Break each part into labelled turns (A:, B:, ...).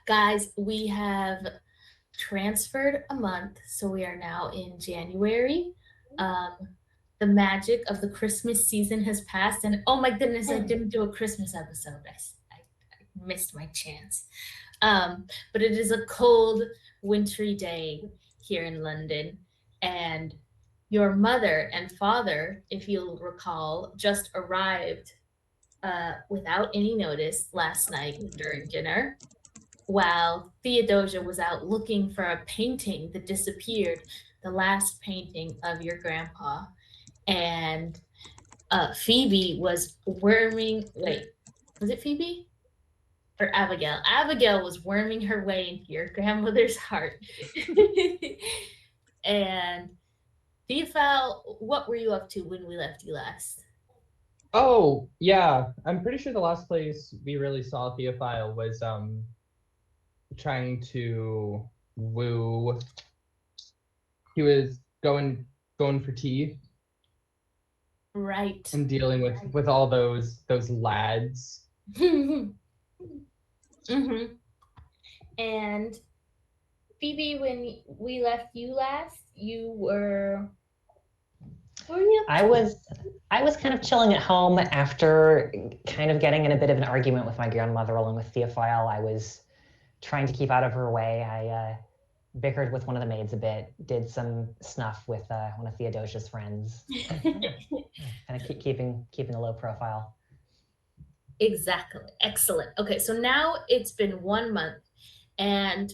A: Guys, we have transferred a month, so we are now in January. Um, the magic of the Christmas season has passed, and oh my goodness, I didn't do a Christmas episode. I missed my chance. But it is a cold, wintry day here in London, and your mother and father, if you'll recall, just arrived without any notice last night during dinner while Theodosia was out looking for a painting that disappeared, the last painting of your grandpa. And Phoebe was worming. Wait, was it Phoebe? Or Abigail? Abigail was worming her way into your grandmother's heart. And Theophile, what were you up to when we left you last?
B: Oh, yeah. I'm pretty sure the last place we really saw Theophile was trying to woo. He was going for tea
A: Right.
B: and dealing with all those lads.
A: hmm And Phoebe, when we left you last, you were. What were you up
C: I
A: to?
C: was I was kind of chilling at home after kind of getting in a bit of an argument with my grandmother along with Theophile. I was trying to keep out of her way. I bickered with one of the maids a bit, did some snuff with one of Theodosia's friends. Kind of keeping a low profile.
A: Exactly. Excellent. Okay, so now it's been 1 month, and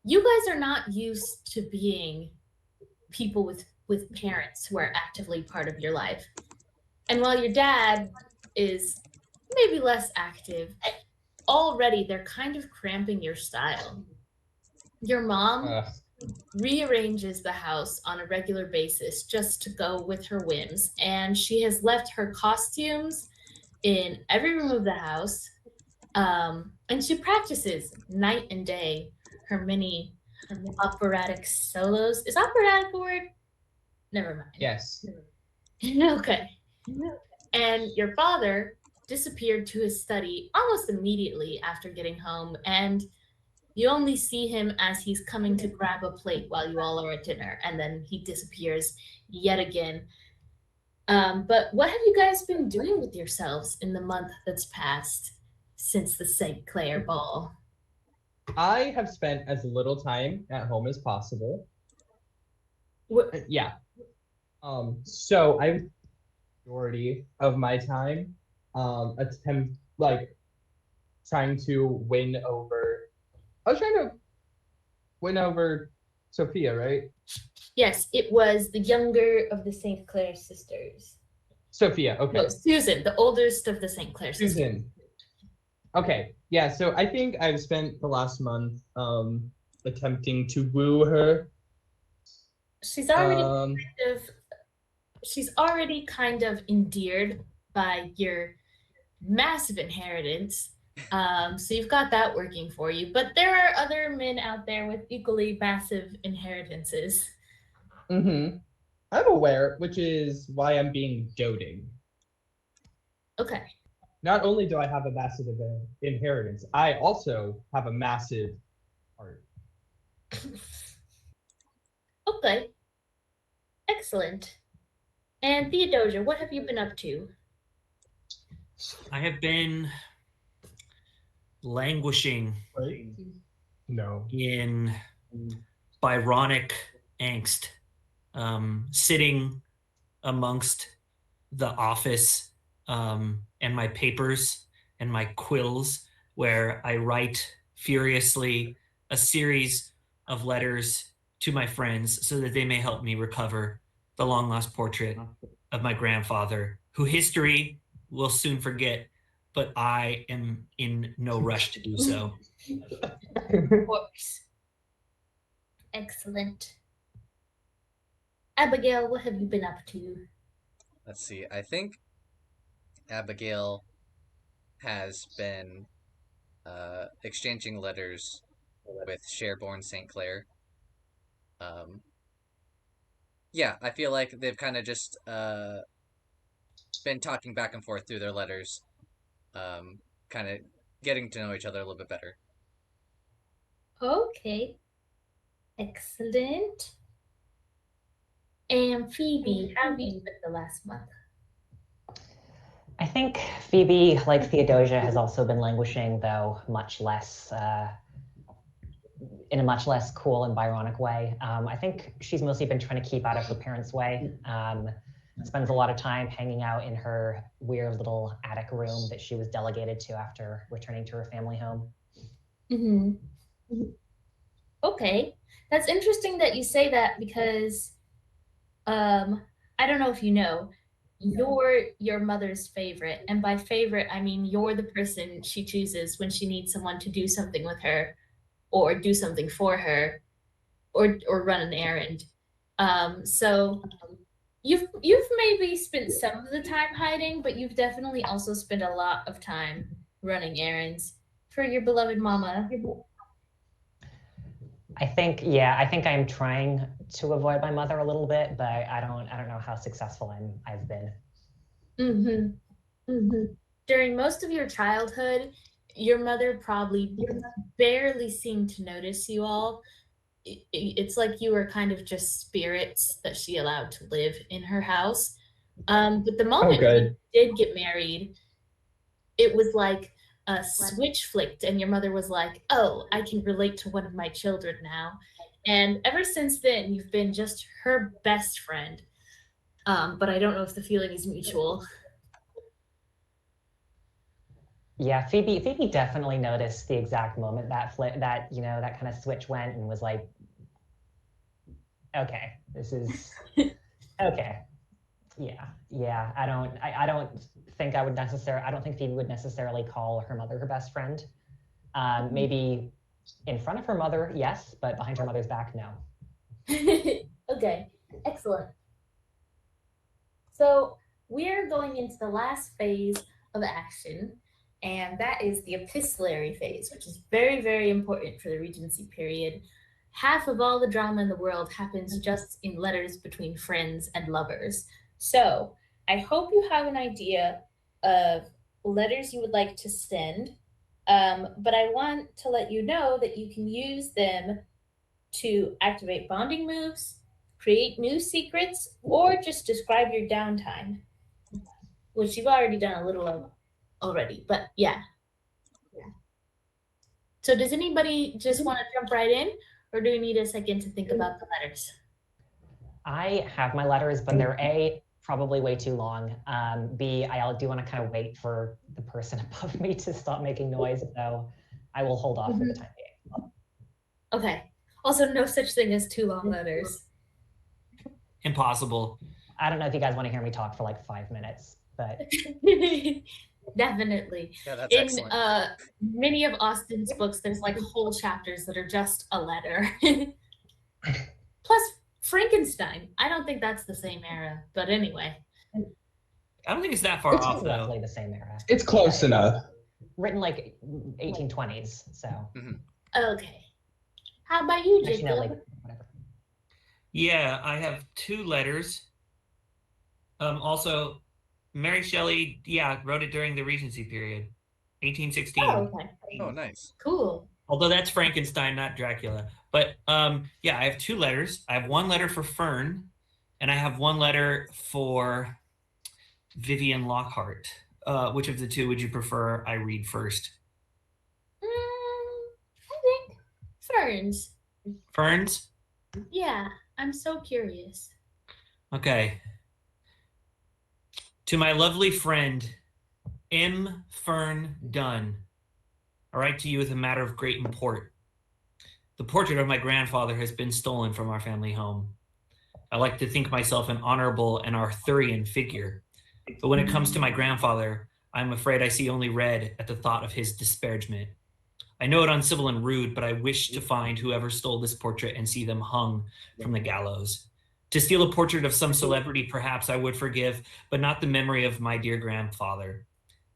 A: you guys are not used to being people with parents who are actively part of your life. And while your dad is maybe less active, already they're kind of cramping your style. Your mom
B: Uh,
A: rearranges the house on a regular basis just to go with her whims, and she has left her costumes in every room of the house. And she practices night and day her many operatic solos. Is operatic a word? Never mind.
B: yes.
A: Okay. And your father disappeared to his study almost immediately after getting home, and you only see him as he's coming to grab a plate while you all are at dinner, and then he disappears yet again. But what have you guys been doing with yourselves in the month that's passed since the St. Clair ball?
B: I have spent as little time at home as possible.
A: What,
B: Yeah. So I majority of my time attempt like trying to win over I was trying to win over Sophia, right?
A: yes, it was the younger of the St. Clair sisters.
B: Sophia,
A: No,
B: okay.
A: Susan, the oldest of the St. Clair sisters.
B: Susan. Okay. Yeah, so I think I've spent the last month attempting to woo her.
A: She's already
B: Um
A: kind of she's already kind of endeared by your massive inheritance. So you've got that working for you. But there are other men out there with equally massive inheritances.
B: mhm. I'm aware, which is why I'm being doting.
A: Okay.
B: Not only do I have a massive inheritance, I also have a massive heart.
A: Okay. Excellent. And Theodosia, what have you been up to?
D: I have been languishing
B: Right? No.
D: in Byronic angst, sitting amongst the office and my papers and my quills, where I write furiously a series of letters to my friends so that they may help me recover the long lost portrait of my grandfather, who history will soon forget, but I am in no rush to do so.
A: Of course. Excellent. Abigail, what have you been up to?
E: Let's see. I think Abigail has been exchanging letters with Sherborne St. Clair. Um, yeah, I feel like they've kind of just been talking back and forth through their letters, kind of getting to know each other a little bit better.
A: Okay. Excellent. And Phoebe, how have you spent the last month?
C: I think Phoebe, like Theodosia, has also been languishing, though in a much less cool and Byronic way. I think she's mostly been trying to keep out of her parents' way. Spends a lot of time hanging out in her weird little attic room that she was delegated to after returning to her family home.
A: Mm-hmm. Okay. That's interesting that you say that because I don't know if you know, you're your mother's favorite. And by favorite, I mean you're the person she chooses when she needs someone to do something with her or do something for her or run an errand. So you've maybe spent some of the time hiding, but you've definitely also spent a lot of time running errands for your beloved mama.
C: I think I'm trying to avoid my mother a little bit, but I don't know how successful I've been.
A: Mm-hmm. Mm-hmm. During most of your childhood, your mother probably barely seemed to notice you all. It's like you were kind of just spirits that she allowed to live in her house. But the
B: Oh,
A: moment you
B: good.
A: did get married, it was like a switch flicked, and your mother was like, "Oh, I can relate to one of my children now." And ever since then, you've been just her best friend. But I don't know if the feeling is mutual.
C: Yeah, Phoebe definitely noticed the exact moment that that kind of switch went and was like, okay, this is okay. Yeah. I don't think I don't think Phoebe would necessarily call her mother her best friend. Maybe in front of her mother, yes, but behind her mother's back, no.
A: Okay, excellent. So we're going into the last phase of action, and that is the epistolary phase, which is very, very important for the Regency period. Half of all the drama in the world happens just in letters between friends and lovers. So I hope you have an idea of letters you would like to send, but I want to let you know that you can use them to activate bonding moves, create new secrets, or just describe your downtime, which you've already done a little of already. But yeah. So does anybody just want to jump right in, or do we need a second to think about the letters?
C: I have my letters, but they're A, probably way too long. B, I do want to kind of wait for the person above me to stop making noise, so I will hold off for the time being.
A: Okay. Also, no such thing as too long letters.
D: Impossible.
C: I don't know if you guys want to hear me talk for like 5 minutes, but
A: Definitely.
E: Yeah, that's
A: In
E: excellent.
A: many of Austen's books, there's like whole chapters that are just a letter. Plus Frankenstein. I don't think that's the same era, but anyway.
D: I don't think it's that far
C: it's
D: off, though.
C: roughly the same era.
B: It's close enough.
C: Written like 1820s, so.
A: Okay. How about you,
C: Actually,
A: Jacob?
C: no, like whatever.
D: Yeah, I have 2 letters. Also, Mary Shelley, wrote it during the Regency period, 1816.
A: Oh, okay.
E: Oh, nice.
A: Cool.
D: Although that's Frankenstein, not Dracula. But I have 2 letters. I have 1 letter for Fern, and I have 1 letter for Vivian Lockhart. Which of the 2 would you prefer I read first?
A: I think Ferns.
D: Fern's?
A: Yeah, I'm so curious.
D: Okay. To my lovely friend, M. Fern Dunn, I write to you with a matter of great import. The portrait of my grandfather has been stolen from our family home. I like to think myself an honorable and Arthurian figure, but when it comes to my grandfather, I'm afraid I see only red at the thought of his disparagement. I know it uncivil and rude, but I wish to find whoever stole this portrait and see them hung from the gallows. To steal a portrait of some celebrity, perhaps I would forgive, but not the memory of my dear grandfather.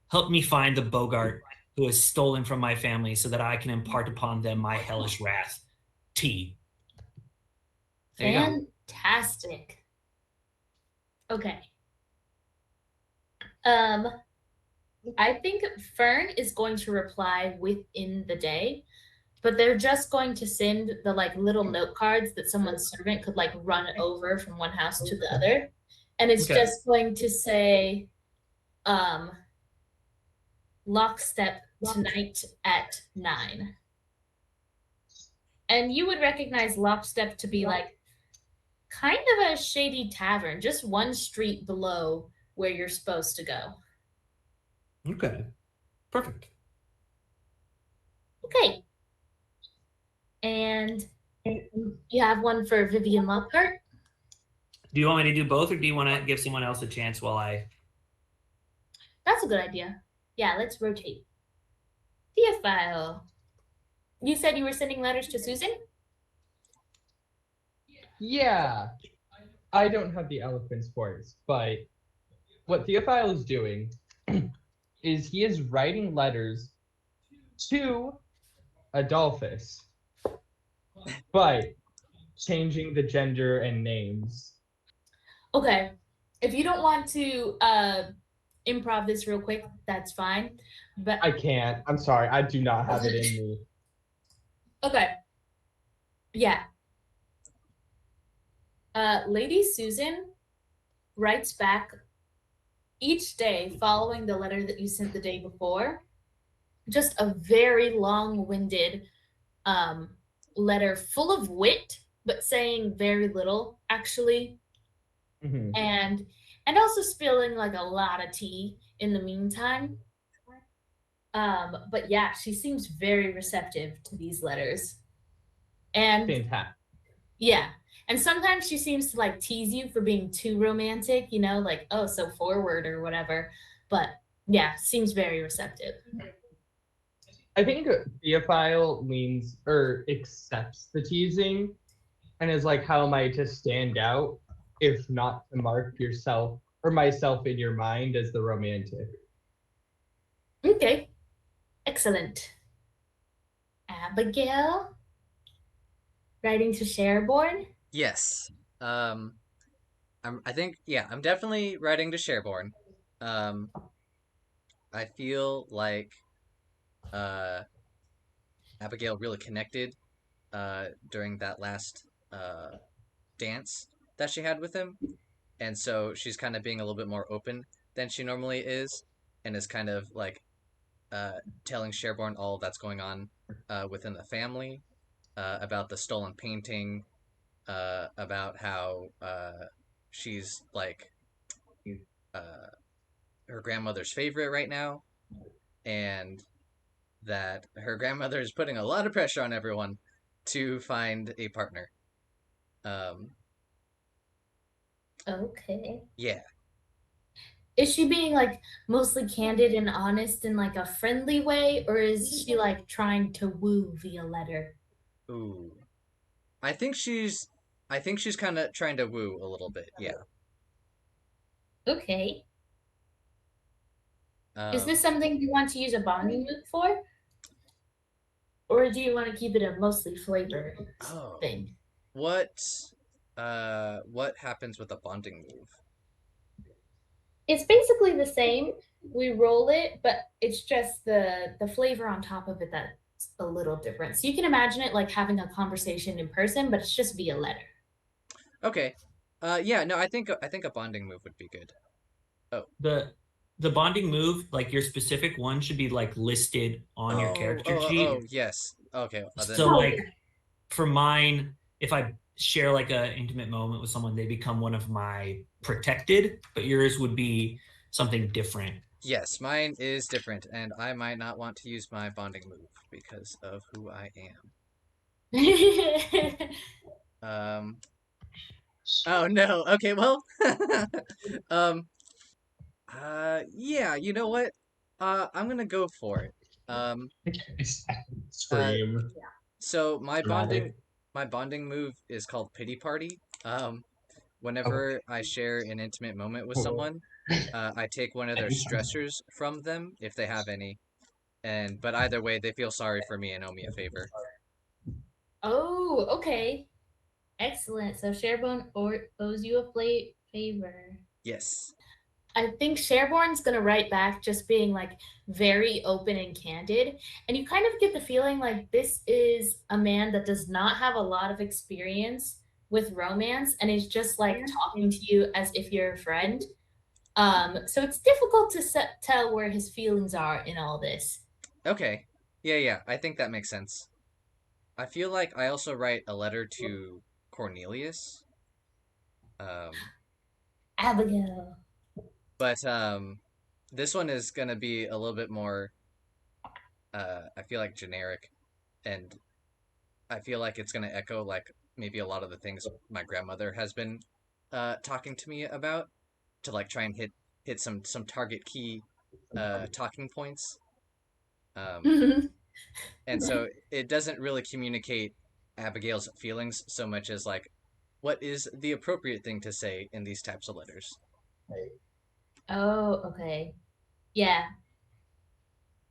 D: Help me find the Bogart who has stolen from my family so that I can impart upon them my hellish wrath. T. There you go.
A: Fantastic. Okay. I think Fern is going to reply within the day. but they're just going to send the like little note cards that someone's servant could like run over from one house to the other. And it's
D: Okay.
A: just going to say lockstep tonight at 9. And you would recognize lockstep to be like kind of a shady tavern, just one street below where you're supposed to go.
D: Okay. Perfect.
A: Okay. And you have one for Vivian Lockhart?
D: Do you want me to do both, or do you want to give someone else a chance while I...
A: That's a good idea. Yeah, let's rotate. Theophile. You said you were sending letters to Susan?
B: Yeah. I don't have the eloquence for it, but what Theophile is doing is he is writing letters to Adolphus, but changing the gender and names.
A: Okay. If you don't want to improv this real quick, that's fine. But
B: I can't. I'm sorry. I do not have it in me.
A: okay. Yeah. Lady Susan writes back each day following the letter that you sent the day before. Just a very long-winded letter full of wit, but saying very little, actually.
B: Mhm.
A: And also spilling like a lot of tea in the meantime. But yeah, she seems very receptive to these letters. And
B: Fantastic.
A: yeah. And sometimes she seems to like tease you for being too romantic, you know, like, oh, so forward or whatever. But yeah, seems very receptive.
B: I think Theophile leans or accepts the teasing and is like, how am I to stand out if not to mark yourself or myself in your mind as the romantic?
A: Okay. Excellent. Abigail? Writing to Sherborne?
E: Yes. I think, yeah, I'm definitely writing to Sherborne. I feel like Abigail really connected during that last dance that she had with him. And so she's kind of being a little bit more open than she normally is, and is kind of like telling Sherborne all that's going on within the family, about the stolen painting, about how she's like her grandmother's favorite right now, and that her grandmother is putting a lot of pressure on everyone to find a partner.
A: Okay.
E: Yeah.
A: Is she being like mostly candid and honest in like a friendly way, or is she like trying to woo via letter?
E: Ooh. I think she's kind of trying to woo a little bit. Yeah.
A: Okay. Is this
E: Um,
A: something you want to use a bonding move for? Or do you want to keep it a mostly flavor
E: oh,
A: thing?
E: what what happens with a bonding move?
A: It's basically the same. We roll it, but it's just the flavor on top of it that's a little different. So you can imagine it like having a conversation in person, but it's just via letter.
E: Okay. Yeah, no, I think a bonding move would be good. Oh.
D: The bonding move, like your specific one, should be like listed on your character sheet.
E: Yes. Okay.
D: So
A: Oh,
D: like for mine, if I share like a intimate moment with someone, they become one of my protected, but yours would be something different.
E: yes, mine is different, and I might not want to use my bonding move because of who I am. Um. Oh no. Okay. Well. um. Yeah. You know what? I'm gonna go for it. Um. Uh.
B: Scream.
E: So
B: Dramatic.
E: my bonding move is called Pity Party.
B: Oh.
E: Whenever I share an intimate moment with someone, I take one of their stressors from them if they have any, but either way, they feel sorry for me and owe me a favor.
A: oh, okay. Excellent. So Sharebone owes you a favor.
E: Yes.
A: I think Sherborne's gonna write back just being like very open and candid. And you kind of get the feeling like this is a man that does not have a lot of experience with romance and is just like talking to you as if you're a friend. So it's difficult to tell where his feelings are in all this.
E: Okay. Yeah, I think that makes sense. I feel like I also write a letter to Cornelius. Um,
A: Abigail.
E: but this one is gonna be a little bit more I feel like generic, and I feel like it's gonna echo like maybe a lot of the things my grandmother has been talking to me about to like try and hit some target key talking points. Um, and so it doesn't really communicate Abigail's feelings so much as like what is the appropriate thing to say in these types of letters.
A: Oh, okay. Yeah.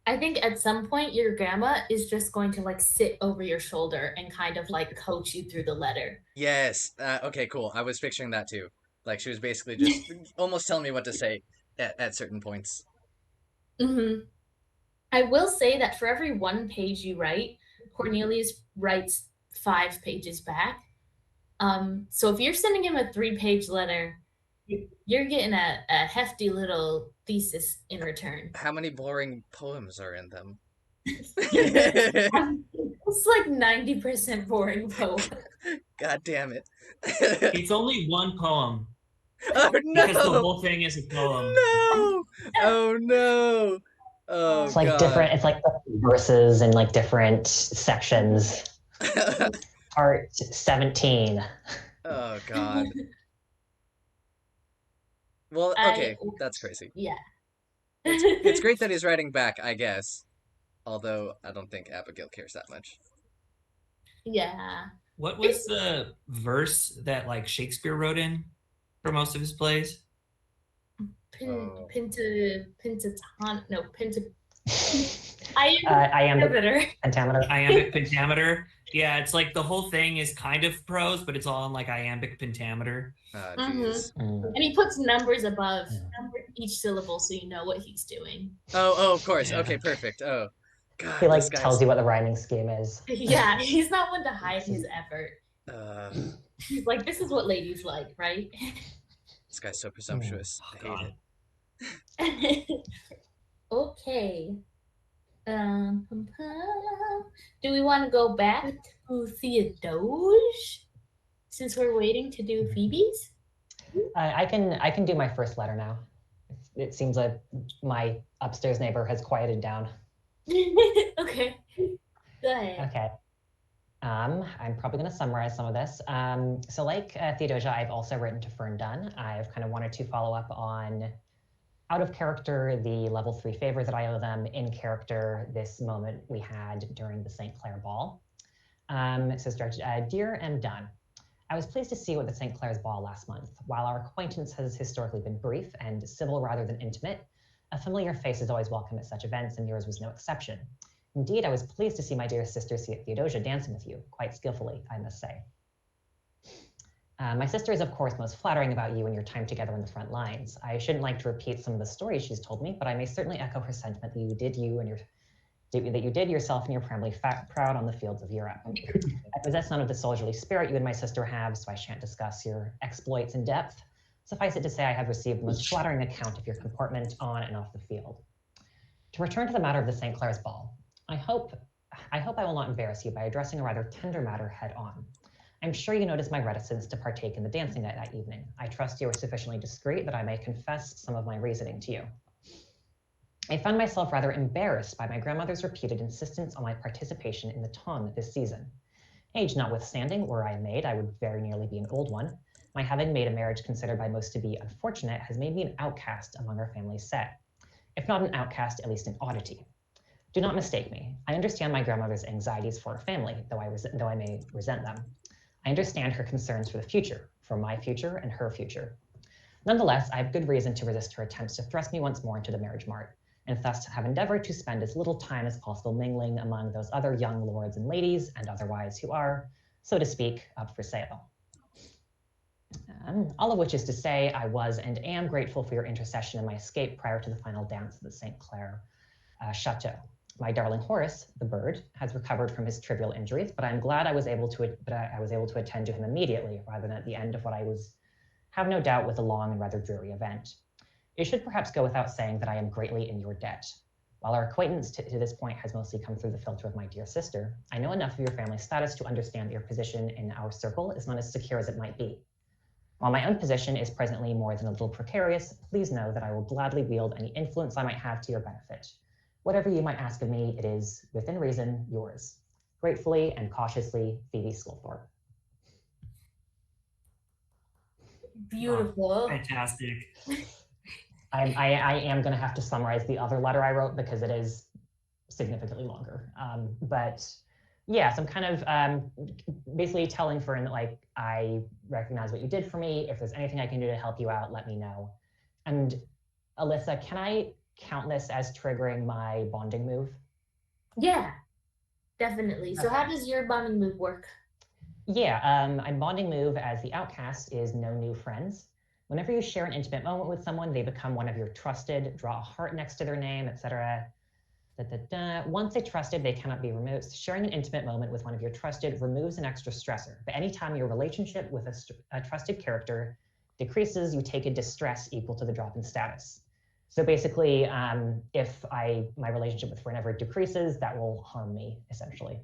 A: I think at some point your grandma is just going to like sit over your shoulder and kind of like coach you through the letter.
E: Yes. Okay, cool. I was picturing that too. Like she was basically just almost telling me what to say at certain points.
A: Mm-hmm. I will say that for every one page you write, Cornelius writes 5 pages back. So if you're sending him a 3-page letter, you're getting a hefty little thesis in return.
E: How many boring poems are in them?
A: It's like 90% boring poem.
E: God damn it.
D: It's only one poem
E: Oh
D: because the
E: no!
D: whole thing is a poem.
E: No! Oh no! Oh
C: It's like
E: god.
C: different. It's like verses and like different sections. Part 17.
E: Oh god. Well, okay, that's crazy.
A: Yeah.
E: It's great that he's writing back, I guess. Although I don't think Abigail cares that much.
A: Yeah.
D: What was the verse that like Shakespeare wrote in for most of his plays?
C: Iambic pentameter.
D: Iambic pentameter. Yeah, it's like the whole thing is kind of prose, but it's all in like iambic pentameter.
E: Oh, jeez.
A: And he puts numbers above each syllable so you know what he's doing.
E: Oh, of course.
D: Yeah.
E: Okay, perfect. Oh, God,
C: He like
E: this guy's...
C: tells you what the rhyming scheme is.
A: Yeah, he's not one to hide his effort.
E: Uh,
A: He's like, this is what ladies like, right?
E: this guy's so presumptuous. I hate
D: God.
A: Okay. Do we want to go back to Theodosia since we're waiting to do Phoebe's?
C: I can do my first letter now. It seems like my upstairs neighbor has quieted down.
A: Okay. Go ahead.
C: Okay. I'm probably going to summarize some of this. So like Theodosia, I've also written to Fern Dunn. I've kind of wanted to follow up on out of character, the level 3 favor that I owe them, in character, this moment we had during the St. Clair ball. It says, Dear M. Dunn, I was pleased to see you at the St. Clair's ball last month. While our acquaintance has historically been brief and civil rather than intimate, a familiar face is always welcome at such events, and yours was no exception. Indeed, I was pleased to see my dear sister Theodosia dancing with you, quite skillfully, I must say. My sister is, of course, most flattering about you and your time together in the front lines. I shouldn't like to repeat some of the stories she's told me, but I may certainly echo her sentiment that you did yourself and your family proud on the fields of Europe. I possess none of the soldierly spirit you and my sister have, so I shan't discuss your exploits in depth. Suffice it to say, I have received the most flattering account of your comportment on and off the field. To return to the matter of the St. Clair's ball, I hope I will not embarrass you by addressing a rather tender matter head on. I'm sure you noticed my reticence to partake in the dancing night that evening. I trust you are sufficiently discreet that I may confess some of my reasoning to you. I found myself rather embarrassed by my grandmother's repeated insistence on my participation in the ton this season. Age notwithstanding, were I a maid, I would very nearly be an old one. My having made a marriage considered by most to be unfortunate has made me an outcast among our family's set. If not an outcast, at least an oddity. Do not mistake me. I understand my grandmother's anxieties for our family, though I may resent them. I understand her concerns for the future, for my future and her future. Nonetheless, I have good reason to resist her attempts to thrust me once more into the marriage mart, and thus have endeavored to spend as little time as possible mingling among those other young lords and ladies and otherwise who are, so to speak, up for sale. All of which is to say, I was and am grateful for your intercession in my escape prior to the final dance at the St. Clair Chateau. My darling Horace, the bird, has recovered from his trivial injuries, but I'm glad I was able to attend to him immediately rather than at the end of what I have no doubt was a long and rather dreary event. It should perhaps go without saying that I am greatly in your debt. While our acquaintance to this point has mostly come through the filter of my dear sister, I know enough of your family status to understand that your position in our circle is not as secure as it might be. While my own position is presently more than a little precarious, please know that I will gladly wield any influence I might have to your benefit. Whatever you might ask of me, it is, within reason, yours. Gratefully and cautiously, Phoebe Scolthorpe.
A: Beautiful.
D: Fantastic.
C: I am going to have to summarize the other letter I wrote because it is significantly longer. But yeah, so I'm kind of basically telling Fern that, like, I recognize what you did for me. If there's anything I can do to help you out, let me know. And Alyssa, can I count this as triggering my bonding move?
A: Yeah, definitely. So how does your bonding move work?
C: Yeah, my bonding move as the outcast is no new friends. Whenever you share an intimate moment with someone, they become one of your trusted, draw a heart next to their name, etc. Once they're trusted, they cannot be removed. Sharing an intimate moment with one of your trusted removes an extra stressor. But anytime your relationship with a trusted character decreases, you take a distress equal to the drop in status. So basically, if my relationship with Fern ever decreases, that will harm me, essentially.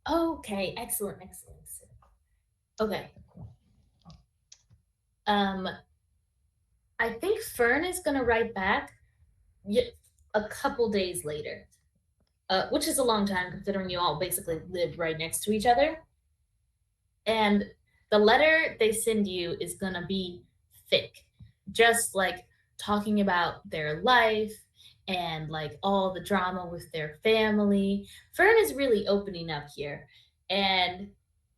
A: Okay, excellent. Okay. I think Fern is gonna write back a couple days later, which is a long time considering you all basically live right next to each other. And the letter they send you is gonna be thick, just like talking about their life and like all the drama with their family. Fern is really opening up here, and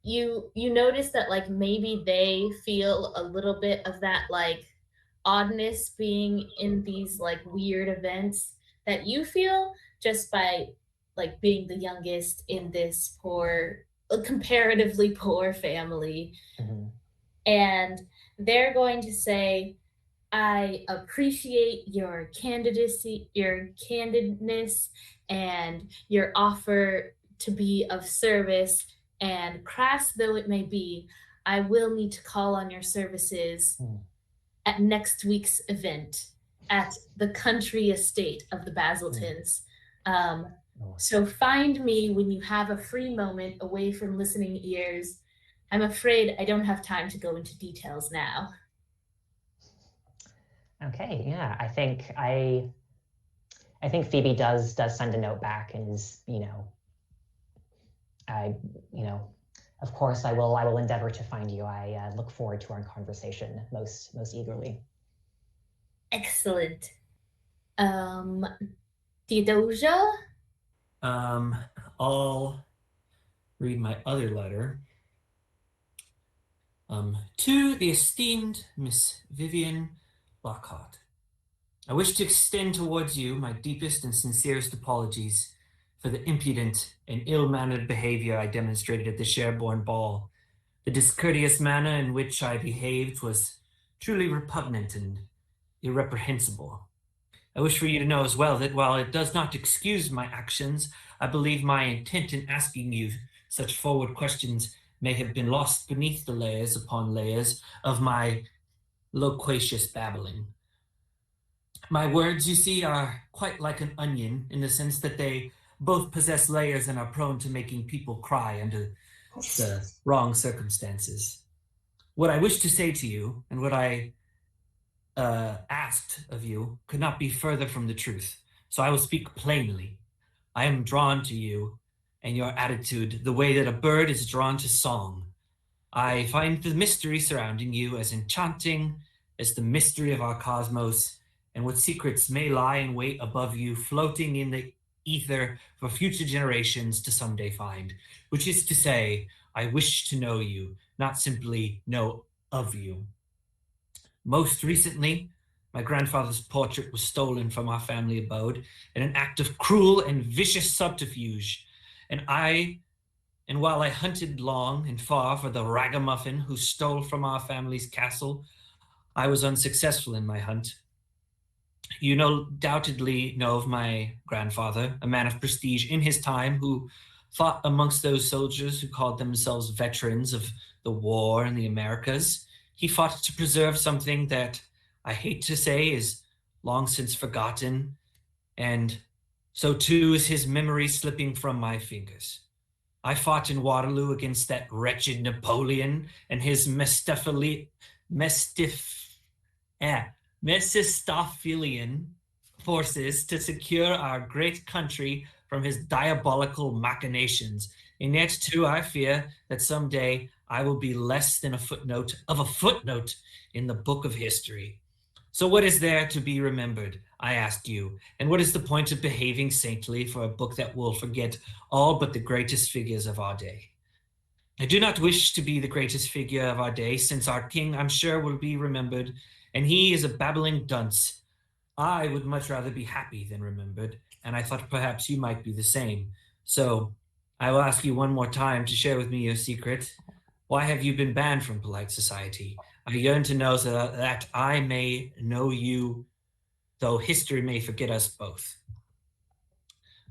A: you notice that like maybe they feel a little bit of that like oddness being in these like weird events that you feel just by like being the youngest in this comparatively poor family.
C: Mm-hmm.
A: And they're going to say, I appreciate your candidacy, your candidness, and your offer to be of service. And crass though it may be, I will need to call on your services at next week's event at the country estate of the Basiltons. So find me when you have a free moment away from listening ears. I'm afraid I don't have time to go into details now.
C: Okay, yeah, I think Phoebe does send a note back and is, of course I will endeavor to find you. I look forward to our conversation most eagerly.
A: Excellent. Theodosia?
D: I'll read my other letter. To the esteemed Miss Vivian Lockhart, I wish to extend towards you my deepest and sincerest apologies for the impudent and ill-mannered behavior I demonstrated at the Sherborne ball. The discourteous manner in which I behaved was truly repugnant and irreprehensible. I wish for you to know as well that while it does not excuse my actions, I believe my intent in asking you such forward questions may have been lost beneath the layers upon layers of my loquacious babbling. My words, you see, are quite like an onion in the sense that they both possess layers and are prone to making people cry under the wrong circumstances. What I wish to say to you, and what I asked of you, could not be further from the truth. So I will speak plainly. I am drawn to you and your attitude the way that a bird is drawn to song. I find the mystery surrounding you as enchanting as the mystery of our cosmos, and what secrets may lie in wait above you, floating in the ether for future generations to someday find. Which is to say, I wish to know you, not simply know of you. Most recently, my grandfather's portrait was stolen from our family abode in an act of cruel and vicious subterfuge, and I And while I hunted long and far for the ragamuffin who stole from our family's castle, I was unsuccessful in my hunt. You doubtedly know of my grandfather, a man of prestige in his time who fought amongst those soldiers who called themselves veterans of the war in the Americas. He fought to preserve something that I hate to say is long since forgotten, and so too is his memory slipping from my fingers. I fought in Waterloo against that wretched Napoleon and his Mephistophelian forces to secure our great country from his diabolical machinations. And yet, too, I fear that someday I will be less than a footnote of a footnote in the book of history. So what is there to be remembered, I ask you, and what is the point of behaving saintly for a book that will forget all but the greatest figures of our day? I do not wish to be the greatest figure of our day, since our king, I'm sure, will be remembered, and he is a babbling dunce. I would much rather be happy than remembered, and I thought perhaps you might be the same. So I will ask you one more time to share with me your secret. Why have you been banned from polite society? I yearn to know so that I may know you, though history may forget us both.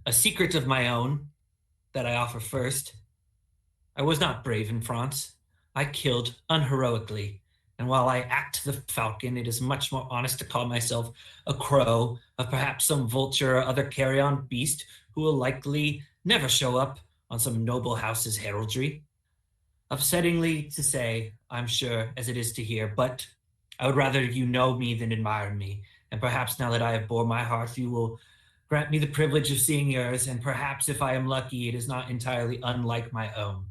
D: A secret of my own that I offer first. I was not brave in France. I killed unheroically. And while I act the falcon, it is much more honest to call myself a crow, of perhaps some vulture or other carrion beast who will likely never show up on some noble house's heraldry. Upsettingly to say, I'm sure, as it is to hear, but I would rather you know me than admire me. And perhaps now that I have bore my heart, you will grant me the privilege of seeing yours, and perhaps if I am lucky, it is not entirely unlike my own.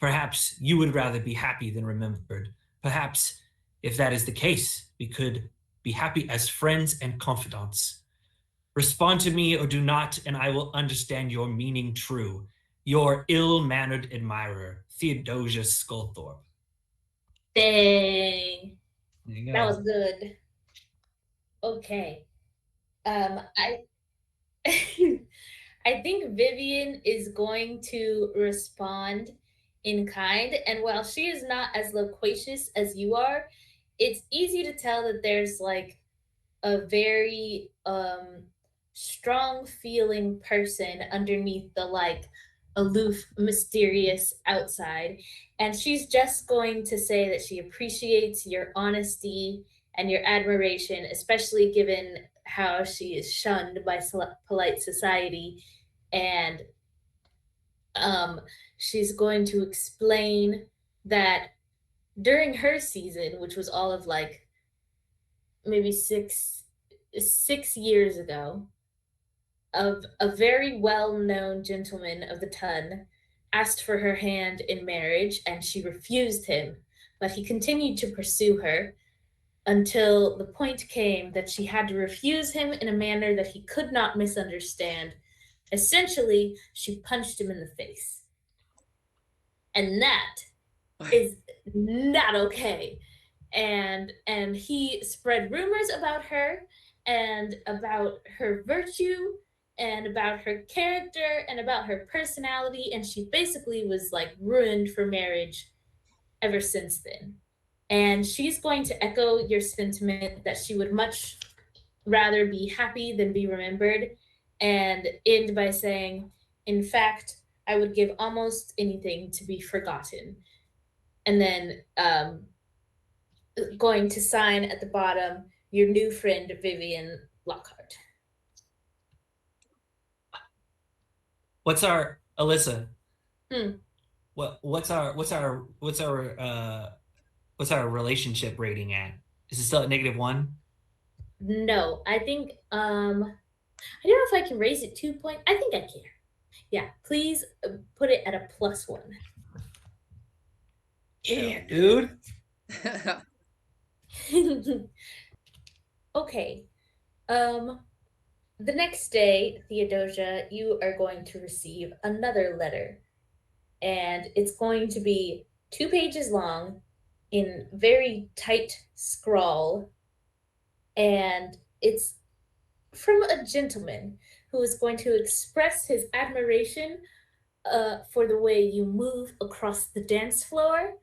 D: Perhaps you would rather be happy than remembered. Perhaps, if that is the case, we could be happy as friends and confidants. Respond to me or do not, and I will understand your meaning true. Your ill-mannered admirer, Theodosia Scolthorpe.
A: Dang.
D: There you
A: That
D: go.
A: was good. Okay. I I think Vivian is going to respond in kind, and while she is not as loquacious as you are, it's easy to tell that there's like a very strong feeling person underneath the like aloof mysterious outside, and she's just going to say that she appreciates your honesty and your admiration, especially given how she is shunned by polite society. And um she's going to explain that during her season, which was all of like maybe 6 years ago, of a very well-known gentleman of the ton asked for her hand in marriage, and she refused him, but he continued to pursue her until the point came that she had to refuse him in a manner that he could not misunderstand. Essentially, she punched him in the face, and that is not okay. And he spread rumors about her and about her virtue and about her character and about her personality, and she basically was like ruined for marriage ever since then. And she's going to echo your sentiment that she would much rather be happy than be remembered, and end by saying, in fact, I would give almost anything to be forgotten. And then going to sign at the bottom, your new friend Vivian Lockhart.
D: What's our Alyssa?
A: Hmm.
D: What's our relationship rating at? Is it still at -1?
A: No, I think I don't know if I can raise it 2 point. I think I can. Yeah, please put it at a +1.
D: Yeah, dude.
A: Okay. The next day, Theodosia, you are going to receive another letter, and it's going to be 2 pages long in very tight scrawl, and it's from a gentleman who is going to express his admiration for the way you move across the dance floor,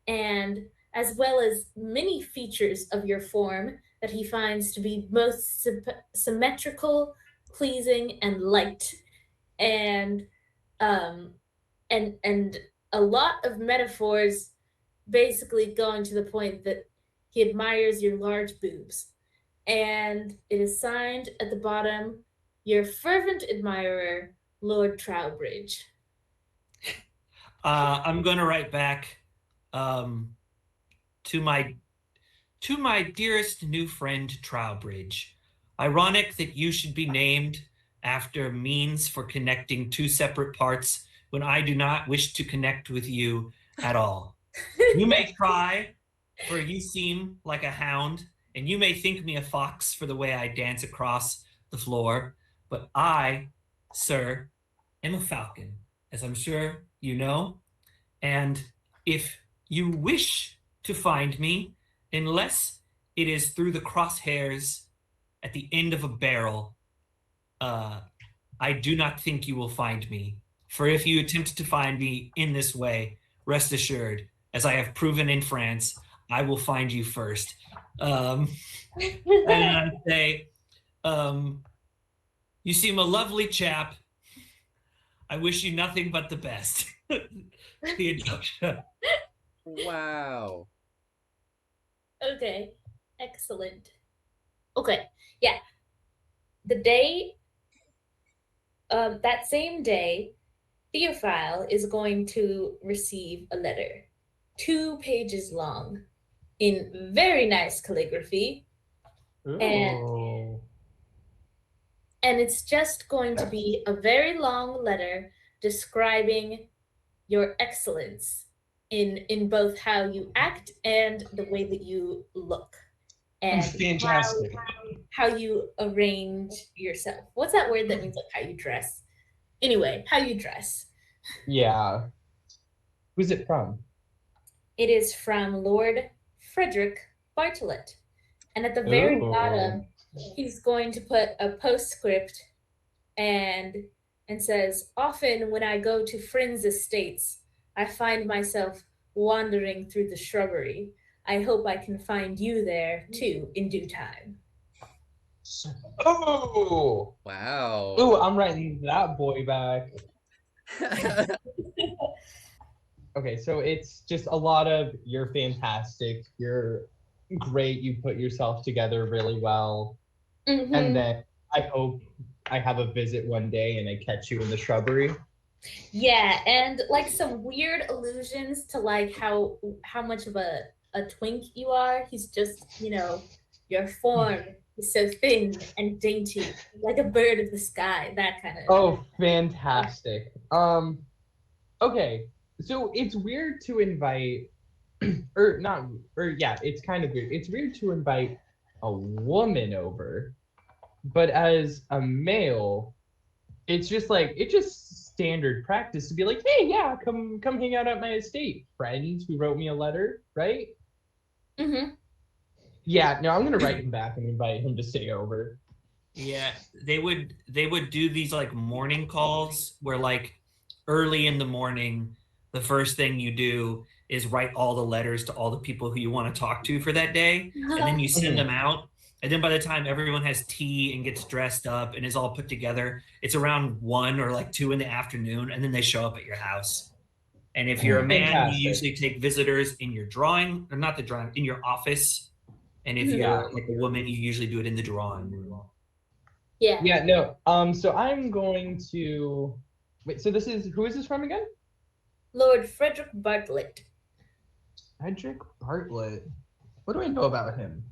A: and as well as many features of your form that he finds to be most symmetrical, pleasing, and light, and um, and a lot of metaphors, basically going to the point that he admires your large boobs. And it is signed at the bottom, your fervent admirer, Lord Trowbridge.
D: I'm gonna write back um, to my dearest new friend Trowbridge. Ironic that you should be named after means for connecting two separate parts when I do not wish to connect with you at all. You may try, for you seem like a hound, and you may think me a fox for the way I dance across the floor, but I, sir, am a falcon, as I'm sure you know. And if you wish to find me, unless it is through the crosshairs at the end of a barrel, I do not think you will find me. For if you attempt to find me in this way, rest assured, as I have proven in France, I will find you first. And I say, you seem a lovely chap. I wish you nothing but the best. Theodosia.
E: Wow.
A: Okay, excellent. Okay, yeah. The day, that same day, Theophile is going to receive a letter, 2 pages long, in very nice calligraphy,
B: Ooh.
A: and it's just going to be a very long letter describing your excellence in both how you act and the way that you look, and
B: Fantastic.
A: how you arrange yourself. What's that word that means like how you dress? Anyway, how you dress.
B: Yeah. Who's it from?
A: It is from Lord Frederick Bartlett. And at the very
B: Ooh.
A: bottom, he's going to put a postscript and says, often when I go to friends' estates, I find myself wandering through the shrubbery. I hope I can find you there too in due time.
B: Oh.
E: Wow.
B: Ooh, I'm writing that boy back. Okay, so it's just a lot of you're fantastic, you're great, you put yourself together really well.
A: Mm-hmm.
B: And then I hope I have a visit one day and I catch you in the shrubbery.
A: Yeah, and like some weird allusions to like how much of a twink you are. He's just, your form is so thin and dainty, like a bird of the sky, that kind of.
B: Oh, fantastic. Okay, so it's weird to invite, it's kind of weird. It's weird to invite a woman over, but as a male, it's just standard practice to be like, hey, yeah, come hang out at my estate, friends who wrote me a letter, right?
A: Mm-hmm.
B: Yeah, no, I'm gonna write him back and invite him to stay over.
D: Yeah, they would do these like morning calls where like early in the morning, the first thing you do is write all the letters to all the people who you want to talk to for that day, and then you send them out. And then by the time everyone has tea and gets dressed up and is all put together, it's around 1 or like 2 in the afternoon, and then they show up at your house. And if you're a man,
B: Fantastic.
D: you usually take visitors in your drawing, or not the drawing, in your office. And if
B: Yeah.
D: you're like a woman, you usually do it in the drawing room.
A: Yeah.
B: Yeah, no. So I'm going to wait. So who is this from again?
A: Lord Frederick Bartlett.
B: Frederick Bartlett. What do I know about him?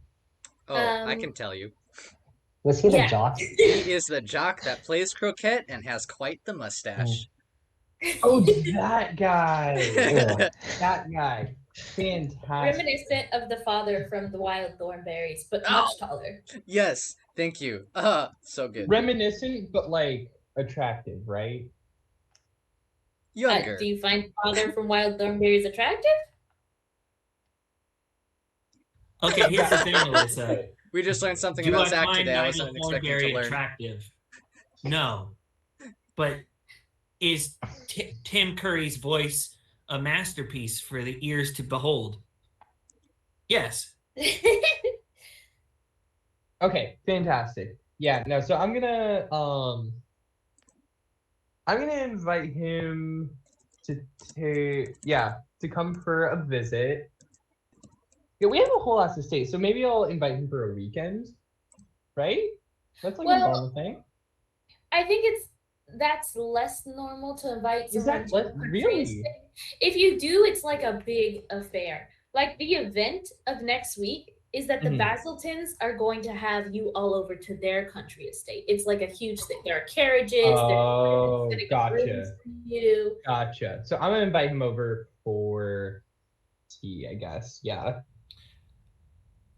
E: Oh, I can tell you.
C: Was he the
A: Yeah.
C: jock?
E: He is the jock that plays croquet and has quite the mustache.
B: Oh, that guy.
C: Ew.
B: That guy. Fantastic.
A: Reminiscent of the father from the Wild Thornberries, but much taller.
E: Yes, thank you. So good.
B: Reminiscent, but like attractive, right?
E: Younger.
A: Do you find father from Wild Thornberries attractive?
D: Okay, here's the thing, Alyssa.
E: We just learned something
D: Do
E: about
D: I
E: Zach
D: find
E: today. I
D: Nigel
E: wasn't expecting
D: Thornberry
E: to learn.
D: attractive? No, but is Tim Curry's voice a masterpiece for the ears to behold? Yes.
B: Okay, fantastic. Yeah, no, so I'm gonna invite him to come for a visit. Yeah, we have a whole ass estate, so maybe I'll invite him for a weekend, right? That's like a
A: Well,
B: normal thing.
A: I think that's less normal to invite
B: Is
A: someone
B: that
A: to a country
B: really?
A: estate. If you do, it's like a big affair. Like the event of next week is that the
B: Mhm.
A: Basiltons are going to have you all over to their country estate. It's like a huge thing. There are carriages,
B: Oh,
A: there's setting up rooms
B: gotcha.
A: for you.
B: Gotcha. So I'm gonna invite him over for tea, I guess. Yeah.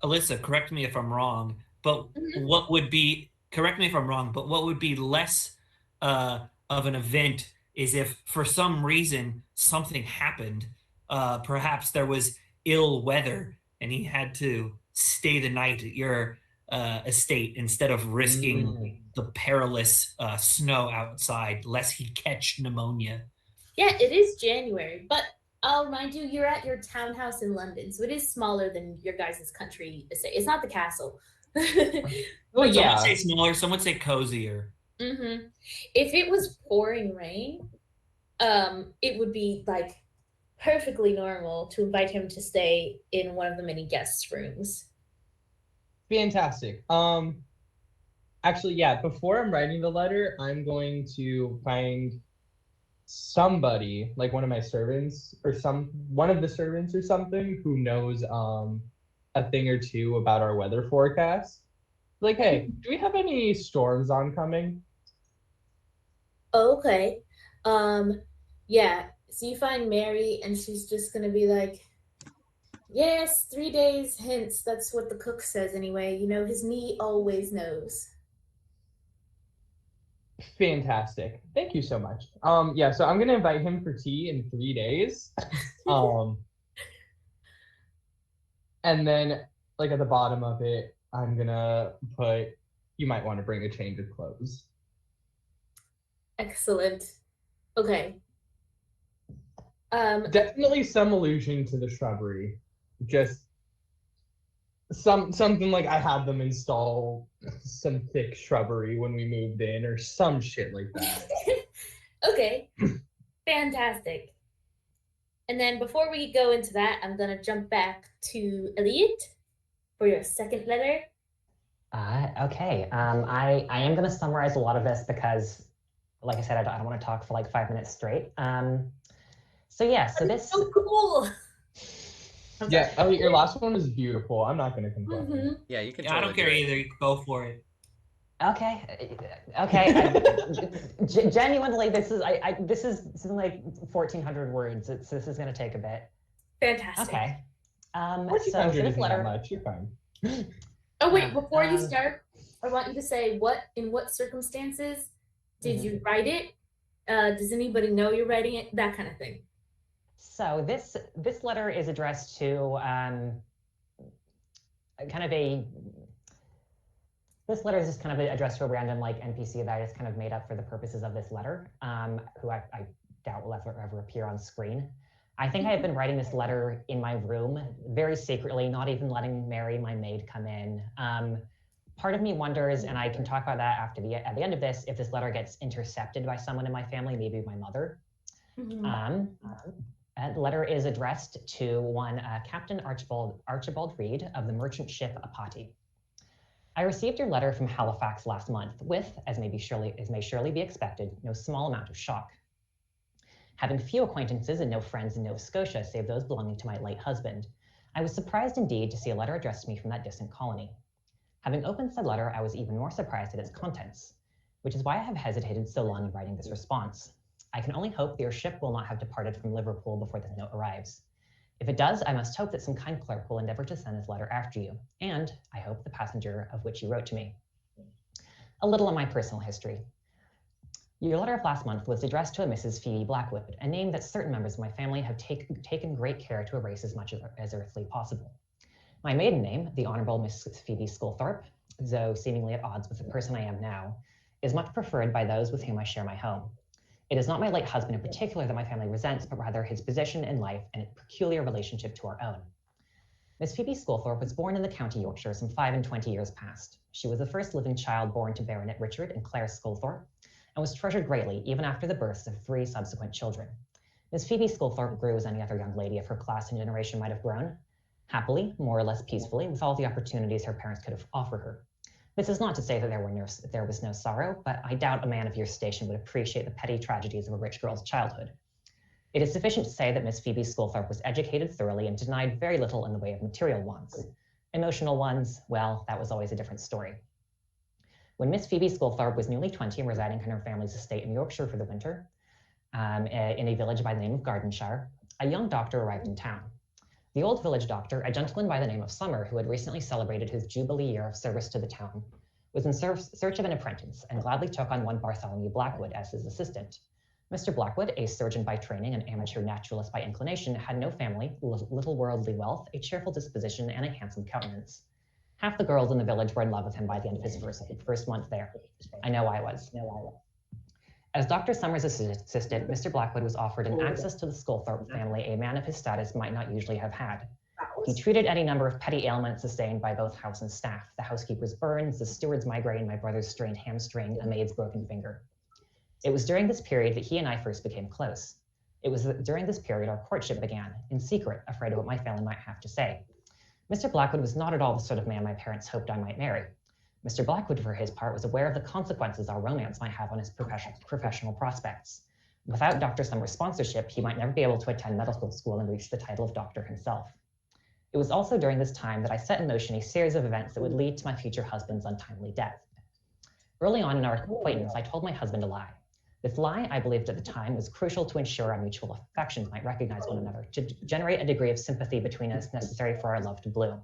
D: Alyssa, correct me if I'm wrong, but
A: Mhm.
D: correct me if I'm wrong, but what would be less of an event is if for some reason something happened. Perhaps there was ill weather and he had to stay the night at your estate instead of risking the perilous snow outside, lest he catch pneumonia.
A: Yeah, it is January, but I'll remind you, you're at your townhouse in London, so it is smaller than your guys' country estate. It's not the castle.
B: Well,
A: But
D: Some would
B: yeah.
D: say smaller, some would say cozier.
A: If it was pouring rain, it would be like perfectly normal to invite him to stay in one of the many guest rooms.
B: Fantastic. Actually, yeah, before I'm writing the letter, I'm going to find somebody, like one of my servants or one of the servants or something who knows a thing or two about our weather forecast. Like, hey, do we have any storms oncoming?
A: Okay. Um, yeah. So you find Mary, and she's just gonna be like, yes, 3 days hence. That's what the cook says anyway. You know, his knee always knows.
B: Fantastic. Thank you so much. Yeah, so I'm gonna invite him for tea in 3 days. Um, and then like at the bottom of it, I'm gonna put you might want to bring a change of clothes.
A: Excellent. Okay.
B: Definitely some allusion to the shrubbery. Just something like I had them install some thick shrubbery when we moved in or some shit like that.
A: Okay. Fantastic. And then before we go into that, I'm gonna jump back to Eliot for your second letter.
C: Okay. I am going to summarize a lot of this because, like I said, I don't want to talk for like 5 minutes straight. So yeah, so this.
A: So cool.
B: Yeah, Elliot, your last one was beautiful. I'm not gonna complain.
A: Mm-hmm.
E: Yeah, you can.
D: Yeah, I
E: totally
D: don't care
E: do it.
D: either. Go for it.
C: Okay, okay. Genuinely, this is like 1,400 words. This is going to take a bit.
A: Fantastic.
C: Okay. So
B: 1,400
C: for this
B: isn't
C: letter,
B: that much. You're fine.
A: Oh wait,
C: No,
A: before you start, I want you to say in what circumstances did you write it? Does anybody know you're writing it? That kind of thing.
C: So this letter is addressed to kind of a. This letter is just kind of addressed to a random like NPC that I just kind of made up for the purposes of this letter, who I doubt will ever appear on screen. I think I have been writing this letter in my room very secretly, not even letting Mary, my maid, come in. Part of me wonders, and I can talk about that at the end of this, if this letter gets intercepted by someone in my family, maybe my mother. The letter is addressed to one Captain Archibald Reed of the merchant ship Apati. I received your letter from Halifax last month with, as may surely be expected, no small amount of shock. Having few acquaintances and no friends in Nova Scotia save those belonging to my late husband, I was surprised indeed to see a letter addressed to me from that distant colony. Having opened said letter, I was even more surprised at its contents, which is why I have hesitated so long in writing this response. I can only hope that your ship will not have departed from Liverpool before this note arrives. If it does, I must hope that some kind clerk will endeavor to send this letter after you, and I hope the passenger of which you wrote to me. A little on my personal history. Your letter of last month was addressed to a Mrs. Phoebe Blackwood, a name that certain members of my family have taken great care to erase as much as earthly possible. My maiden name, the Honourable Miss Phoebe Scolthorpe, though seemingly at odds with the person I am now, is much preferred by those with whom I share my home. It is not my late husband in particular that my family resents, but rather his position in life and its peculiar relationship to our own. Miss Phoebe Scolthorpe was born in the County Yorkshire some 25 years past. She was the first living child born to Baronet Richard and Claire Scolthorpe, and was treasured greatly even after the births of 3 subsequent children. Miss Phoebe Scolthorpe grew as any other young lady of her class and generation might have grown, happily, more or less peacefully, with all the opportunities her parents could have offered her. This is not to say that there was no sorrow, but I doubt a man of your station would appreciate the petty tragedies of a rich girl's childhood. It is sufficient to say that Miss Phoebe Scolthorpe was educated thoroughly and denied very little in the way of material wants. Emotional ones, well, that was always a different story. When Miss Phoebe Scolthorpe was newly 20 and residing in her family's estate in Yorkshire for the winter, in a village by the name of Gardenshire, a young doctor arrived in town. The old village doctor, a gentleman by the name of Summer, who had recently celebrated his Jubilee year of service to the town, was in search of an apprentice and gladly took on one Bartholomew Blackwood as his assistant. Mr. Blackwood, a surgeon by training and amateur naturalist by inclination, had no family, little worldly wealth, a cheerful disposition, and a handsome countenance. Half the girls in the village were in love with him by the end of his first month there. I know I was. As Dr. Summers' assistant, Mr. Blackwood was offered an access to the Scolthorpe family a man of his status might not usually have had. He treated any number of petty ailments sustained by both house and staff, the housekeeper's burns, the steward's migraine, my brother's strained hamstring, a maid's broken finger. It was during this period that he and I first became close. It was during this period our courtship began, in secret, afraid of what my family might have to say. Mr. Blackwood was not at all the sort of man my parents hoped I might marry. Mr. Blackwood, for his part, was aware of the consequences our romance might have on his professional prospects. Without Dr. Summers' sponsorship, he might never be able to attend medical school and reach the title of doctor himself. It was also during this time that I set in motion a series of events that would lead to my future husband's untimely death. Early on in our acquaintance, I told my husband a lie. This lie, I believed at the time, was crucial to ensure our mutual affections might recognize one another, to generate a degree of sympathy between us necessary for our love to bloom.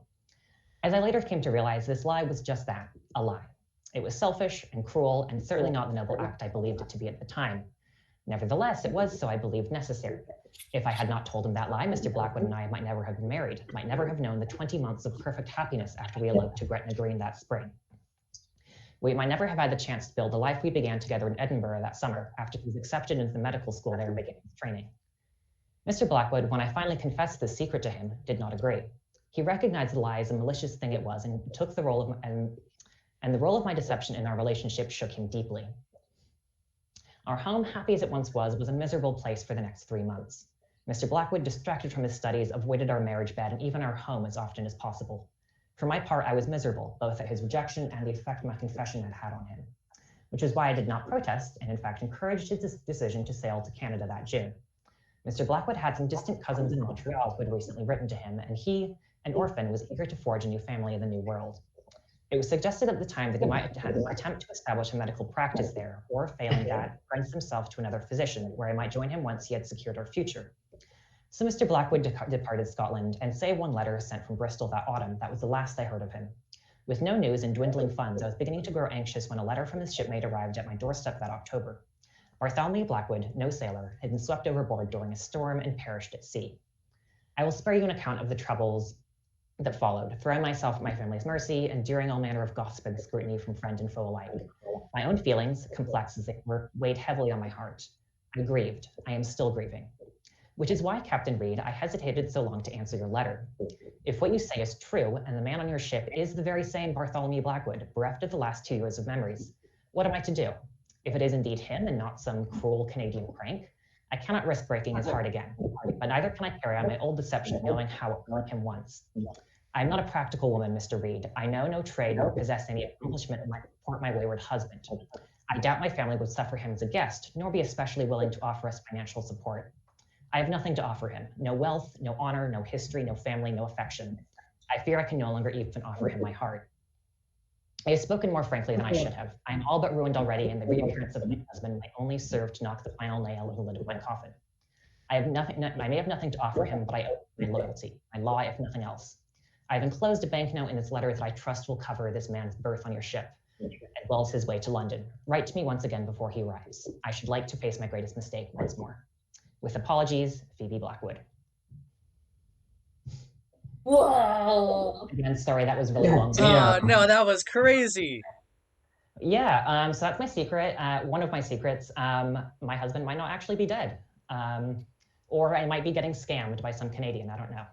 C: As I later came to realize, this lie was just that, a lie. It was selfish and cruel, and certainly not the noble act I believed it to be at the time. Nevertheless, it was, so I believed, necessary. If I had not told him that lie, Mr. Blackwood and I might never have been married, might never have known the 20 months of perfect happiness after we eloped to Gretna Green that spring. We might never have had the chance to build the life we began together in Edinburgh that summer, after he was accepted into the medical school there beginning his training. Mr. Blackwood, when I finally confessed this secret to him, did not agree. He recognized the lie as a malicious thing it was and took the role of, and the role of my deception in our relationship shook him deeply. Our home, happy as it once was a miserable place for the next 3 months. Mr. Blackwood, distracted from his studies, avoided our marriage bed and even our home as often as possible. For my part, I was miserable, both at his rejection and the effect my confession had had on him, which is why I did not protest and in fact encouraged his decision to sail to Canada that June. Mr. Blackwood had some distant cousins in Montreal who had recently written to him, and he, an orphan, was eager to forge a new family in the New World. It was suggested at the time that he might attempt to establish a medical practice there, or failing that, apprentice himself to another physician, where I might join him once he had secured our future. So Mr. Blackwood departed Scotland, and save one letter sent from Bristol that autumn, that was the last I heard of him. With no news and dwindling funds, I was beginning to grow anxious when a letter from his shipmate arrived at my doorstep that October. Bartholomew Blackwood, no sailor, had been swept overboard during a storm and perished at sea. I will spare you an account of the troubles that followed, throwing myself at my family's mercy, enduring all manner of gossip and scrutiny from friend and foe alike. My own feelings, complex as they were, weighed heavily on my heart. I grieved. I am still grieving. Which is why, Captain Reed, I hesitated so long to answer your letter. If what you say is true, and the man on your ship is the very same Bartholomew Blackwood, bereft of the last 2 years of memories, what am I to do? If it is indeed him and not some cruel Canadian crank, I cannot risk breaking his heart again, but neither can I carry on my old deception knowing how it hurt him once. I am not a practical woman, Mr. Reed. I know no trade nor possess any accomplishment that might support my wayward husband. I doubt my family would suffer him as a guest, nor be especially willing to offer us financial support. I have nothing to offer him, no wealth, no honor, no history, no family, no affection. I fear I can no longer even offer him my heart. I have spoken more frankly than I should have. I am all but ruined already, and the reappearance of my husband might only serve to knock the final nail in the lid of my coffin. I may have nothing to offer him, but I owe him my loyalty, my law, if nothing else. I have enclosed a banknote in this letter that I trust will cover this man's berth on your ship, as well as his way to London. Write to me once again before he arrives. I should like to face my greatest mistake once more. With apologies, Phoebe Blackwood.
A: Whoa!
C: Again, sorry, that was really long.
E: Oh, no, that was crazy.
C: Yeah, so that's my secret. One of my secrets. My husband might not actually be dead. Or I might be getting scammed by some Canadian. I don't know.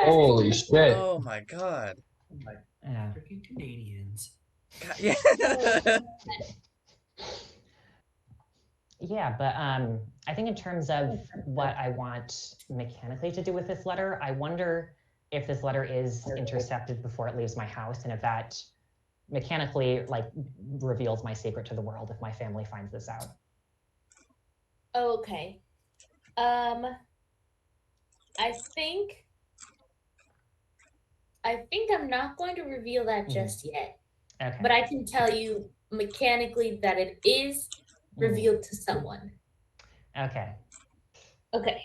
B: Holy shit.
E: Oh my god.
C: Yeah.
D: Freaking Canadians.
E: God, yeah.
C: Yeah, but I think in terms of what I want mechanically to do with this letter, I wonder if this letter is intercepted before it leaves my house, and if that mechanically like reveals my secret to the world if my family finds this out.
A: Okay. I think I'm not going to reveal that just yet.
C: Okay.
A: But I can tell you mechanically that it is revealed to someone.
C: Okay.
A: Okay.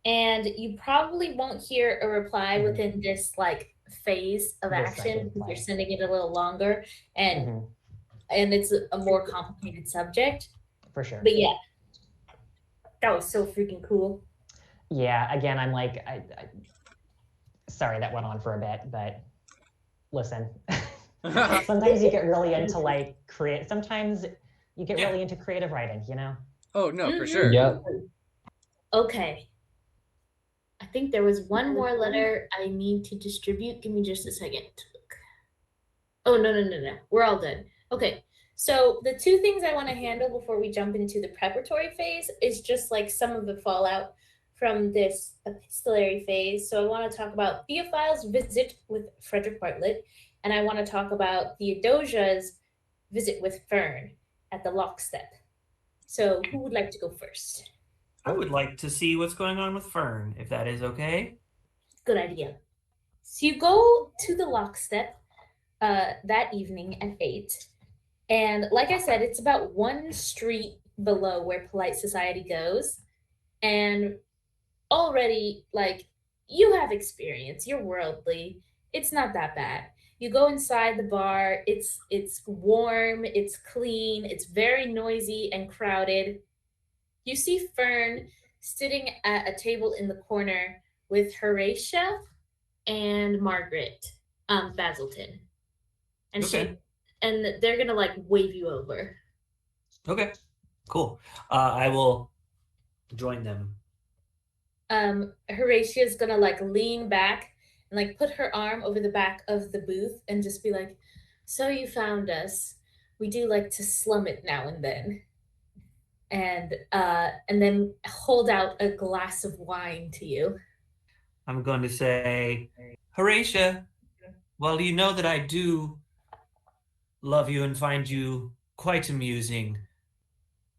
A: And you probably won't hear a reply within this like phase of
C: This
A: action
C: second
A: because you're
C: play.
A: sending it a little longer and it's a more complicated subject.
C: For sure.
A: But yeah. That was so freaking cool.
C: Yeah, again, I'm like, sorry that went on for a bit, but listen. Sometimes you get really into like sometimes you get really into creative writing, you know?
E: Oh no, for sure.
B: Yep.
A: Okay. I think there was one more letter I need to distribute. Give me just a second to look. Oh, no. We're all done. Okay. So the two things I want to handle before we jump into the preparatory phase is just like some of the fallout from this epistolary phase. So I want to talk about Theophile's visit with Frederick Bartlett, and I want to talk about Theodosia's visit with Fern at the lockstep. So who would like to go first?
D: I would like to see what's going on with Fern, if that is okay.
A: Good idea. So you go to the lockstep that evening at 8. And like I said, it's about one street below where polite society goes. And already, like, you have experience, you're worldly. It's not that bad. You go inside the bar, it's warm, it's clean, it's very noisy and crowded. You see Fern sitting at a table in the corner with Horatia and Margaret, Basilton. And
D: Okay.
A: they're gonna like wave you over.
D: Okay, cool. I will join them.
A: Horatia's gonna like lean back and like put her arm over the back of the booth and just be like, "So you found us. We do like to slum it now and then." And then hold out a glass of wine to you.
D: I'm going to say, Horatia, well, you know that I do love you and find you quite amusing.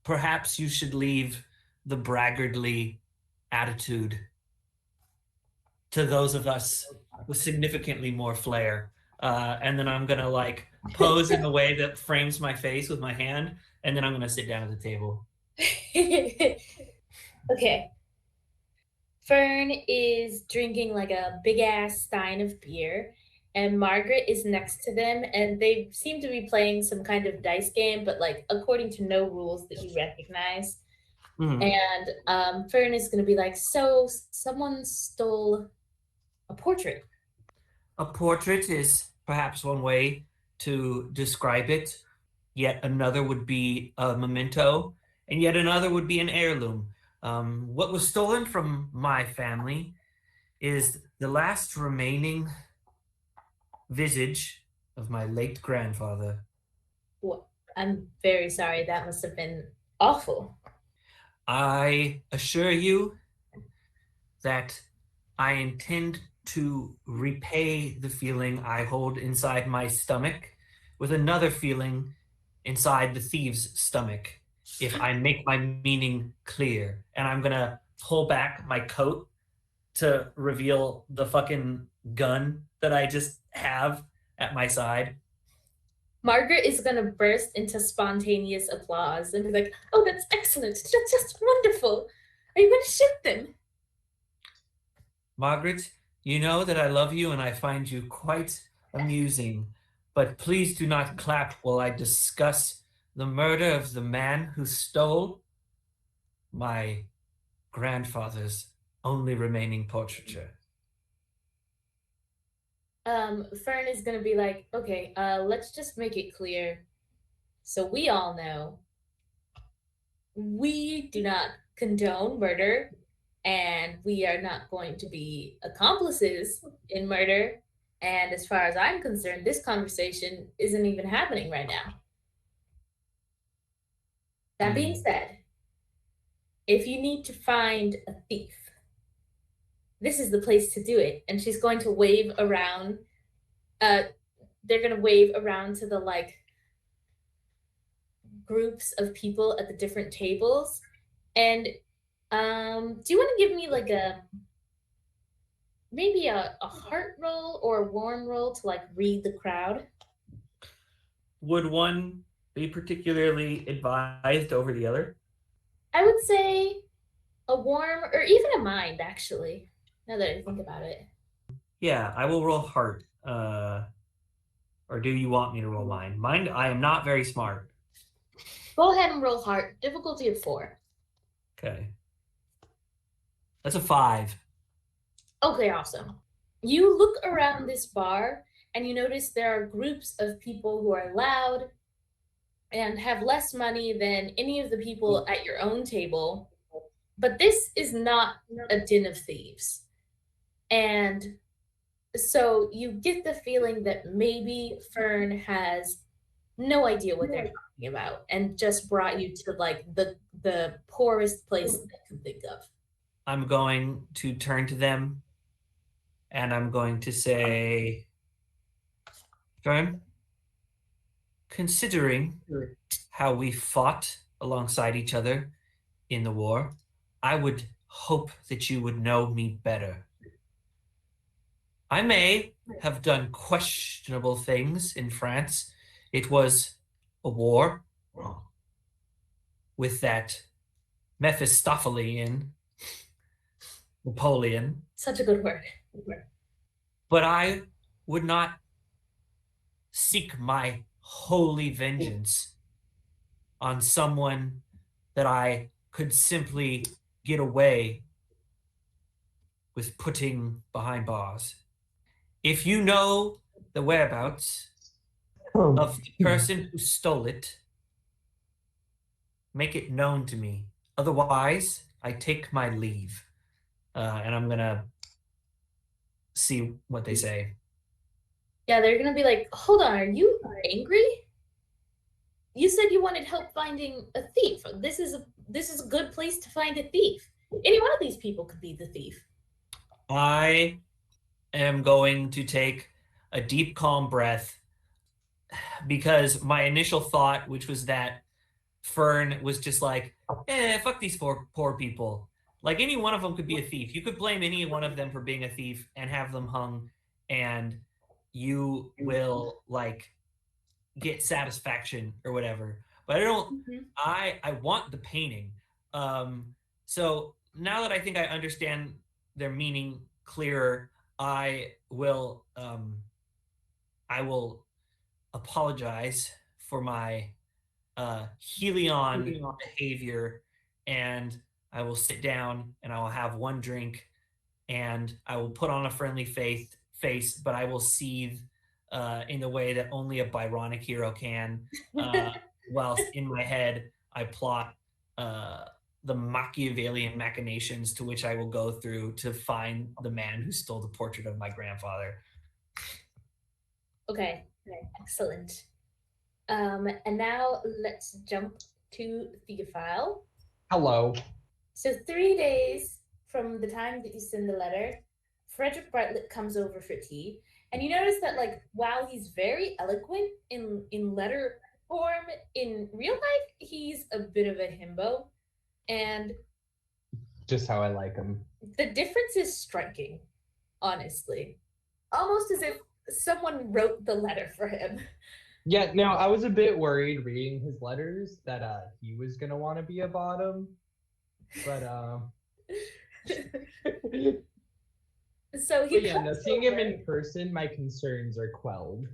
D: Perhaps you should leave the braggartly attitude to those of us with significantly more flair. And then I'm going to like pose in a way that frames my face with my hand. And then I'm going to sit down at the table.
A: Okay. Fern is drinking like a big ass stein of beer, and Margaret is next to them, and they seem to be playing some kind of dice game, but like according to no rules that you recognize.
D: Mhm.
A: And Fern is going to be like, "So someone stole a portrait."
D: A portrait is perhaps one way to describe it. Yet another would be a memento, and yet another would be an heirloom. What was stolen from my family is the last remaining visage of my late grandfather.
A: Well, I'm very sorry. That must have been awful.
D: I assure you that I intend to repay the feeling I hold inside my stomach with another feeling inside the thief's stomach if I make my meaning clear. And I'm gonna pull back my coat to reveal the fucking gun that I just have at my side.
A: Margaret is going to burst into spontaneous applause and be like, "Oh, that's excellent. That's just wonderful. Are you going to shoot them?"
D: Margaret, you know that I love you and I find you quite amusing, but please do not clap while I discuss the murder of the man who stole my grandfather's only remaining portraiture.
A: Fern is going to be like, "Okay, let's just make it clear. So we all know we do not condone murder, and we are not going to be accomplices in murder. And as far as I'm concerned, this conversation isn't even happening right now. That being said, if you need to find a thief, this is the place to do it. And she's going to wave around. They're going to wave around to the like groups of people at the different tables. And do you want to give me like maybe a heart roll or a warm roll to like read the crowd?
D: Would one be particularly advised over the other?
A: I would say a warm or even a mind, actually, now that I think about it.
D: Yeah, I will roll heart. Or do you want me to roll mind? Mind, I am not very smart.
A: Go ahead and roll heart. Difficulty of 4.
D: Okay. That's a 5.
A: Okay, awesome. You look around this bar and you notice there are groups of people who are loud and have less money than any of the people at your own table. But this is not a den of thieves. And so you get the feeling that maybe Fern has no idea what they're talking about and just brought you to like the poorest place they could think of.
D: I'm going to turn to them and I'm going to say, Fern, considering how we fought alongside each other in the war, I would hope that you would know me better. I may have done questionable things in France. It was a war with that Mephistophelian Napoleon.
A: Such a good word.
D: But I would not seek my holy vengeance on someone that I could simply get away with putting behind bars. If you know the whereabouts of the person who stole it, make it known to me. Otherwise, I take my leave. And I'm going to see what they say.
A: Yeah, they're gonna be like, hold on, are you angry? You said you wanted help finding a thief. This is a good place to find a thief. Any one of these people could be the thief.
D: I am going to take a deep, calm breath because my initial thought, which was that Fern was just like, fuck these poor people. Like any one of them could be a thief. You could blame any one of them for being a thief and have them hung, and you will like get satisfaction or whatever. But I don't. I want the painting. So now that I think I understand their meaning clearer, I will apologize for my Helion behavior, and I will sit down and I will have one drink and I will put on a friendly face, but I will seethe in the way that only a Byronic hero can, whilst in my head I plot the Machiavellian machinations to which I will go through to find the man who stole the portrait of my grandfather.
A: Okay, excellent. And now let's jump to Theophile.
B: Hello.
A: So 3 days from the time that you send the letter, Frederick Bartlett comes over for tea, and you notice that like while he's very eloquent in letter form, in real life he's a bit of a himbo, and
B: Just how I like him.
A: the difference is striking, honestly. Almost as if someone wrote the letter for him.
B: Yeah, no, I was a bit worried reading his letters that he was gonna want to be a bottom, but
A: So he
B: yeah, no,
A: comes
B: seeing him
A: over.
B: in person, my concerns are quelled.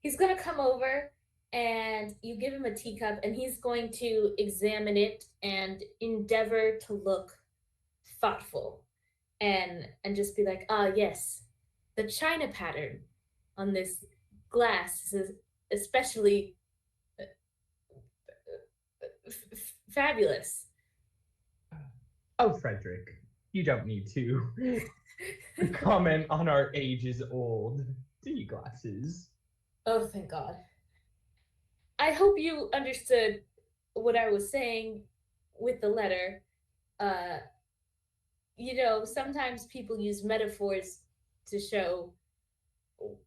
A: He's gonna come over and you give him a teacup and he's going to examine it and endeavor to look thoughtful and just be like, ah, yes, the china pattern on this glass is especially fabulous.
B: Oh, Frederick, you don't need to comment on our ages old tea glasses.
A: Oh, thank God. I hope you understood what I was saying with the letter. Uh, sometimes people use metaphors to show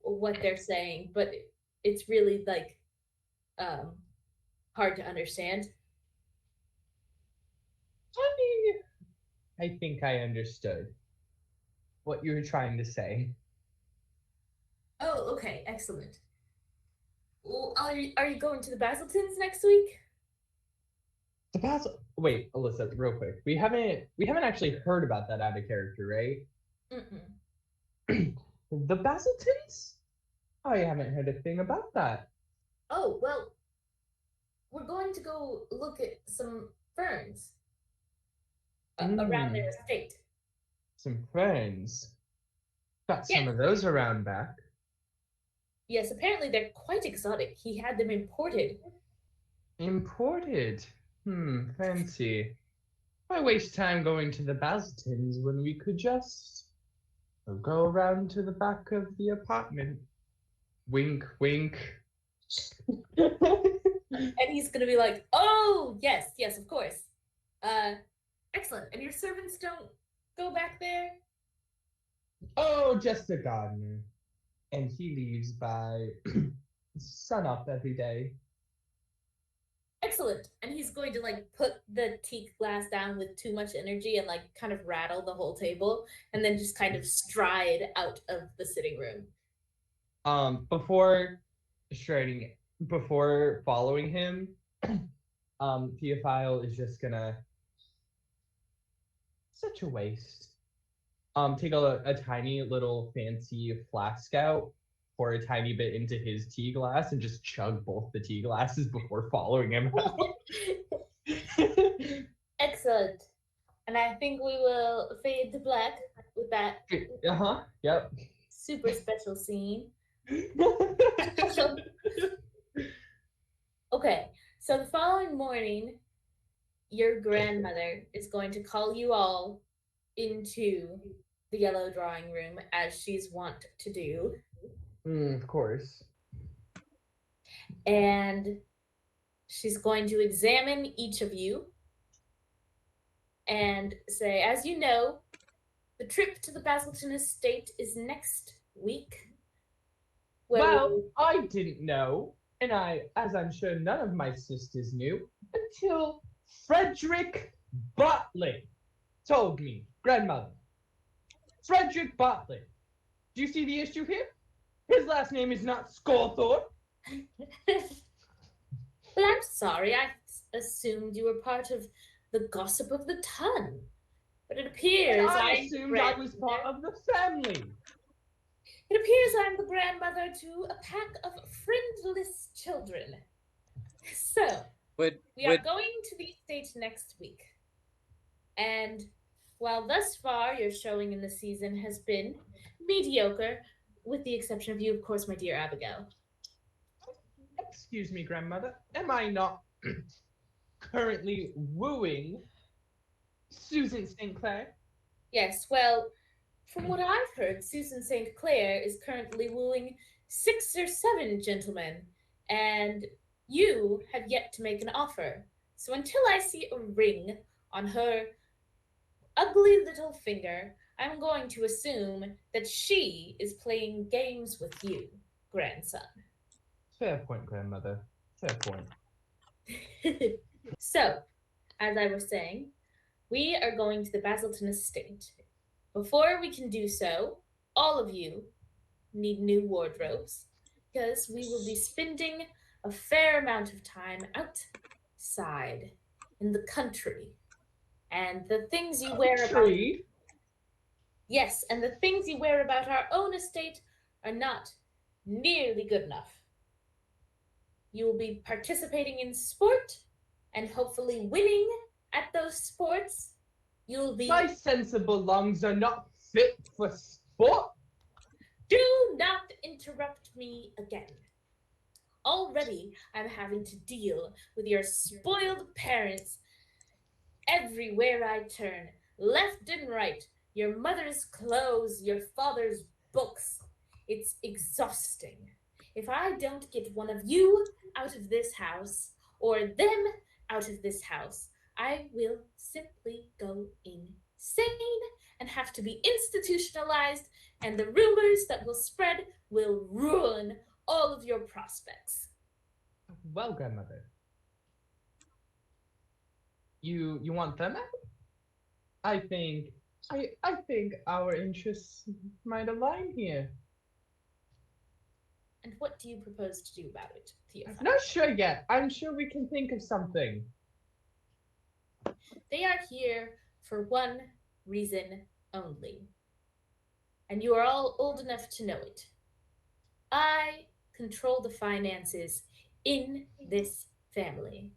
A: what they're saying, but it's really like hard to understand.
B: I think I understood what you were trying to say.
A: Oh, okay, excellent. Well, are you going to the Basiltons next week?
B: The Wait, Alyssa, real quick. We haven't actually heard about that out of character, right?
A: Mm-mm.
B: The Basiltons? I haven't heard a thing about that.
A: Oh, well, we're going to go look at some ferns around their estate.
B: Some ferns. Got some
A: Yes.
B: of those around back.
A: Yes, apparently they're quite exotic. He had them imported.
B: Imported? Fancy. Why waste time going to the Basiltons when we could just go around to the back of the apartment? Wink, wink.
A: And he's gonna be like, "Oh, yes, yes, of course. Excellent. And your servants don't go back there?"
B: Oh, just a gardener. And he leaves by sun up every day.
A: Excellent. And he's going to like put the tea glass down with too much energy and like kind of rattle the whole table and then just kind of stride out of the sitting room.
B: Before following him, Theophile is just gonna, such a waste. Take a tiny little fancy flask out, pour a tiny bit into his tea glass, and just chug both the tea glasses before following him out.
A: Excellent. And I think we will fade to black with that
B: Yep.
A: super special scene. Okay, so the following morning, your grandmother is going to call you all into the yellow drawing room as she's wont to do.
B: Of course.
A: And she's going to examine each of you and say, as you know, the trip to the Basilton estate is next week.
B: Well, I didn't know, and as I'm sure none of my sisters knew, until Frederick Bartlett told me, grandmother. Frederick Bartlett. Do you see the issue here? His last name is not Scolthorpe.
A: Well, I'm sorry. I assumed you were part of the gossip of the ton. But it appears
B: I assumed I was part of the family.
A: It appears I'm the grandmother to a pack of friendless children. So, we are going to the estate next week. And while thus far your showing in the season has been mediocre, with the exception of you, of course, my dear Abigail.
B: Excuse me, grandmother. Am I not currently wooing Susan St. Clair?
A: Yes, well, from what I've heard, Susan St. Clair is currently wooing 6 or 7 gentlemen, and you have yet to make an offer. So until I see a ring on her ugly little finger, I'm going to assume that she is playing games with you, grandson.
B: Fair point, grandmother. Fair point.
A: So, as I was saying, we are going to the Basilton estate. Before we can do so, all of you need new wardrobes because we will be spending a fair amount of time outside in the country. And the things you wear about... Yes, and the things you wear about our own estate are not nearly good enough. You will be participating in sport and hopefully winning at those sports. You'll be...
B: My sensible lungs are not fit for sport.
A: Do not interrupt me again. Already, I'm having to deal with your spoiled parents everywhere I turn, left and right, your mother's clothes, your father's books. It's exhausting. If I don't get one of you out of this house, or them out of this house, I will simply go insane and have to be institutionalized, and the rumors that will spread will ruin all of your prospects.
B: Well, grandmother, you want them out? I think our interests might align here.
A: And what do you propose to do about it,
B: I'm
A: Theophile?
B: not sure yet. I'm sure we can think of something.
A: They are here for one reason only, and you are all old enough to know it. I control the finances in this family.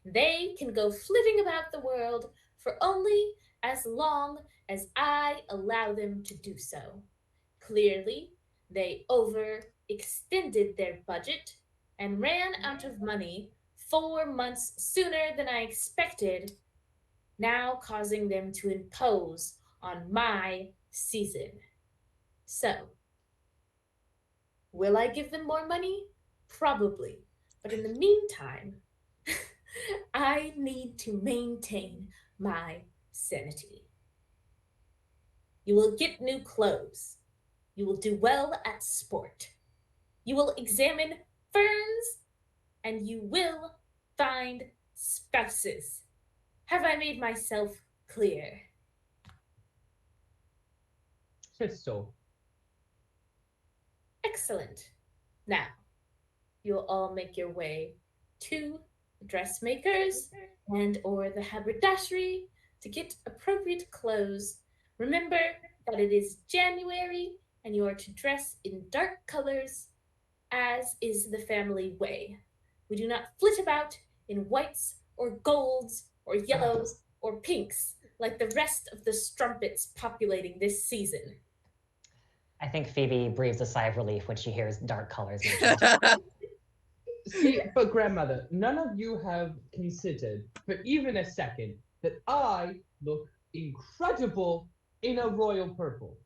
A: They can go flitting about the world for only as long as I allow them to do so. Clearly, they overextended their budget and ran out of money 4 months sooner than I expected, now causing them to impose on my season. So, will I give them more money? Probably. But in the meantime, I need to maintain my sanity. You will get new clothes. You will do well at sport. You will examine ferns, and you will find spouses. Have I made myself clear?
B: Crystal.
A: Excellent. Now, you'll all make your way to the dressmakers and or the haberdashery to get appropriate clothes. Remember that it is January and you are to dress in dark colors, as is the family way. We do not flit about in whites or golds or yellows or pinks like the rest of the strumpets populating this season.
C: I think Phoebe breathes a sigh of relief when she hears dark colors mentioned.
B: See, but grandmother, none of you have considered for even a second that I look incredible in a royal purple.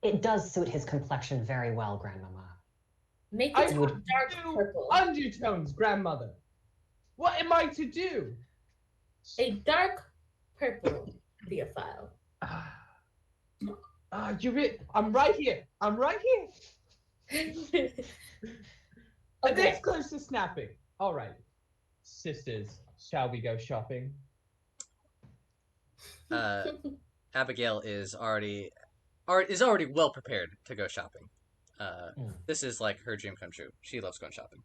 C: It does suit his complexion very well, Grandmama.
A: Make
B: I
A: it
B: would
A: dark
B: do
A: purple.
B: undertones, grandmother. What am I to do?
A: A dark purple, Theophile.
B: I'm right here. I'm right here.
A: Okay.
B: This close to snapping. All right, sisters, shall we go shopping?
E: Abigail is already well prepared to go shopping. This is like her dream come true. She loves going shopping.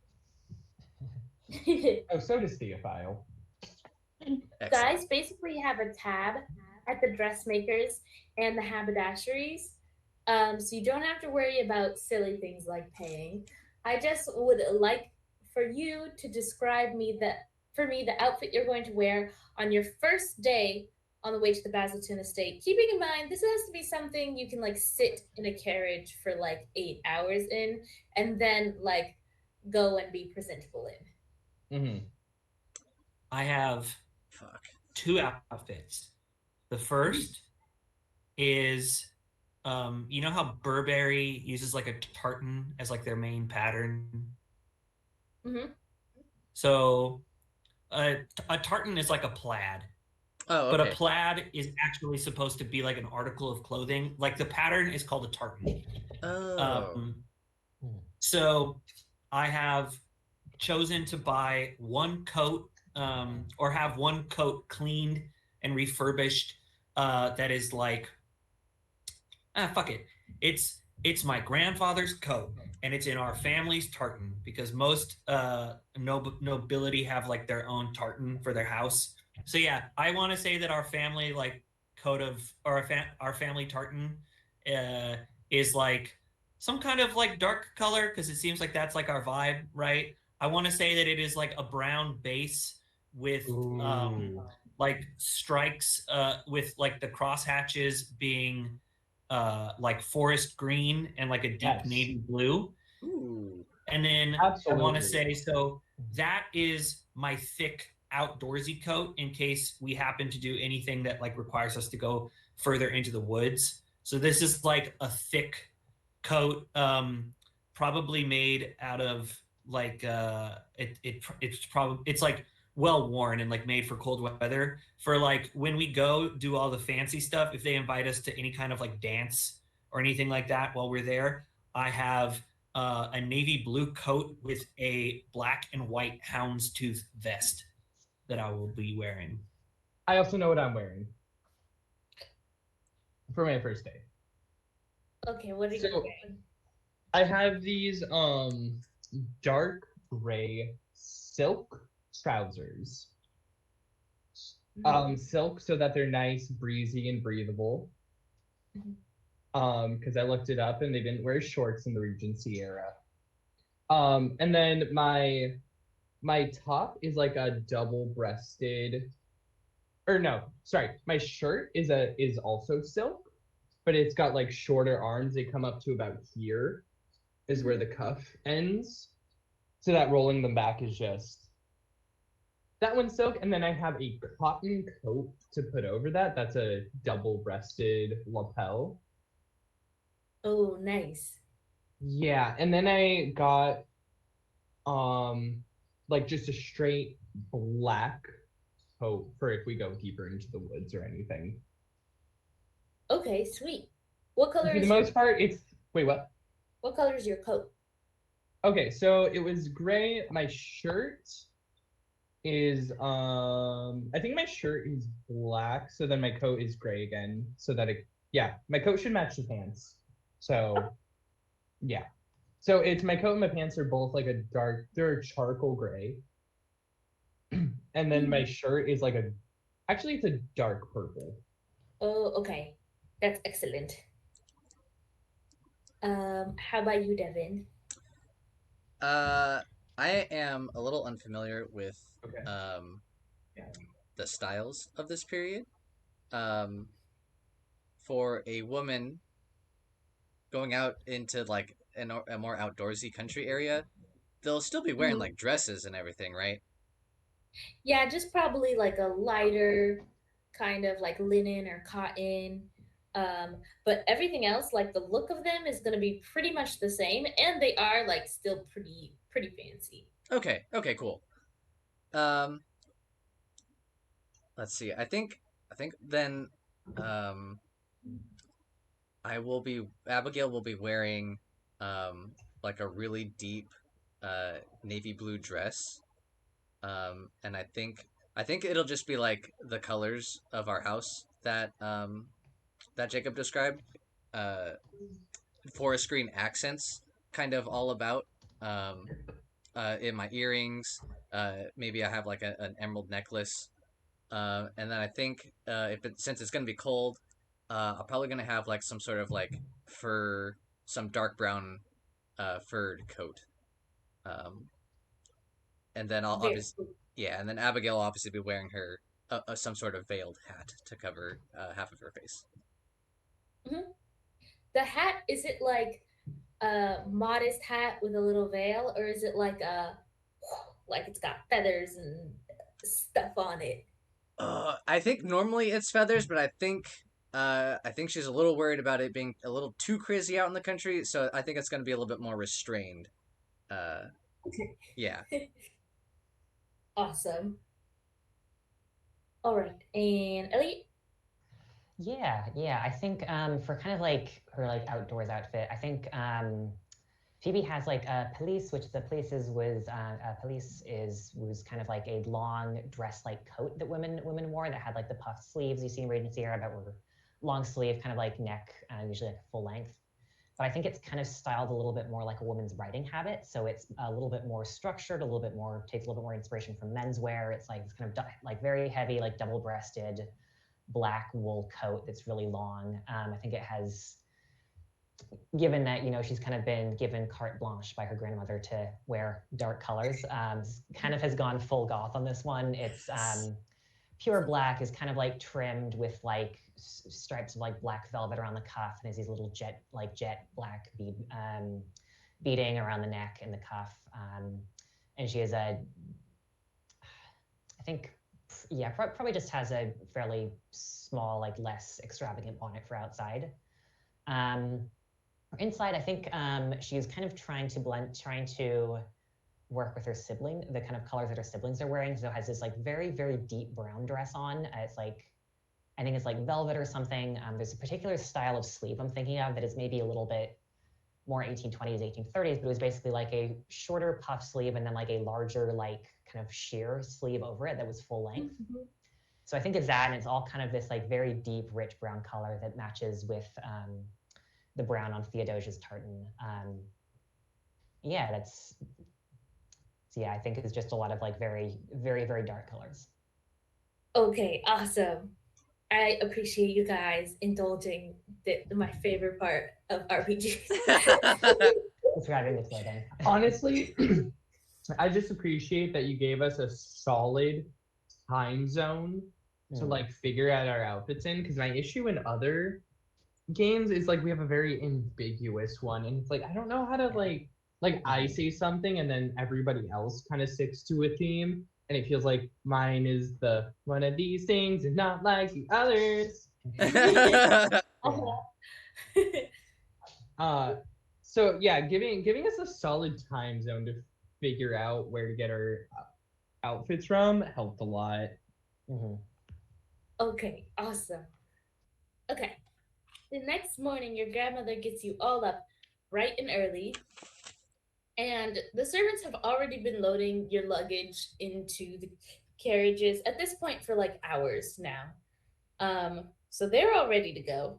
B: Oh, so does Theophile.
E: Excellent.
A: Guys basically have a tab at the dressmakers and the haberdasheries, so you don't have to worry about silly things like paying. I just would like for you to describe the outfit you're going to wear on your first day on the way to the Basilton estate. Keeping in mind, this has to be something you can like sit in a carriage for like 8 hours in, and then like go and be presentable in.
B: Mm-hmm.
D: I have two outfits. The first is, you know how Burberry uses like a tartan as like their main pattern?
A: Mm-hmm.
D: So a tartan is like a plaid.
E: Oh, okay.
D: But a plaid is actually supposed to be like an article of clothing. Like the pattern is called a tartan.
E: Oh.
D: So I have chosen to buy one coat, or have one coat cleaned and refurbished, that is like, fuck it. It's my grandfather's coat, and it's in our family's tartan, because most nobility have like their own tartan for their house. So yeah, I want to say that our family like coat of, or our family tartan is like some kind of like dark color, because it seems like that's like our vibe, right? I want to say that it is like a brown base with like strikes, with like the crosshatches being like forest green and like a deep navy blue.
E: Ooh.
D: And then
B: Absolutely.
D: I want to say, so that is my thick outdoorsy coat in case we happen to do anything that like requires us to go further into the woods. So this is like a thick coat, probably made out of like it's like well worn and like made for cold weather for like when we go do all the fancy stuff. If they invite us to any kind of like dance or anything like that while we're there, I have a navy blue coat with a black and white houndstooth vest that I will be wearing.
B: I also know what I'm wearing for my first day.
A: Okay, what are you
B: So
A: wearing?
B: I have these dark gray silk trousers. Silk so that they're nice, breezy, and breathable. Because I looked it up and they didn't wear shorts in the Regency era. And then my top is like a double-breasted, or no, sorry, my shirt is also silk, but it's got like shorter arms. They come up to about here, is where the cuff ends. So that rolling them back is just that one's silk, and then I have a cotton coat to put over that. That's a double-breasted lapel.
A: Oh, nice.
B: Yeah, and then I got like just a straight black coat for if we go deeper into the woods or anything.
A: Okay, sweet. What color
B: For the
A: is your
B: most part, it's wait, what?
A: what color is your coat?
B: Okay, so it was gray. My shirt is I think my shirt is black, so then my coat is gray again. So that it yeah, my coat should match the pants. So yeah. So it's my coat and my pants are both like a dark, they're charcoal gray. And then my shirt is like actually it's a dark purple.
A: Oh, okay. That's excellent. How about you, Devin?
E: I am a little unfamiliar with
B: Okay.
E: um
B: Yeah.
E: the styles of this period. Um, for a woman going out into like a more outdoorsy country area, they'll still be wearing like dresses and everything, right?
A: Yeah, just probably like a lighter kind of like linen or cotton. Um, but everything else, like the look of them is gonna be pretty much the same, and they are like still pretty fancy.
E: Okay, okay, cool. Um, let's see. I think then um Abigail will be wearing like a really deep navy blue dress. And I think it'll just be like the colors of our house that Jacob described. Uh, Forest green accents, kind of all about. Um, in my earrings. Maybe I have like an emerald necklace. And then I think since it's gonna be cold, I'm probably gonna have like some sort of like fur, some dark brown furred coat. Um, and then I'll
A: Very
E: obviously,
A: cool.
E: yeah, and then Abigail will obviously be wearing her some sort of veiled hat to cover half of her face.
A: Mhm. The hat, is it like a modest hat with a little veil, or is it like a like it's got feathers and stuff on it?
E: I think normally it's feathers, but I think she's a little worried about it being a little too crazy out in the country, so I think it's going to be a little bit more restrained. Uh, yeah.
A: Awesome. All right, and Elliot.
C: Yeah. I think for kind of like her like outdoors outfit, I think Phoebe has like a police, which the police was kind of like a long dress-like coat that women wore that had like the puffed sleeves you see in Regency era, but were long sleeve, kind of like neck, usually like full length. But I think it's kind of styled a little bit more like a woman's writing habit, so it's a little bit more structured, a little bit more takes a little bit more inspiration from menswear. It's like it's kind of like very heavy, like double-breasted black wool coat that's really long. I think it has, given that she's kind of been given carte blanche by her grandmother to wear dark colors, kind of has gone full goth on this one. It's pure black, is kind of like trimmed with like stripes of like black velvet around the cuff, and has these little jet black beading around the neck and the cuff. And she has I think, yeah, probably just has a fairly small, like less extravagant bonnet for outside. Inside, I think she's kind of trying to work with her sibling, the kind of colors that her siblings are wearing. So it has this like very, very deep brown dress on. It's like, I think it's like velvet or something. There's a particular style of sleeve I'm thinking of that is maybe a little bit more 1820s, 1830s, but it was basically like a shorter puff sleeve and then like a larger, like kind of sheer sleeve over it that was full length.
A: Mhm.
C: So I think it's that, and it's all kind of this like very deep, rich brown color that matches with the brown on Theodosia's tartan. Yeah, yeah, I think it's just a lot of like very, very, very dark colors.
A: Okay, awesome. I appreciate you guys indulging my favorite part of RPGs.
C: Describing the clothing.
B: Honestly, I just appreciate that you gave us a solid time zone to like figure out our outfits in, because my issue in other games is like we have a very ambiguous one, and it's like I don't know how to like I say something and then everybody else kind of sticks to a theme, and it feels like mine is the one of these things and not like the others. So yeah, giving us a solid time zone to figure out where to get our outfits from helped a lot.
A: Okay, awesome. Okay. The next morning, your grandmother gets you all up bright and early, and the servants have already been loading your luggage into the carriages at this point for like hours now. So they're all ready to go.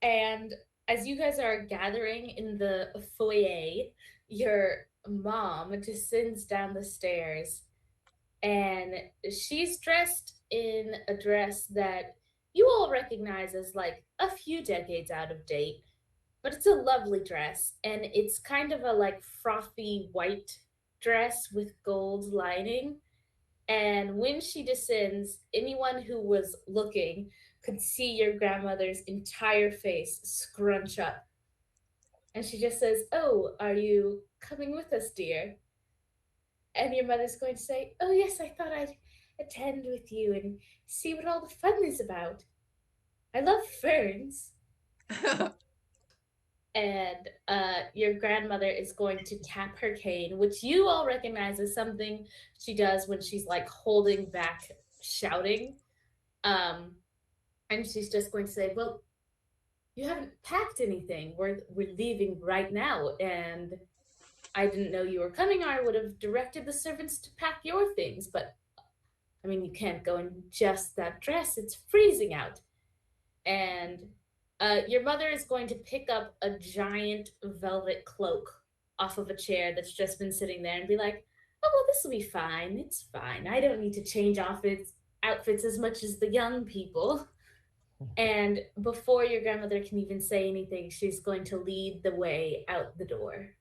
A: And as you guys are gathering in the foyer, your mom descends down the stairs, and she's dressed in a dress that you all recognize as like a few decades out of date, but it's a lovely dress, and it's kind of a like frothy white dress with gold lining. And when she descends, anyone who was looking could see your grandmother's entire face scrunch up. And she just says, "Oh, are you coming with us, dear?" And your mother's going to say, "Oh, yes, I thought I'd attend with you and see what all the fun is about. I love ferns." And your grandmother is going to tap her cane, which you all recognize as something she does when she's like holding back shouting. And she's just going to say, "Well, you haven't packed anything. We're leaving right now, and I didn't know you were coming, or I would have directed the servants to pack your things. But I mean, you can't go in just that dress. It's freezing out." And your mother is going to pick up a giant velvet cloak off of a chair that's just been sitting there and be like, "Oh, well, this will be fine. It's fine. I don't need to change outfits as much as the young people." And before your grandmother can even say anything, she's going to lead the way out the door.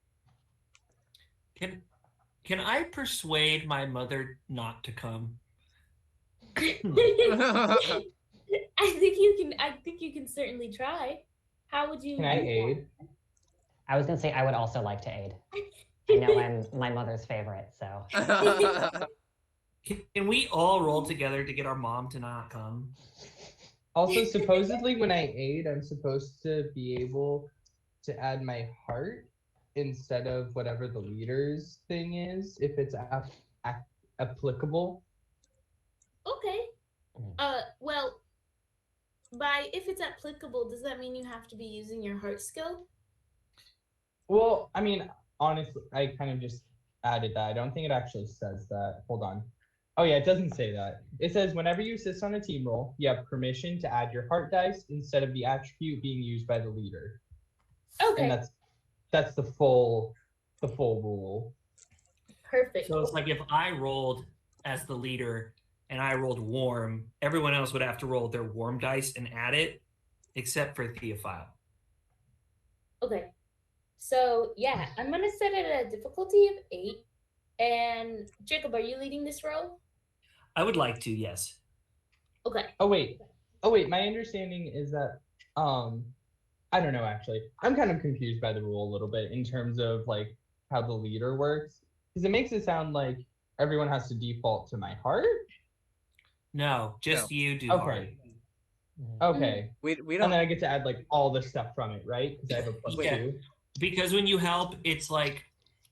D: Can I persuade my mother not to come?
A: I think you can certainly try. How would you
B: Can I aid?
C: I was gonna say I would also like to aid. I know I'm my mother's favorite, so.
D: Can we all roll together to get our mom to not come?
B: Also, supposedly when I aid, I'm supposed to be able to add my heart instead of whatever the leader's thing is, if it's applicable.
A: Okay. Well, if it's applicable, does that mean you have to be using your heart skill?
B: Well, I mean, honestly, I kind of just added that. I don't think it actually says that. Hold on. Oh yeah, it doesn't say that. It says whenever you assist on a team roll, you have permission to add your heart dice instead of the attribute being used by the leader.
A: Okay.
B: And that's the full rule.
A: Perfect.
D: So it's like if I rolled as the leader and I rolled warm, everyone else would have to roll their warm dice and add it, except for Theophile.
A: Okay. So yeah, I'm gonna set it at a difficulty of 8. And Jacob, are you leading this roll?
D: I would like to, yes.
A: Okay.
B: Oh wait, my understanding is that I don't know actually. I'm kind of confused by the rule a little bit in terms of like how the leader works, because it makes it sound like everyone has to default to my heart?
D: No, just
E: No.
D: you do
B: Okay.
D: heart.
B: Okay.
E: We
B: And
E: don't.
B: then I get to add like all the stuff from it, right? Because I have a plus
D: Yeah.
B: 2.
D: Because when you help, it's like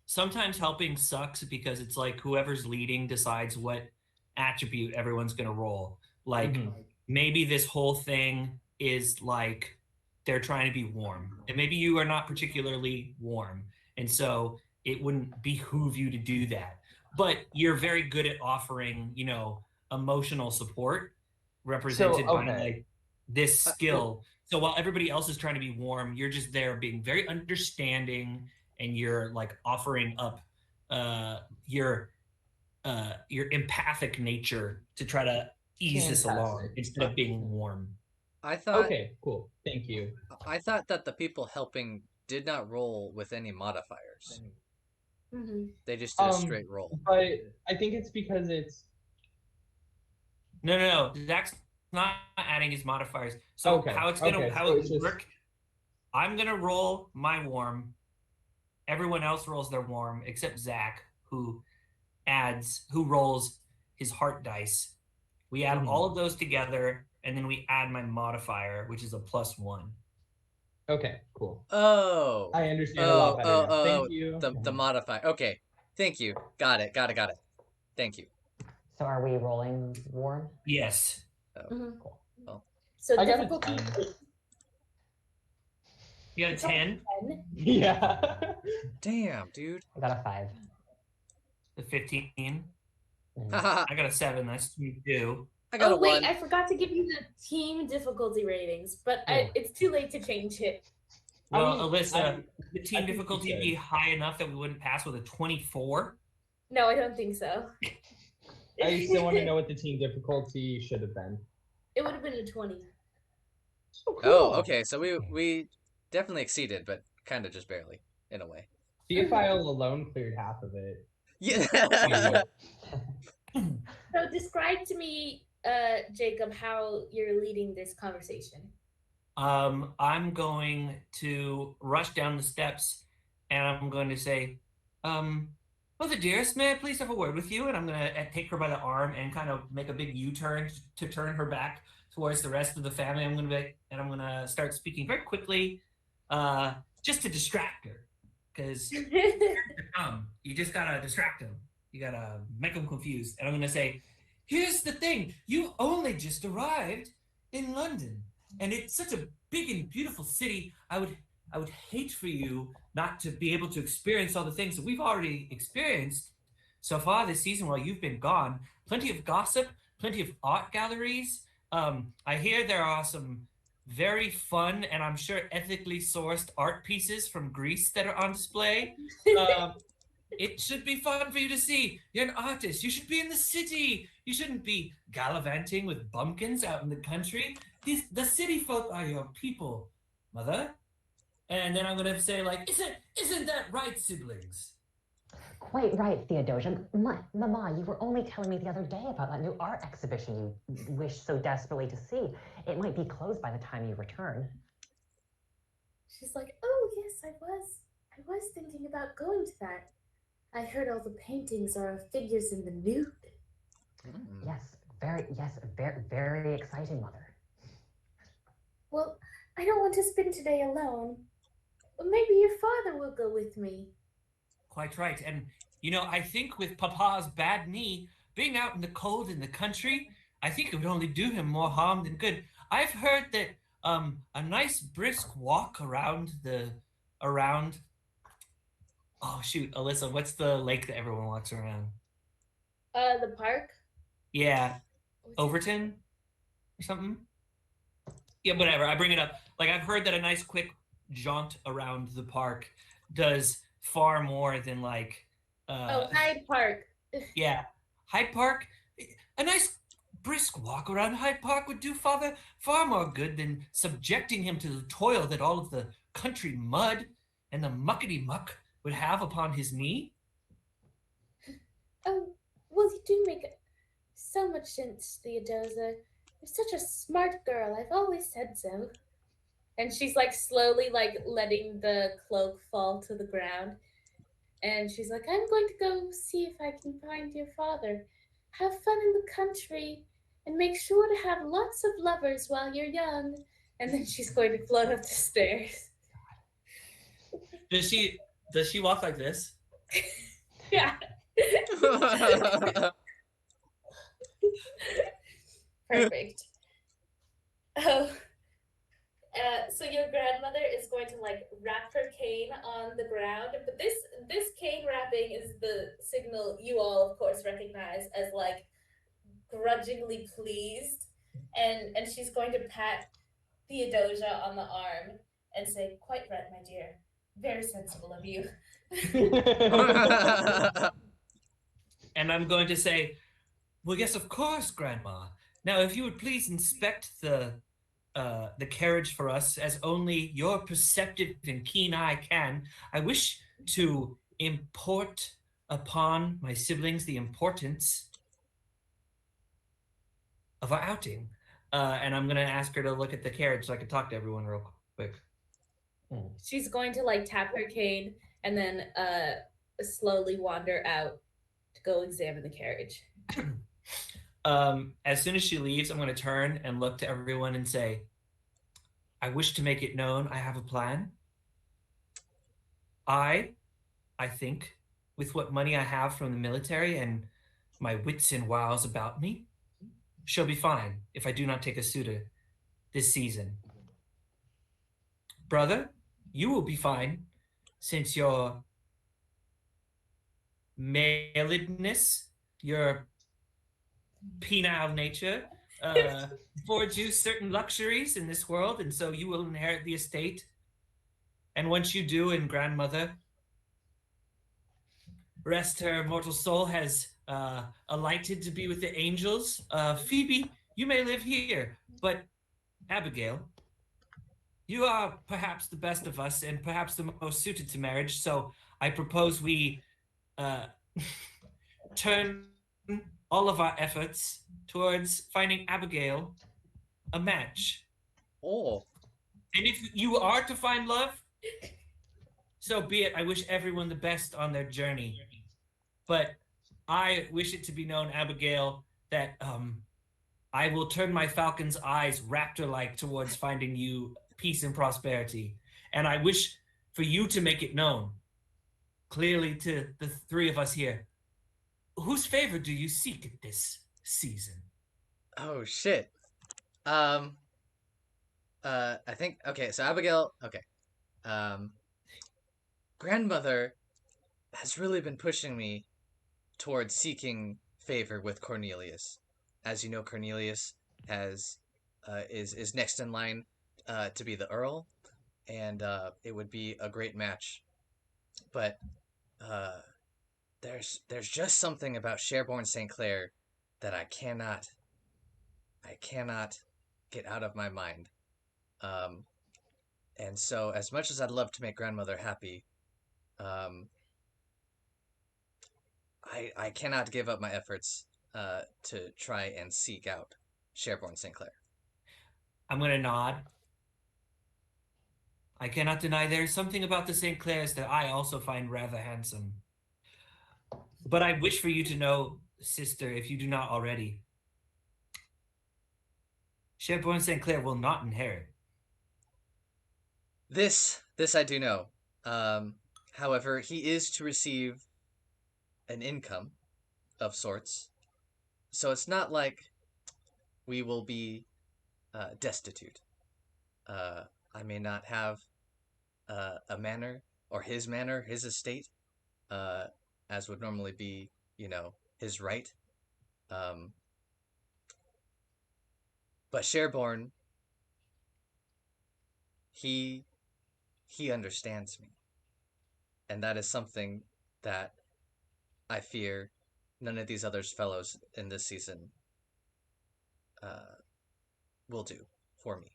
D: sometimes helping sucks because it's like whoever's leading decides what attribute everyone's going to roll. Like maybe this whole thing is like they're trying to be warm, and maybe you are not particularly warm, and so it wouldn't behoove you to do that. But you're very good at offering, emotional support represented by like this skill. So while everybody else is trying to be warm, you're just there being very understanding, and you're like offering up your empathic nature to try to ease this along
B: Fantastic.
D: instead of being warm.
E: I thought.
B: Okay, cool. Thank you.
E: I thought that the people helping did not roll with any modifiers. They just did a straight roll.
B: But I think it's because it's
D: No. Zach's not adding his modifiers. So how it's gonna work? I'm gonna roll my warm. Everyone else rolls their warm except Zach, who rolls his heart dice. We add all of those together, and then we add my modifier, which is a +1.
B: Okay, cool.
E: Oh.
B: I understand a lot better now. Thank you.
E: The modifier. Okay. Thank you. Got it. Thank you.
C: So are we rolling warm?
D: Yes.
C: Cool.
E: Well,
A: So
B: I got a
A: difficulty
B: 10.
D: You got a 10?
A: 10.
B: Yeah.
E: damn, dude.
C: I got a 5.
D: The 15?
E: Haha.
D: I got a 7. That's 2.
E: I got a
A: wait,
E: 1.
A: I forgot to give you the team difficulty ratings, but it's too late to change it.
D: Well,
B: I mean,
D: Alyssa, the team
B: think you
D: difficulty
B: could.
D: be high enough that we wouldn't pass with a 24?
A: No, I don't think so.
B: I still want to know what the team difficulty should have been.
A: It would have been a 20.
E: Oh, okay. So we definitely exceeded, but kind of just barely, in a way.
B: Theophile alone cleared half of it.
E: Yeah.
A: So describe to me, Jacob, how you're leading this conversation.
D: I'm going to rush down the steps, and I'm going to say, Mother dearest, may I please have a word with you? And I'm going to take her by the arm and kind of make a big U-turn to turn her back towards the rest of the family. I'm going to start speaking very quickly, just to distract her, because you just gotta distract them. You gotta make them confused. And I'm going to say, here's the thing: you only just arrived in London, and it's such a big and beautiful city. I would hate for you not to be able to experience all the things that we've already experienced so far this season while you've been gone. Plenty of gossip, plenty of art galleries. I hear there are some very fun and I'm sure ethically sourced art pieces from Greece that are on display. It should be fun for you to see. You're an artist. You should be in the city. You shouldn't be gallivanting with bumpkins out in the country. The city folk are your people, Mother. And then I'm going to say, like, isn't that right, siblings?
C: Quite right, Theodosia. Mama, you were only telling me the other day about that new art exhibition you wish so desperately to see. It might be closed by the time you return.
A: She's like, oh, yes, I was thinking about going to that. I heard all the paintings are of figures in the nude.
C: Yes, very exciting, Mother.
A: Well, I don't want to spend today alone. But maybe your father will go with me.
D: Quite right. And, I think with Papa's bad knee, being out in the cold in the country, I think it would only do him more harm than good. I've heard that a nice brisk walk around oh shoot, Alyssa, what's the lake that everyone walks around?
A: The park?
D: Yeah. Overton or something? Yeah, whatever. I bring it up. Like, I've heard that a nice quick jaunt around the park does far more than like
A: Hyde Park.
D: Yeah. Hyde Park. A nice brisk walk around Hyde Park would do father far more good than subjecting him to the toil that all of the country mud and the muckety muck would have upon his knee.
A: Oh, well, you do make so much sense, Theodosia. You're such a smart girl. I've always said so. And she's like slowly like letting the cloak fall to the ground. And she's like, I'm going to go see if I can find your father. Have fun in the country and make sure to have lots of lovers while you're young. And then she's going to float up the stairs.
D: Does she walk like this?
A: Yeah. Perfect. Oh. So your grandmother is going to like wrap her cane on the ground, but this cane wrapping is the signal you all, of course, recognize as like grudgingly pleased, and she's going to pat Theodosia on the arm and say, "Quite right, my dear. Very sensible of you."
D: And I'm going to say, well, yes, of course, Grandma. Now, if you would please inspect the carriage for us, as only your perceptive and keen eye can. I wish to import upon my siblings the importance of our outing. And I'm going to ask her to look at the carriage so I can talk to everyone real quick.
A: She's going to like tap her cane and then slowly wander out to go examine the carriage.
D: As soon as she leaves, I'm going to turn and look to everyone and say, I wish to make it known I have a plan. I think, with what money I have from the military and my wits and wiles about me, shall be fine if I do not take a suitor this season. Brother, you will be fine, since your maledness, your penile nature, affords you certain luxuries in this world, and so you will inherit the estate. And once you do, and grandmother, rest her mortal soul, has alighted to be with the angels, Phoebe, you may live here, but Abigail, you are perhaps the best of us and perhaps the most suited to marriage, so I propose we turn all of our efforts towards finding Abigail a match.
E: Oh.
D: And if you are to find love, so be it. I wish everyone the best on their journey. But I wish it to be known, Abigail, that I will turn my falcon's eyes raptor-like towards finding you peace and prosperity. And I wish for you to make it known clearly to the three of us here. Whose favor do you seek at this season?
E: Oh shit. I think okay, so Abigail, okay. Grandmother has really been pushing me towards seeking favor with Cornelius. As you know, Cornelius has is next in line to be the Earl, and it would be a great match. But there's just something about Sherborne St. Clair that I cannot get out of my mind. And so, as much as I'd love to make grandmother happy, I cannot give up my efforts to try and seek out Sherborne St. Clair.
D: I'm going to nod. I cannot deny there is something about the St. Clairs that I also find rather handsome. But I wish for you to know, sister, if you do not already, Sherborne St. Clair will not inherit.
E: This I do know. However, he is to receive an income of sorts, so it's not like we will be destitute. I may not have a manor, or his manor, his estate, as would normally be, his right. But Sherborne, he understands me. And that is something that I fear none of these other fellows in this season will do for me.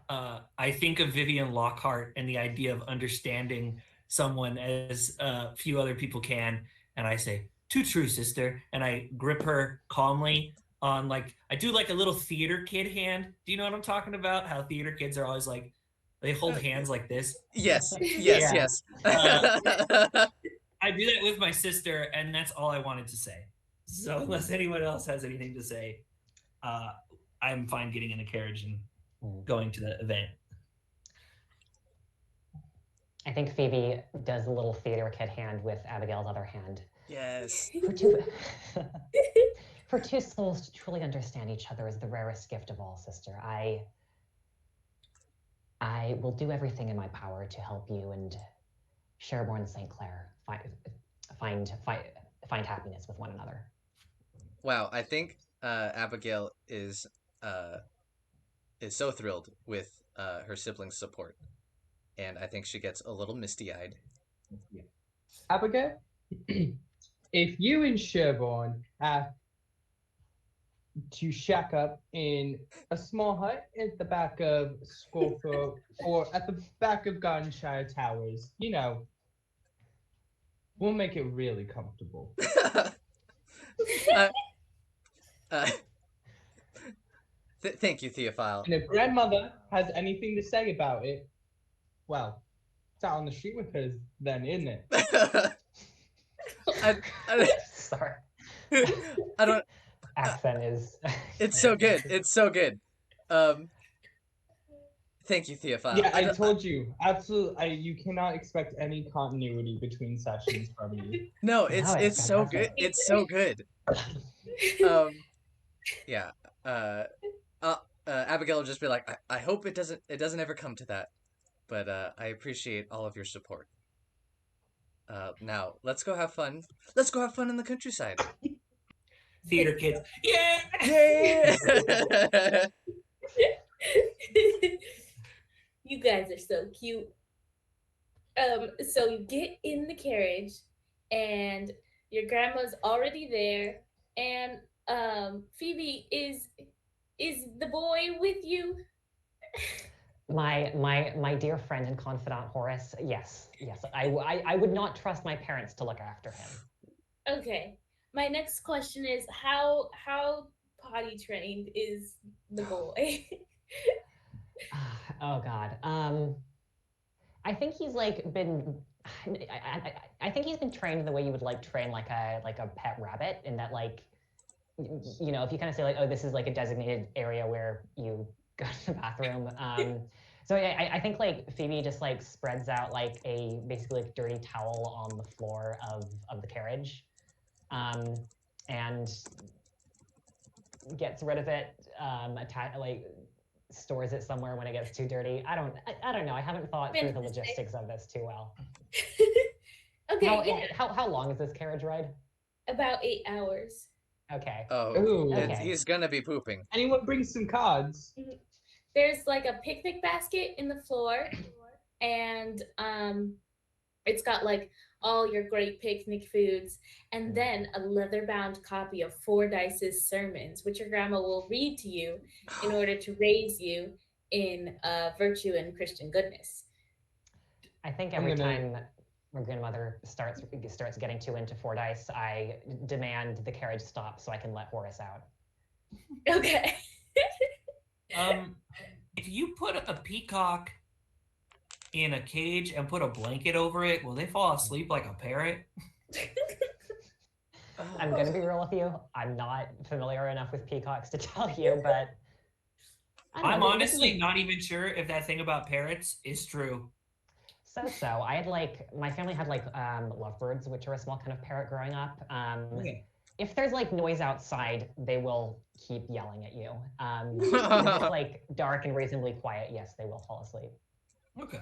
D: I think of Vivian Lockhart and the idea of understanding someone as few other people can, and I say, "Too true, sister," and I grip her calmly on I do like a little theater kid hand. Do you know what I'm talking about? How theater kids are always like, They hold hands like this.
E: Yes.
C: Yeah.
D: I do that with my sister, and that's all I wanted to say. So unless anyone else has anything to say, I'm fine getting in a carriage and going to the event.
C: I think Phoebe does a little theater kid hand with Abigail's other hand.
E: Yes.
C: For two souls to truly understand each other is the rarest gift of all, sister. I will do everything in my power to help you and Sherborne St. Clair find happiness with one another.
E: Wow, I think Abigail is so thrilled with her siblings' support, and I think she gets a little misty-eyed.
B: Abigail, if you and Sherborne have to shack up in a small hut at the back of Scolthorpe or at the back of Gardenshire Towers, we'll make it really comfortable.
E: Thank you, Theophile.
B: And if grandmother has anything to say about it, well, it's out on the street with her then, isn't it?
C: Sorry.
E: I don't.
C: Accent is.
E: It's so good. It's so good. Thank you, Theophile.
B: Yeah, I told you. Absolutely, you cannot expect any continuity between sessions from me.
E: No, it's so good. It's so good. Yeah. Abigail will just be like, I hope it doesn't ever come to that, but I appreciate all of your support. Now let's go have fun. Let's go have fun in the countryside.
D: Theater kids, yeah.
A: You guys are so cute. So you get in the carriage, and your grandma's already there, and Phoebe, is the boy with you?
C: My dear friend and confidant Horace, yes. I would not trust my parents to look after him.
A: Okay. My next question is how potty trained is the boy?
C: Oh God. I think he's been. I think he's been trained the way you would train like a pet rabbit, in that if you kind of say oh, this is a designated area where you go to the bathroom. So I think Phoebe just spreads out a basically dirty towel on the floor of the carriage, and gets rid of it, stores it somewhere when it gets too dirty. I don't know. I haven't thought through the logistics of this too well.
A: Okay.
C: How long is this carriage ride?
A: About 8 hours.
C: Okay.
E: Oh,
B: Ooh.
C: Okay.
E: He's gonna be pooping.
B: Anyone bring some cards?
A: There's a picnic basket in the floor, and it's got all your great picnic foods, and then a leather-bound copy of Fordyce's sermons, which your grandma will read to you in order to raise you in virtue and Christian goodness.
C: I think every time my grandmother starts getting too into Fordyce, I demand the carriage stop so I can let Horace out.
A: Okay.
D: If you put a peacock in a cage and put a blanket over it, will they fall asleep like a parrot?
C: I'm gonna be real with you. I'm not familiar enough with peacocks to tell you, but
D: I'm honestly not even sure if that thing about parrots is true.
C: So I had my family had lovebirds, which are a small kind of parrot growing up.
D: Okay.
C: If there's noise outside, they will keep yelling at you. If it's dark and reasonably quiet, yes, they will fall asleep.
D: Okay.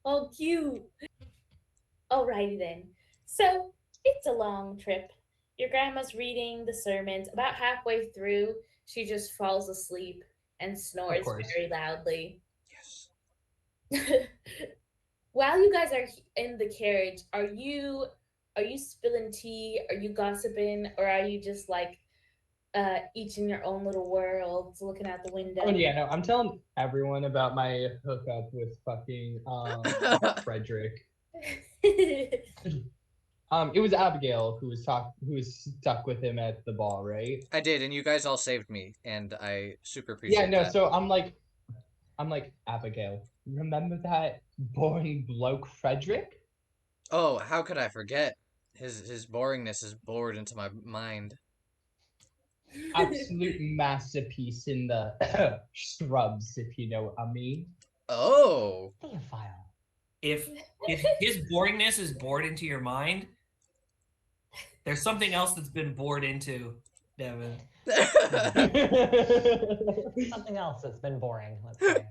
A: Oh, cute. Alrighty then. So it's a long trip. Your grandma's reading the sermons. About halfway through, she just falls asleep and snores very loudly.
E: Yes.
A: While you guys are in the carriage, are you spilling tea? Are you gossiping? Or are you just each in your own little worlds, looking out the window?
B: Oh yeah, no, I'm telling everyone about my hookup with fucking Frederick. It was Abigail who was stuck with him at the ball, right?
E: I did, and you guys all saved me, and I super appreciate that.
B: Yeah, no, so I'm I'm like, Abigail, remember that boring bloke Frederick?
E: Oh, how could I forget? His boringness is bored into my mind.
B: Absolute masterpiece in the shrubs, if you know what I mean.
E: Oh.
C: Theophile.
D: If his boringness is bored into your mind, there's something else that's been bored into Devon.
C: Something else that's been boring, let's say.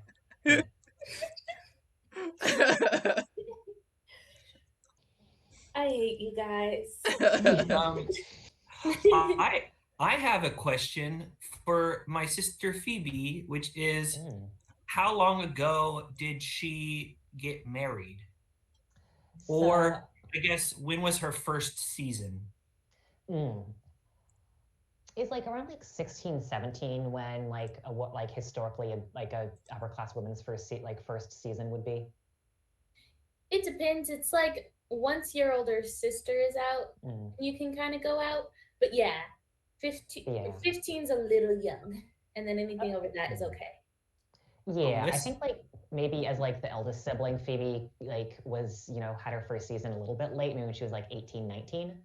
A: I hate you guys.
D: Um, I have a question for my sister Phoebe, which is how long ago did she get married? Or I guess when was her first season?
C: It's like around like 16, 17 when like what like historically like a upper class woman's first season would be.
A: It depends. It's like once your older sister is out, you can kind of go out. But yeah, 15's a little young. And then anything over that is okay.
C: Yeah, I think like maybe as like the eldest sibling, Phoebe like was, had her first season a little bit late, maybe when she was like 18, 19.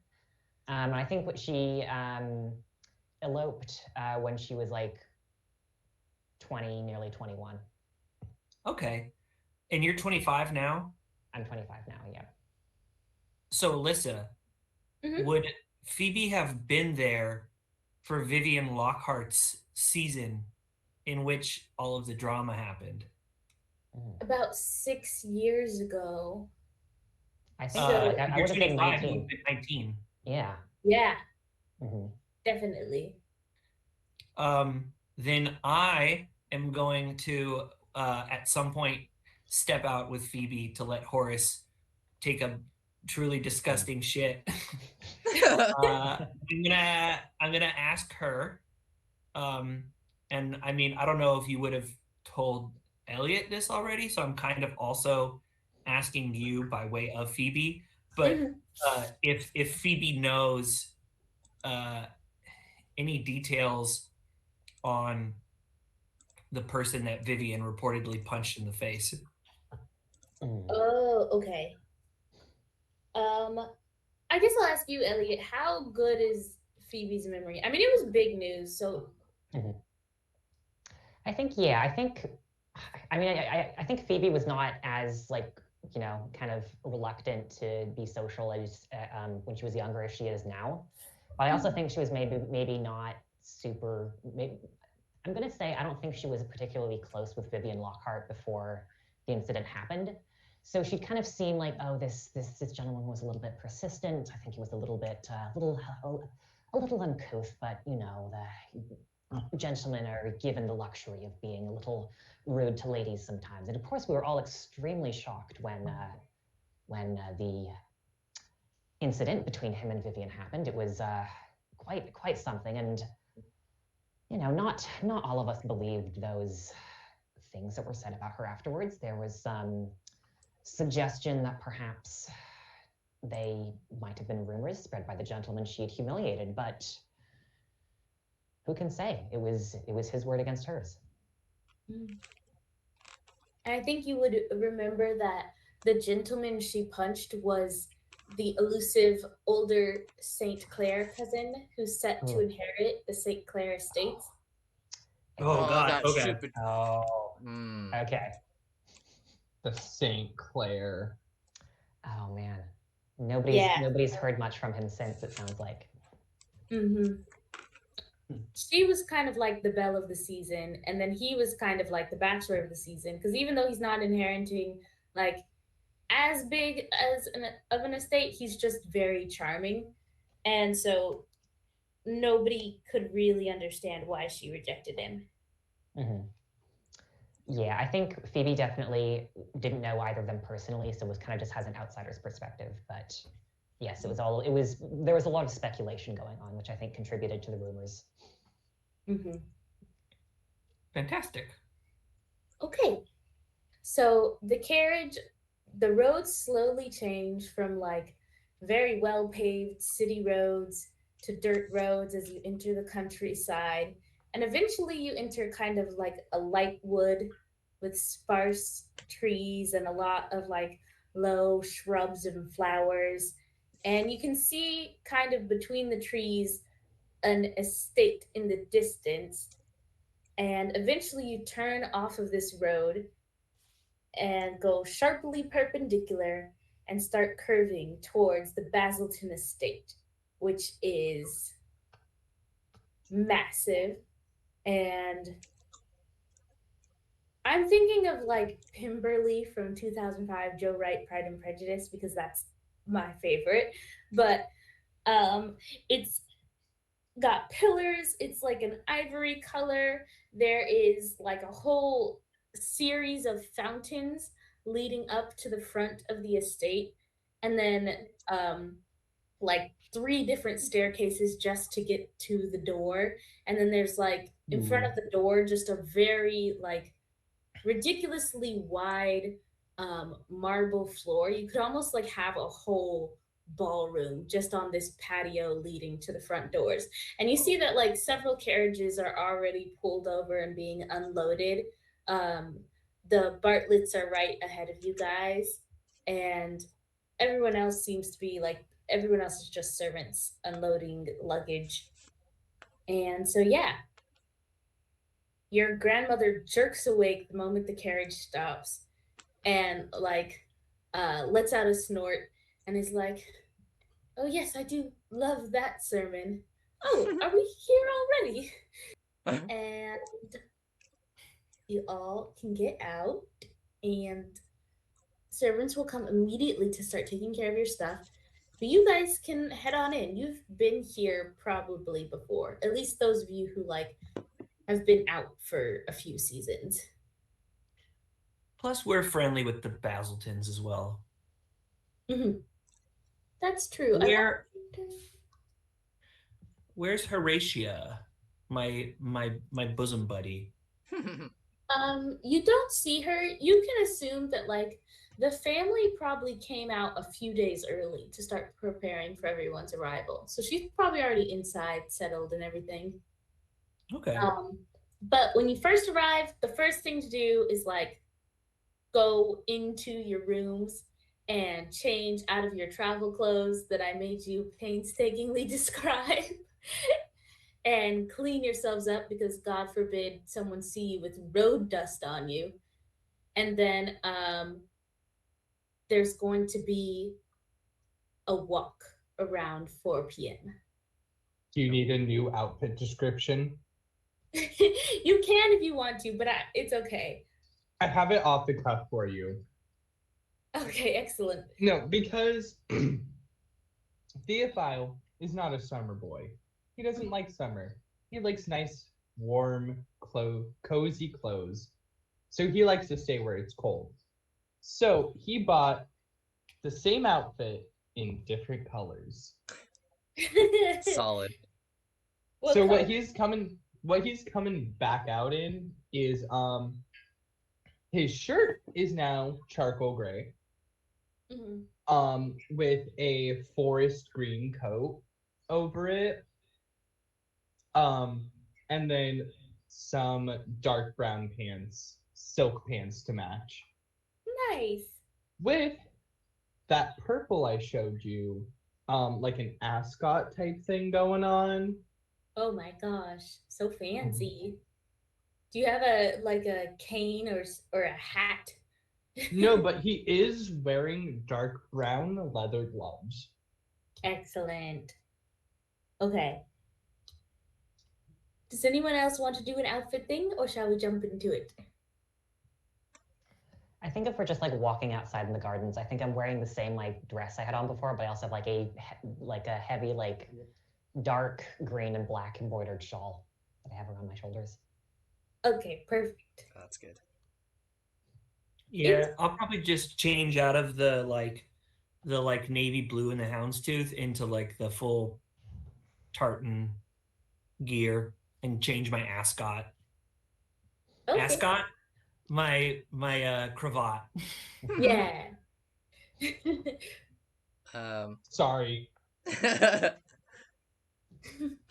C: And I think what she eloped when she was like 20, nearly 21.
D: Okay. And you're 25 now?
C: I'm 25 now, yeah.
D: So Alyssa, would Phoebe have been there for Vivian Lockhart's season in which all of the drama happened?
A: About 6 years ago.
C: I think I would have been 19.
D: 19.
C: Yeah.
A: Yeah. Definitely.
D: Then I am going to at some point step out with Phoebe to let Horace take a truly disgusting shit. I'm gonna ask her. And I mean, I don't know if you would have told Eliot this already, so I'm kind of also asking you by way of Phoebe. But if Phoebe knows any details on the person that Vivian reportedly punched in the face.
A: Oh, okay. I guess I'll ask you, Eliot, how good is Phoebe's memory? I mean, it was big news, so.
C: I think Phoebe was not as like, kind of reluctant to be social as when she was younger as she is now. But I also think she was maybe not super. I'm going to say I don't think she was particularly close with Vivian Lockhart before the incident happened. So she kind of seemed like, oh, this gentleman was a little bit persistent. I think he was a little bit, a little uncouth, but the gentlemen are given the luxury of being a little rude to ladies sometimes. And of course, we were all extremely shocked when the incident between him and Vivian happened. It was quite something, and not all of us believed those things that were said about her afterwards. There was some suggestion that perhaps they might have been rumors spread by the gentleman she had humiliated, but who can say? It was his word against hers.
A: And I think you would remember that the gentleman she punched was the elusive older St. Clair cousin who's set to inherit the St. Clair estates.
D: Oh God!
E: That
D: Okay.
E: stupid.
C: Okay.
B: The St. Clair.
C: Oh man, nobody's heard much from him since. It sounds like.
A: She was kind of like the belle of the season, and then he was kind of like the bachelor of the season, because even though he's not inheriting like as big as an estate, he's just very charming, and so nobody could really understand why she rejected him.
C: Yeah, I think Phoebe definitely didn't know either of them personally, so was kind of just has an outsider's perspective. But yes, there was a lot of speculation going on, which I think contributed to the rumors.
D: Fantastic.
A: Okay, so the roads slowly change from like very well paved city roads to dirt roads as you enter the countryside, and eventually you enter kind of like a light wood with sparse trees and a lot of like low shrubs and flowers. And you can see kind of between the trees an estate in the distance. And eventually you turn off of this road and go sharply perpendicular and start curving towards the Basilton estate, which is massive. And I'm thinking of like Pemberley from 2005, Joe Wright, Pride and Prejudice, because that's my favorite. But it's got pillars. It's like an ivory color. There is like a whole series of fountains leading up to the front of the estate. And then like three different staircases just to get to the door. And then there's like in front of the door just a very like ridiculously wide marble floor. You could almost like have a whole ballroom just on this patio leading to the front doors. And you see that like several carriages are already pulled over and being unloaded. Um, the Bartletts are right ahead of you guys, and everyone else seems to be like everyone else is just servants unloading luggage. And so yeah, your grandmother jerks awake the moment the carriage stops and like lets out a snort and is like, "Oh yes, I do love that sermon. Oh, are we here already?" And you all can get out, and servants will come immediately to start taking care of your stuff. But you guys can head on in. You've been here probably before. At least those of you who like have been out for a few seasons.
D: Plus, we're friendly with the Basiltons as well.
A: Mm-hmm. That's true.
D: Where's Horatia, my bosom buddy?
A: You don't see her. You can assume that like the family probably came out a few days early to start preparing for everyone's arrival. So she's probably already inside, settled and everything.
D: Okay.
A: But when you first arrive, the first thing to do is like go into your rooms and change out of your travel clothes that I made you painstakingly describe and clean yourselves up because God forbid someone see you with road dust on you. And then there's going to be a walk around 4 p.m.
B: Do you need a new outfit description?
A: You can if you want to, but it's okay.
B: I have it off the cuff for you.
A: Okay, excellent.
B: No, because Theophile is not a summer boy. He doesn't like summer. He likes nice, warm, cozy clothes. So he likes to stay where it's cold. So he bought the same outfit in different colors.
E: Solid.
B: So what he's coming back out in is his shirt is now charcoal gray.
A: Mm-hmm.
B: With a forest green coat over it. And then some dark brown pants, silk pants to match.
A: Nice.
B: With that purple I showed you, like an ascot type thing going on.
A: Oh my gosh, so fancy. Do you have a cane or a hat?
B: No, but he is wearing dark brown leather gloves.
A: Excellent. Okay. Does anyone else want to do an outfit thing, or shall we jump into it?
C: I think if we're just like walking outside in the gardens, I think I'm wearing the same like dress I had on before, but I also have like a heavy like dark green and black embroidered shawl that I have around my shoulders.
A: Okay, perfect.
E: That's good.
D: Yeah, I'll probably just change out of the navy blue and the houndstooth into like the full tartan gear and change my ascot.
A: Okay.
D: Ascot, my cravat.
A: Yeah.
B: Sorry.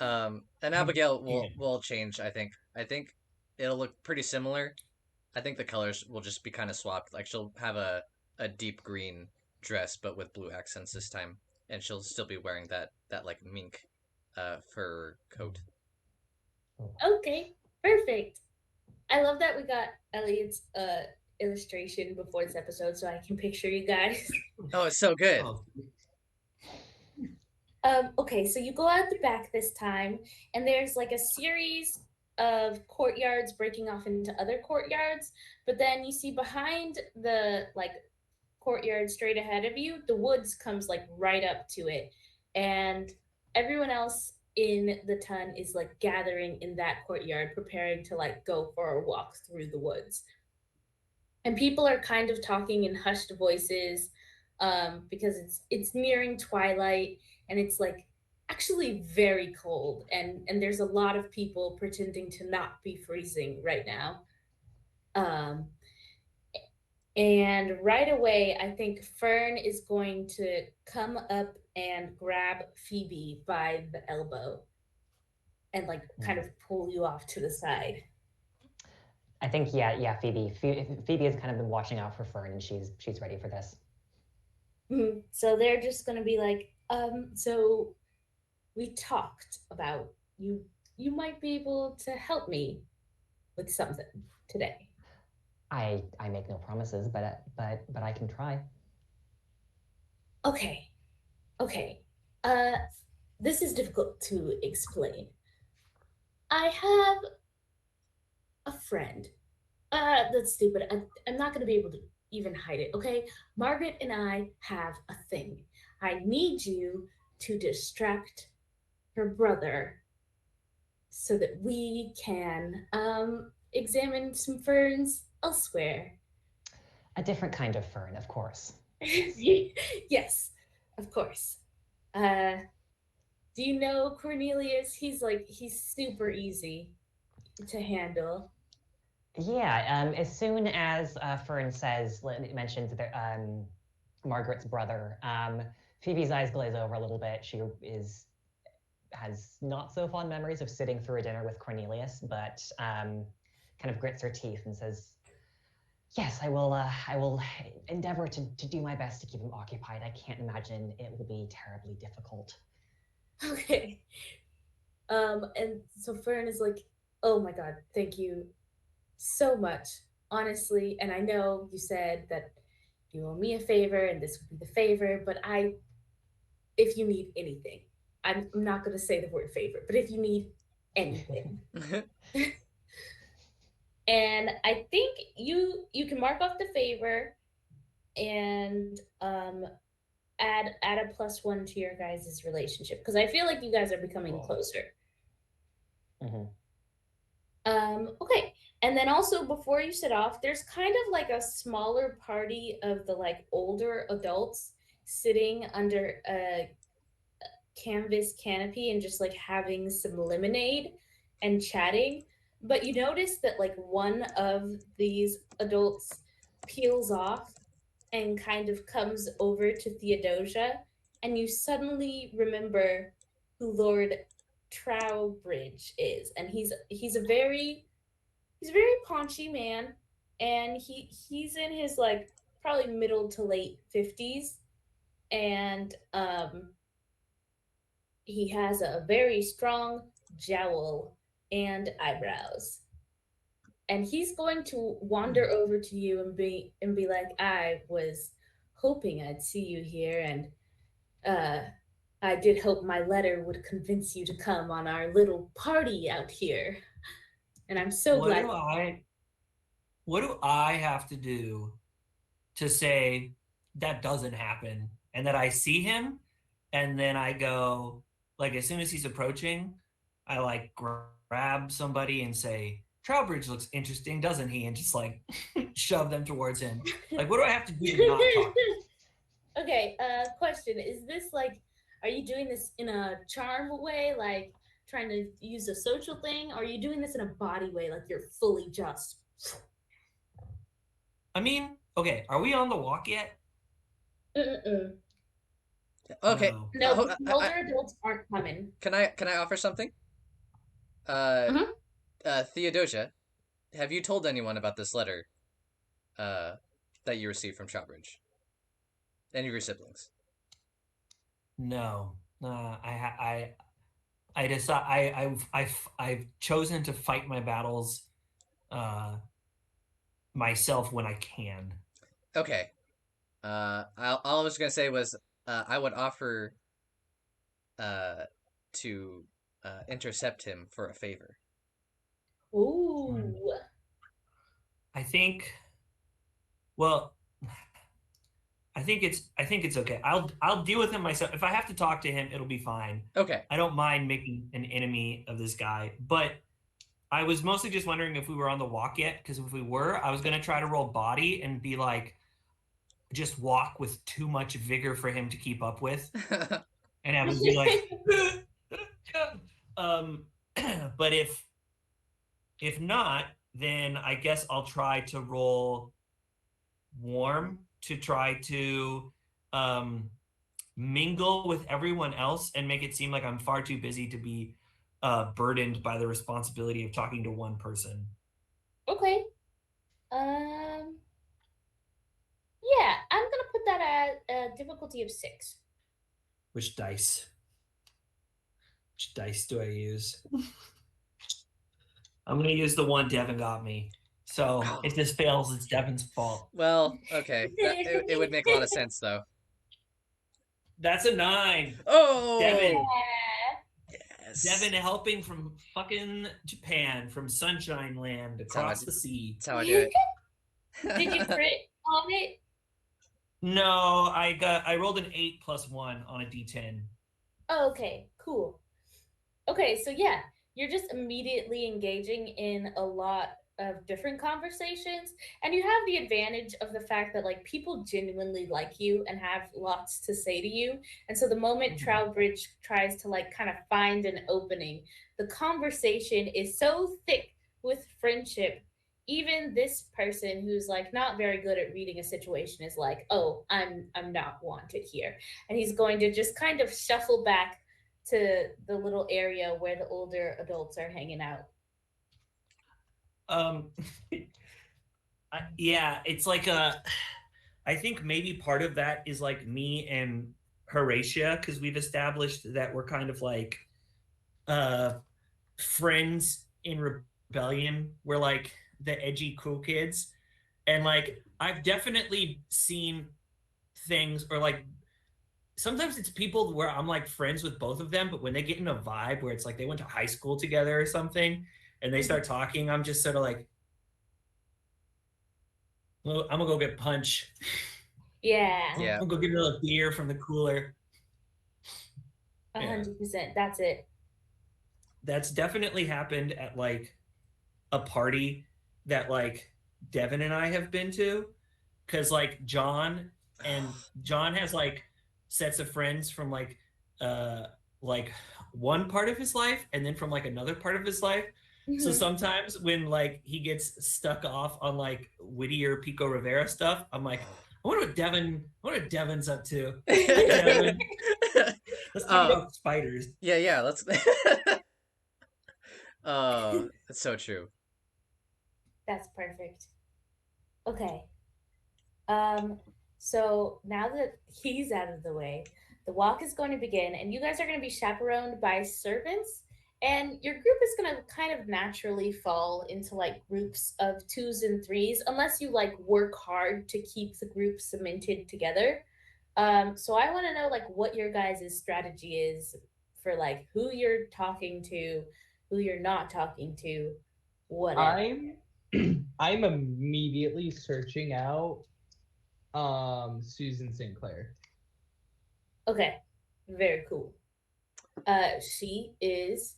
E: And Abigail will change. I think it'll look pretty similar. I think the colors will just be kind of swapped. Like she'll have a deep green dress, but with blue accents this time, and she'll still be wearing that like mink, fur coat.
A: Okay, perfect. I love that we got Eliot's illustration before this episode, so I can picture you guys.
E: Oh, it's so good.
D: Oh,
A: Okay, so you go out the back this time, and there's like a series of courtyards breaking off into other courtyards, but then you see behind the like courtyard straight ahead of you, the woods comes like right up to it, and everyone else in the ton is like gathering in that courtyard, preparing to like go for a walk through the woods. And people are kind of talking in hushed voices because it's nearing twilight and it's like actually very cold and there's a lot of people pretending to not be freezing right now. Um, and right away, I think Fern is going to come up and grab Phoebe by the elbow and like kind of pull you off to the side.
C: I think yeah, Phoebe has kind of been watching out for Fern, and she's ready for this.
A: So they're just gonna be like, so we talked about you might be able to help me with something today.
C: I make no promises, but I can try.
A: Okay. This is difficult to explain. I have a friend. That's stupid. I'm not gonna be able to even hide it, okay? Margaret and I have a thing. I need you to distract her brother so that we can examine some ferns elsewhere.
C: A different kind of fern, of course.
A: Yes, of course. Do you know Cornelius? He's super easy to handle.
C: Yeah. As soon as Fern mentions that Margaret's brother, Phoebe's eyes glaze over a little bit. She has not so fond memories of sitting through a dinner with Cornelius, but kind of grits her teeth and says, "Yes, I will endeavor to do my best to keep him occupied. I can't imagine it will be terribly difficult."
A: Okay. And so Fern is like, "Oh my god, thank you so much, honestly. And I know you said that you owe me a favor and this would be the favor, but if you need anything, I'm not going to say the word favor, but if you need anything." And I think you can mark off the favor and add a +1 to your guys' relationship because I feel like you guys are becoming closer. Okay. And then also before you set off, there's kind of like a smaller party of the like older adults sitting under a canvas canopy and just like having some lemonade and chatting. But you notice that like one of these adults peels off and kind of comes over to Theodosia, and you suddenly remember who Lord Trowbridge is, and he's a very paunchy man, and he's in his like probably middle to late 50s, and he has a very strong jowl and eyebrows. And he's going to wander over to you and be like, "I was hoping I'd see you here, and I did hope my letter would convince you to come on our little party out here. And I'm so glad."
D: What do I have to do to say that doesn't happen and that I see him and then I go, like, as soon as he's approaching, I like grab somebody and say, "Trowbridge looks interesting, doesn't he?" And just like shove them towards him. Like, what do I have to do to not talk?
A: Okay, question. Is this like, are you doing this in a charm way, like trying to use a social thing? Or are you doing this in a body way, like you're fully just.
D: I mean, okay, are we on the walk yet?
E: Okay.
A: No, older adults aren't coming.
E: Can I offer something? Theodosia, have you told anyone about this letter that you received from Shotbridge? Any of your siblings?
D: No, I decide I've chosen to fight my battles myself when I can.
E: Okay. All I was gonna say was I would offer to intercept him for a favor.
A: Ooh.
D: I think. Well, I think it's okay. I'll deal with him myself. If I have to talk to him, it'll be fine.
E: Okay.
D: I don't mind making an enemy of this guy, but I was mostly just wondering if we were on the walk yet, because if we were, I was gonna try to roll body and be like, just walk with too much vigor for him to keep up with, and have him be like, but if not, then I guess I'll try to roll warm to try to mingle with everyone else and make it seem like I'm far too busy to be burdened by the responsibility of talking to one person.
A: Okay. Yeah, I'm gonna put that at a difficulty of 6.
D: Which dice? Which dice do I use? I'm gonna use the one Devon got me. So if this fails, it's Devon's fault.
E: Well, okay. It would make a lot of sense, though.
D: That's a 9.
E: Oh!
D: Devon.
E: Yes.
D: Devon helping from fucking Japan, from Sunshine Land across the sea.
E: That's how I do it.
A: Did you crit on it?
D: No, I rolled an 8 + 1 on a D10.
A: Oh, okay, cool. Okay, so yeah, you're just immediately engaging in a lot of different conversations, and you have the advantage of the fact that like people genuinely like you and have lots to say to you. And so the moment Trowbridge tries to like kind of find an opening, the conversation is so thick with friendship. Even this person who's like not very good at reading a situation is like, "Oh, I'm not wanted here." And he's going to just kind of shuffle back to the little area where the older adults are hanging out.
D: Yeah, it's like I think maybe part of that is like me and Horatia, because we've established that we're kind of like friends in rebellion. We're like the edgy cool kids, and like I've definitely seen things, or like sometimes it's people where I'm like friends with both of them, but when they get in a vibe where it's like they went to high school together or something and they start talking, I'm just sort of like, well, I'm gonna go get punch.
A: Yeah,
E: Yeah.
D: I'm gonna go get another beer from the cooler.
A: 100%. That's it.
D: That's definitely happened at like a party that like Devon and I have been to, because like John has like sets of friends from like one part of his life and then from like another part of his life. So sometimes when like he gets stuck off on like Whittier Pico Rivera stuff, I'm like, I wonder what Devon's up to. Hey, Devon. Let's talk about spiders.
E: Yeah, let's Oh, that's so true.
A: That's perfect. Okay. So now that he's out of the way, the walk is going to begin, and you guys are going to be chaperoned by servants. And your group is going to kind of naturally fall into like groups of 2s and 3s, unless you like work hard to keep the group cemented together. So I want to know like what your guys' strategy is for like who you're talking to, who you're not talking to, whatever.
B: I'm immediately searching out Susan Sinclair.
A: Okay, very cool. She is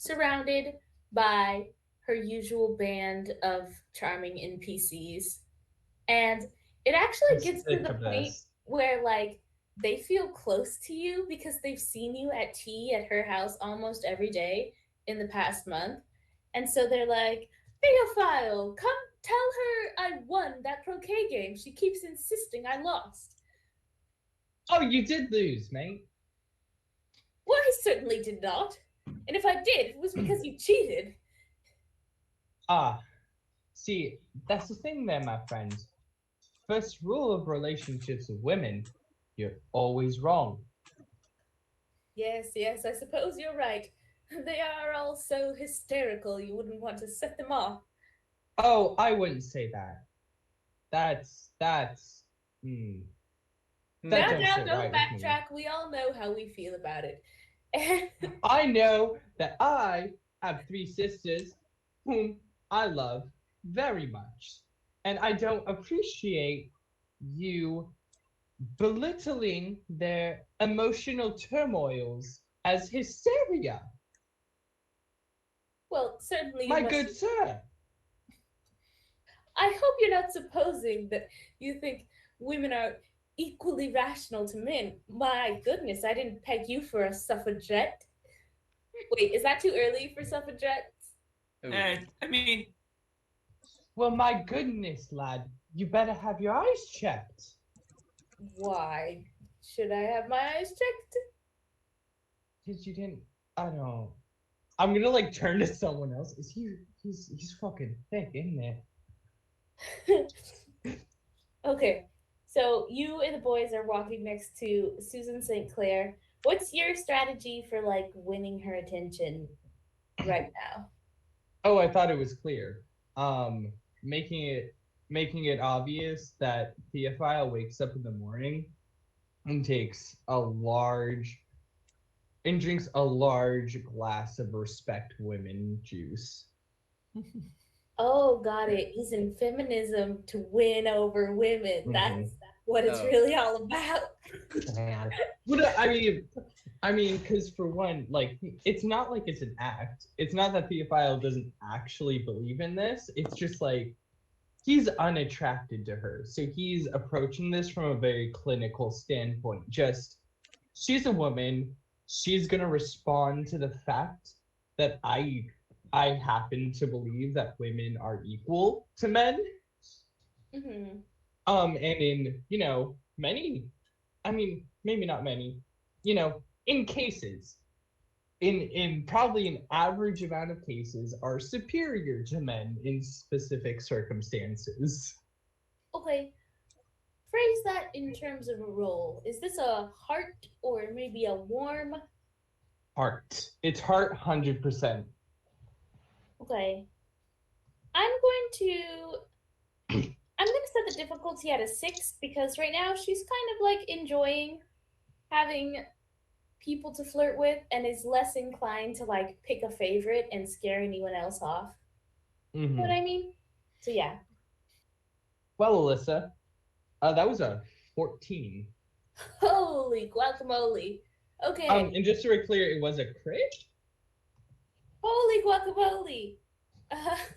A: surrounded by her usual band of charming NPCs, and it actually gets to the point where like they feel close to you because they've seen you at tea at her house almost every day in the past month, and so they're like, Theophile, come tell her I won that croquet game. She keeps insisting I lost.
B: Oh, you did lose, mate.
A: Well, I certainly did not. And if I did, it was because you cheated.
B: Ah, See, that's the thing there, my friend. First rule of relationships with women, you're always wrong.
A: Yes, yes, I suppose you're right. They are all so hysterical, you wouldn't want to set them off.
B: Oh, I wouldn't say that. That's that
A: Now,
B: don't
A: now,
B: sit
A: don't
B: right with me.
A: backtrack. We all know how we feel about it.
B: I know that I have 3 sisters whom I love very much. And I don't appreciate you belittling their emotional turmoils as hysteria.
A: Well, certainly you
B: My
A: must.
B: good sir.
A: I hope you're not supposing that you think women are equally rational to men. My goodness, I didn't peg you for a suffragette. Wait, is that too early for suffragettes?
E: Ooh.
D: I mean,
B: Well, my goodness, lad, you better have your eyes checked.
A: Why should I have my eyes checked?
B: Because you didn't. I don't. I'm gonna like turn to someone else. He's fucking thick, isn't it?
A: Okay, so you and the boys are walking next to Susan St. Clair. What's your strategy for like winning her attention right now?
B: Oh, I thought it was clear. Um, making it obvious that Theophile wakes up in the morning and takes a large and drinks a large glass of respect women juice.
A: Oh, got it. Using feminism to win over women. That's what it's
E: Oh.
A: really all about.
C: Man.
B: But because for one, like it's not like it's an act. It's not that Theophile doesn't actually believe in this. It's just like he's unattracted to her, so he's approaching this from a very clinical standpoint. Just she's a woman. She's gonna respond to the fact that I happen to believe that women are equal to men.
A: Mm-hmm.
B: And in many, I mean maybe not many, in cases, in probably an average amount of cases, are superior to men in specific circumstances.
A: Okay, phrase that in terms of a role. Is this a heart or maybe a warm?
B: Heart. It's heart 100%.
A: Okay, I'm going to I'm going to set the difficulty at a 6 because right now she's kind of like enjoying having people to flirt with and is less inclined to like pick a favorite and scare anyone else off. You know what I mean? So yeah.
B: Well, Alyssa, that was a 14.
A: Holy guacamole. Okay.
B: And just to be clear, it was a crit?
A: Holy guacamole.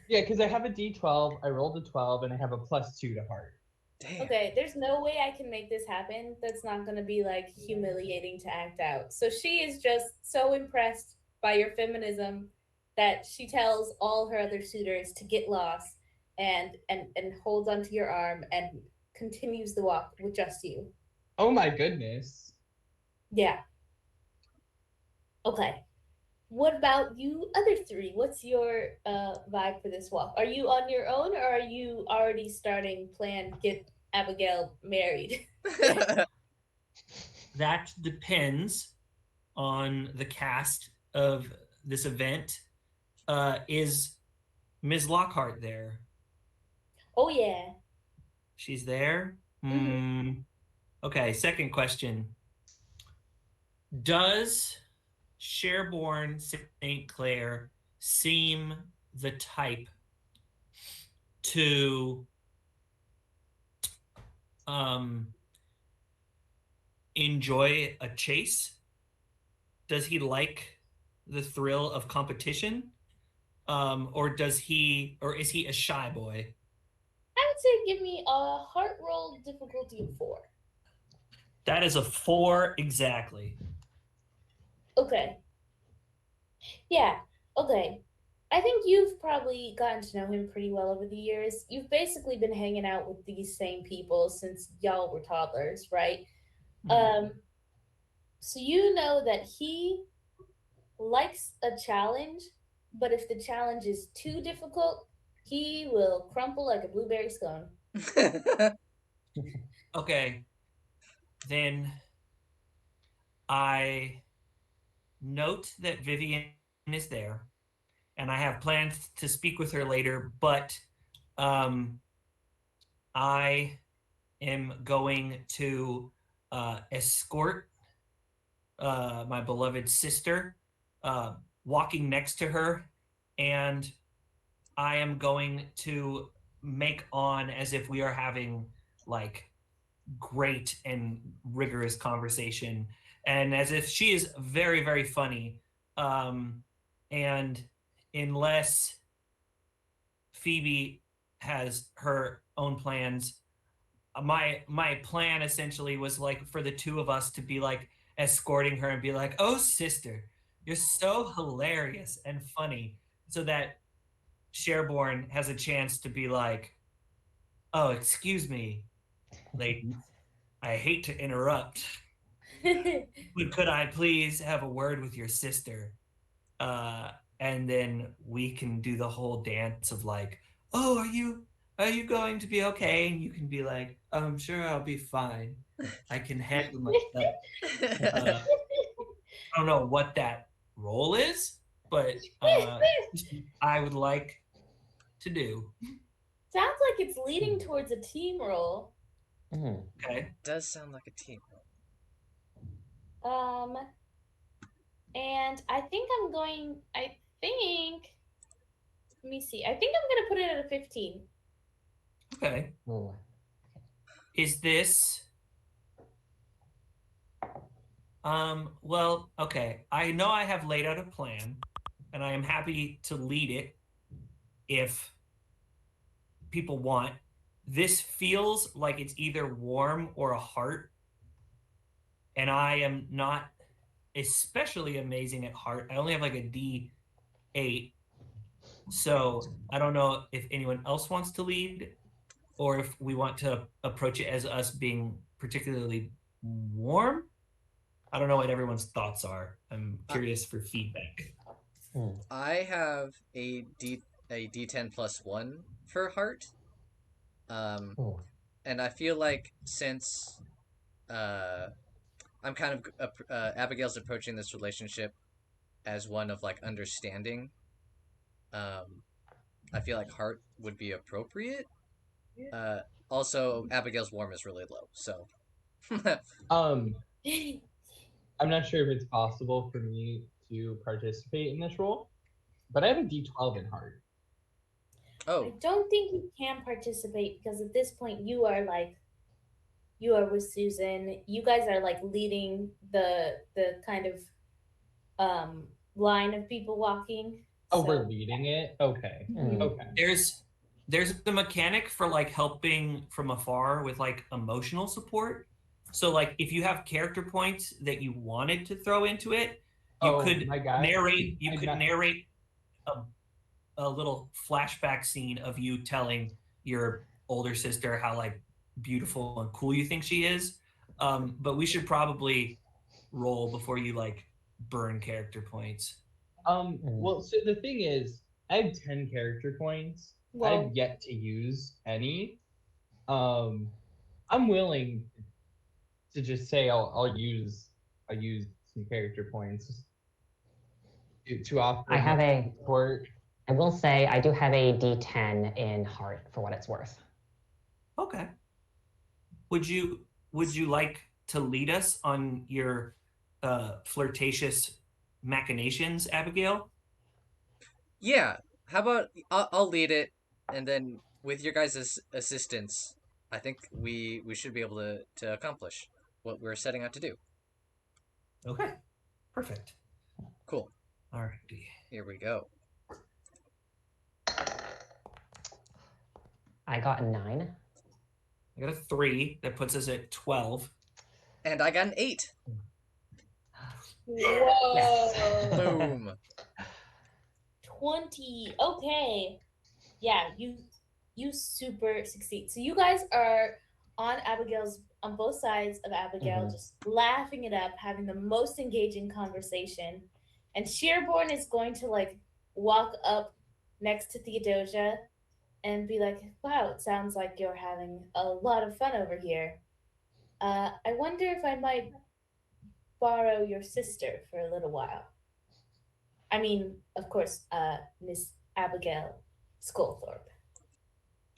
B: Yeah, because I have a D12, I rolled a 12, and I have a +2 to heart.
E: Damn.
A: Okay, there's no way I can make this happen. That's not going to be like humiliating to act out. So she is just so impressed by your feminism that she tells all her other suitors to get lost and holds onto your arm and continues the walk with just you.
B: Oh my goodness.
A: Yeah. Okay. What about you other three? What's your vibe for this walk? Are you on your own or are you already starting plan get Abigail married?
D: that depends on the cast of this event. Is Ms. Lockhart there?
A: Oh yeah.
D: She's there?
A: Mhm.
D: Okay, second question. Does Sherborne St. Clair seem the type to enjoy a chase? Does he like the thrill of competition? Or is he a shy boy?
A: I would say give me a heart roll difficulty of 4.
D: That is a 4 exactly.
A: Okay. Yeah. Okay. I think you've probably gotten to know him pretty well over the years. You've basically been hanging out with these same people since y'all were toddlers, right? So you know that he likes a challenge, but if the challenge is too difficult, He will crumple like a blueberry scone.
D: Okay. Then I note that Vivian is there, and I have plans to speak with her later, but I am going to escort my beloved sister, walking next to her, and I am going to make on as if we are having like great and rigorous conversation, and as if she is very, very funny. And unless Phoebe has her own plans, my plan essentially was like for the two of us to be like escorting her and be like, "Oh, sister, you're so hilarious and funny," so that Sherborne has a chance to be like, "Oh, excuse me, ladies, I hate to interrupt, but could I please have a word with your sister?" Uh, and then we can do the whole dance of like, "Oh, are you going to be okay?" And you can be like, "I'm sure I'll be fine. I can handle myself." Uh, I don't know what that role is, but I would like to do.
A: Sounds like it's leading towards a team role.
D: Okay.
E: Does sound like a team.
A: Um, and I think let me see. I think I'm gonna put it at a 15.
D: Okay.
C: Ooh.
D: Is this well, okay. I know I have laid out a plan, and I am happy to lead it if people want. This feels like it's either warm or a heart, and I am not especially amazing at heart. I only have like a D8. So I don't know if anyone else wants to lead or if we want to approach it as us being particularly warm. I don't know what everyone's thoughts are. I'm curious for feedback.
E: I have a D10 plus 1 for heart.
C: Ooh.
E: And I feel like since uh, I'm kind of Abigail's approaching this relationship as one of like understanding, I feel like heart would be appropriate. Uh, Also, Abigail's warm is really low, so
B: Um, I'm not sure if it's possible for me to participate in this role, but I have a D12 in heart.
A: I
E: oh,
A: don't think you can participate because at this point you are with Susan. You guys are like leading the kind of line of people walking.
B: Oh, we're
A: So
B: leading it? Okay.
C: Mm.
B: Okay.
D: There's the mechanic for like helping from afar with like emotional support. So like if you have character points that you wanted to throw into it, you
B: Oh
D: could
B: my God.
D: narrate a, a little flashback scene of you telling your older sister how like beautiful and cool you think she is. But we should probably roll before you like burn character points.
B: Well, so the thing is, I have 10 character points. I've
A: well,
B: yet to use any. Um, I'm willing to just say I'll use some character points to offer
C: I have a.
B: support.
C: I will say I do have a D10 in heart for what it's worth.
D: Okay. Would you like to lead us on your flirtatious machinations, Abigail?
E: yeah. How about I'll lead it, and then with your guys' assistance, I think we should be able to accomplish what we're setting out to do.
D: Okay. Perfect.
E: Cool.
D: All righty.
E: Here we go.
C: I got a 9.
D: I got a 3. That puts us at 12.
E: And I got an 8.
A: whoa.
C: Yes.
E: Boom.
A: 20. Okay. Yeah, you super succeed. So you guys are on both sides of Abigail, just laughing it up, having the most engaging conversation. And Sheerborn is going to like walk up next to Theodosia and be like, wow, it sounds like you're having a lot of fun over here. I wonder if I might borrow your sister for a little while. I mean, of course, Miss Abigail Scolthorpe.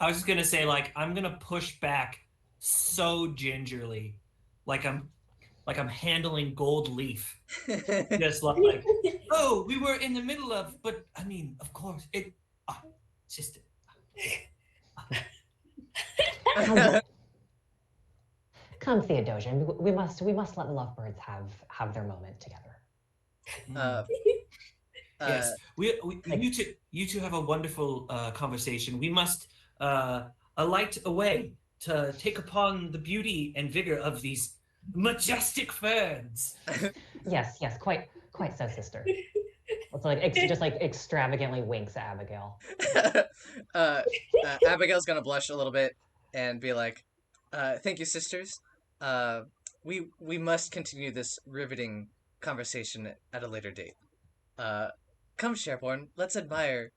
D: I was just gonna say, like, I'm gonna push back so gingerly, like I'm handling gold leaf. Just like, oh, we were in the middle of, but I mean, of course, it's just.
C: Come, come, Theodosia. We must let the lovebirds have their moment together.
E: uh,
D: Yes, you two have a wonderful conversation. We must alight away to take upon the beauty and vigor of these majestic ferns.
C: Yes, quite so, sister. It's like just like extravagantly winks at Abigail.
E: uh, Abigail's gonna blush a little bit and be like, "Thank you, sisters. Uh, we must continue this riveting conversation at a later date. Uh, Come, Sherborne, let's admire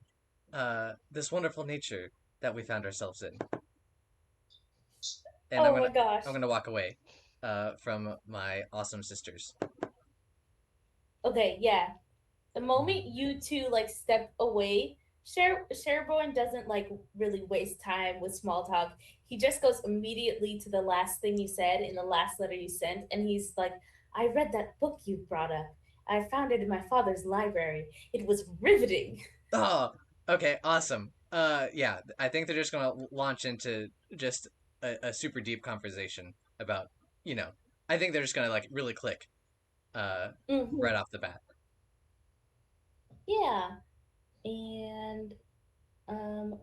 E: this wonderful nature that we found ourselves in." And
A: Oh my gosh.
E: I'm gonna walk away from my awesome sisters.
A: Okay, yeah. The moment you two like step away, Sherborne doesn't like really waste time with small talk. He just goes immediately to the last thing you said in the last letter you sent, and he's like, "I read that book you brought up. I found it in my father's library. It was riveting."
E: Oh, okay, awesome. Yeah, I think they're just gonna launch into just a super deep conversation about, you know, I think they're just gonna like really click, right off the bat.
A: Yeah, and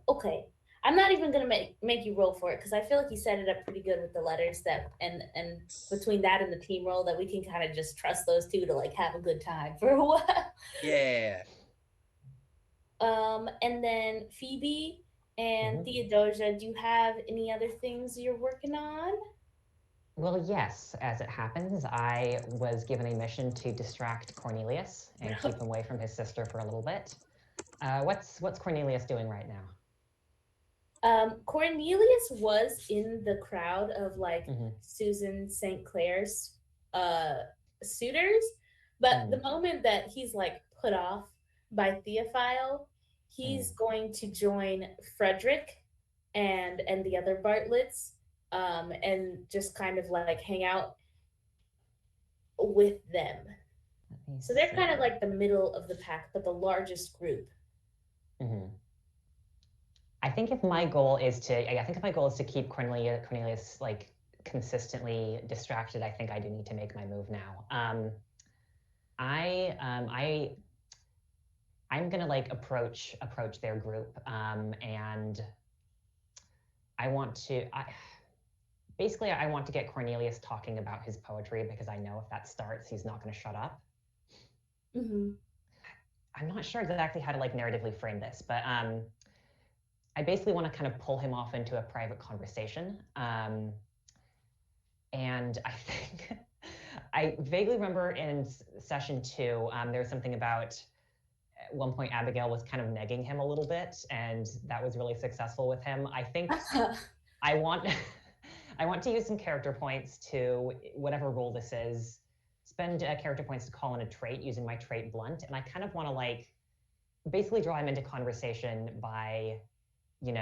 A: okay. I'm not even gonna make you roll for it because I feel like you set it up pretty good with the letters that and between that and the team roll that we can kind of just trust those two to like have a good time for a while.
E: Yeah.
A: And then Phoebe and Theodosia, do you have any other things you're working on?
C: Well, yes. As it happens, I was given a mission to distract Cornelius and keep him away from his sister for a little bit. What's Cornelius doing right now?
A: Cornelius was in the crowd of like
C: Mm-hmm.
A: Susan St. Clair's suitors, but the moment that he's like put off by Theophile, he's going to join Frederick and the other Bartletts, and just kind of like hang out with them. So they're kind of like the middle of the pack, but the largest group.
C: Mm-hmm. I think if my goal is to keep Cornelius like consistently distracted, I think I do need to make my move now. I'm gonna like approach their group, and I want to get Cornelius talking about his poetry because I know if that starts, he's not gonna shut up.
A: Mm-hmm.
C: I'm not sure exactly how to like narratively frame this, but I basically want to kind of pull him off into a private conversation. And I think I vaguely remember in session 2, there was something about at one point Abigail was kind of negging him a little bit, and that was really successful with him. I think I want to use some character points to whatever role this is. Spend character points to call in a trait using my trait blunt, and I kind of want to like basically draw him into conversation by, my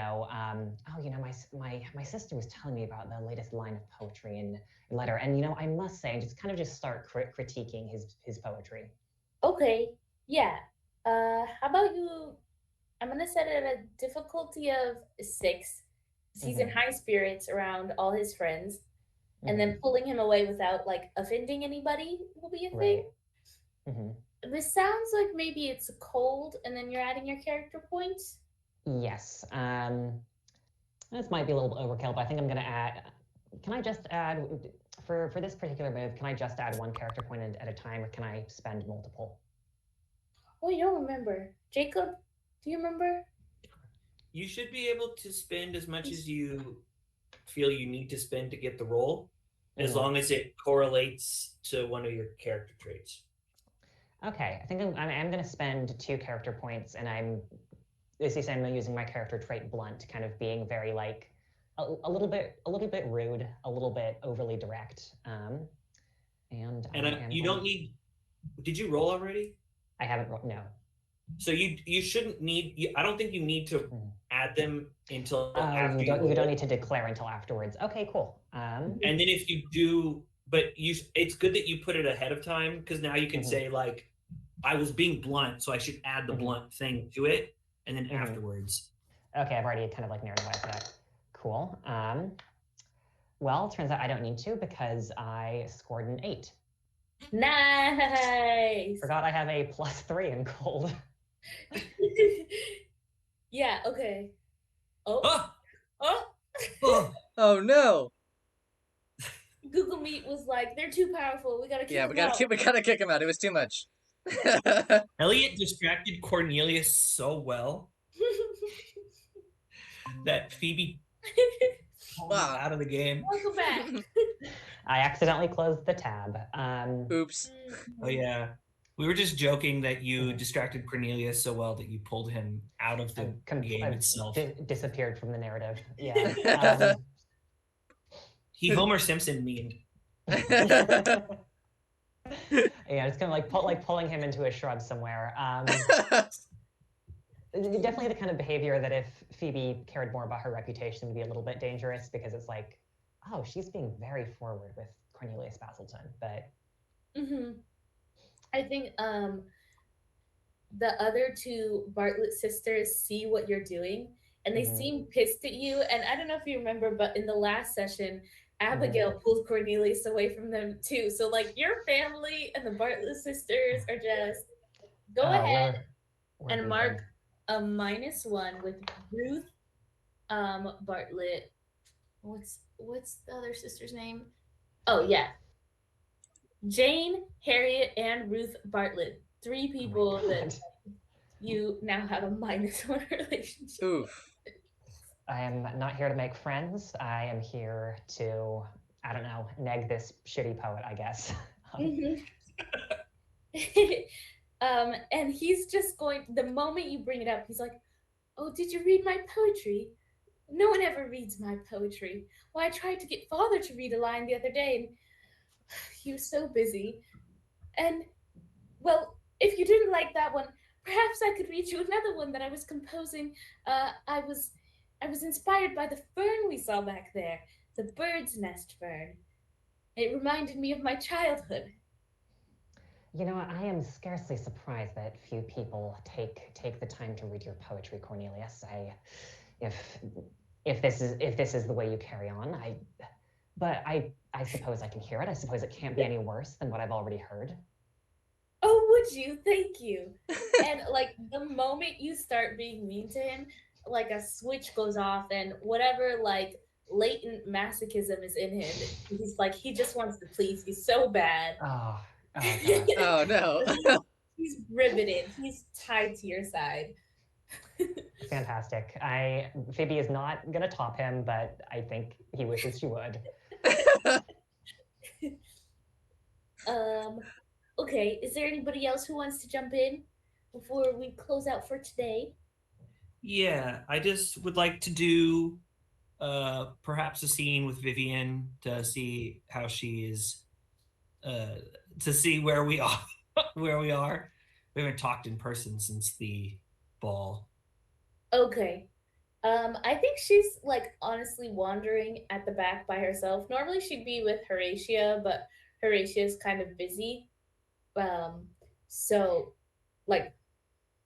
C: sister was telling me about the latest line of poetry in letter, and I must say, just start critiquing his poetry.
A: Okay, yeah. How about you? I'm gonna set it at a difficulty of 6. He's in high spirits around all his friends, and then pulling him away without like offending anybody will be a thing. This sounds like maybe it's cold, and then you're adding your character points.
C: Yes. This might be a little overkill, but I think I'm gonna add. Can I just add for this particular move? Can I just add 1 character point at a time, or can I spend multiple?
A: Oh, you don't remember, Jacob? Do you remember?
D: You should be able to spend as much as you feel you need to spend to get the roll, as long as it correlates to one of your character traits.
C: Okay, I think I'm going to spend 2 character points, and I'm basically I'm using my character trait blunt, kind of being very like a little bit rude, a little bit overly direct. And
D: you don't need. Did you roll already?
C: I haven't no.
D: So you shouldn't need. I don't think you need to add them until after
C: you don't need to declare until afterwards. Okay, cool.
D: And then if you do, but it's good that you put it ahead of time, because now you can say like, I was being blunt, so I should add the blunt thing to it, and then afterwards.
C: Okay, I've already kind of like narrativized that. Cool. Well, turns out I don't need to because I scored an 8.
A: Nice.
C: Forgot I have a +3 in cold.
A: Yeah. Okay. Oh.
D: Oh!
A: Oh.
D: Oh!
E: Oh no!
A: Google Meet was like, they're too powerful. We gotta kick them out.
E: we gotta kick him out. It was too much.
D: Eliot distracted Cornelius so well that Phoebe pulled him out of the game.
A: Welcome back.
C: I accidentally closed the tab.
E: Oops.
D: Oh yeah. We were just joking that you distracted Cornelius so well that you pulled him out of the game itself.
C: Disappeared from the narrative. Yeah.
D: He Homer Simpson memed.
C: Yeah, it's kind of like pulling him into a shrub somewhere. Definitely the kind of behavior that if Phoebe cared more about her reputation would be a little bit dangerous, because it's like, oh, she's being very forward with Cornelius Basilton, but.
A: I think the other two Bartlett sisters see what you're doing, and they seem pissed at you. And I don't know if you remember, but in the last session, Abigail pulled Cornelius away from them too. So like your family and the Bartlett sisters are just go ahead and mark a -1 with Ruth, Bartlett. What's the other sister's name? Oh yeah, Jane, Harriet, and Ruth Bartlett. 3 people that you now have a -1 relationship.
E: Oof.
C: I am not here to make friends. I am here to, I don't know, neg this shitty poet, I guess.
A: And he's just going, the moment you bring it up, he's like, oh, did you read my poetry? No one ever reads my poetry. Well, I tried to get father to read a line the other day, and he was so busy. And, well, if you didn't like that one, perhaps I could read you another one that I was composing. I was inspired by the fern we saw back there, the bird's nest fern. It reminded me of my childhood.
C: You know, I am scarcely surprised that few people take the time to read your poetry, Cornelius. If this is the way you carry on, I suppose I can hear it. I suppose it can't be any worse than what I've already heard.
A: Oh, would you? Thank you. And like the moment you start being mean to him, like a switch goes off, and whatever like latent masochism is in him, he's like, he just wants to please you so bad.
C: Oh
E: Oh no.
A: He's riveted. He's tied to your side.
C: Fantastic. Phoebe is not gonna top him, but I think he wishes she would.
A: Okay, is there anybody else who wants to jump in before we close out for today?
D: Yeah, I just would like to do perhaps a scene with Vivian to see how she is, to see where we are. Where we are. We haven't talked in person since the ball.
A: Okay. I think she's like honestly wandering at the back by herself. Normally she'd be with Horatia, but Horatia's kind of busy. So like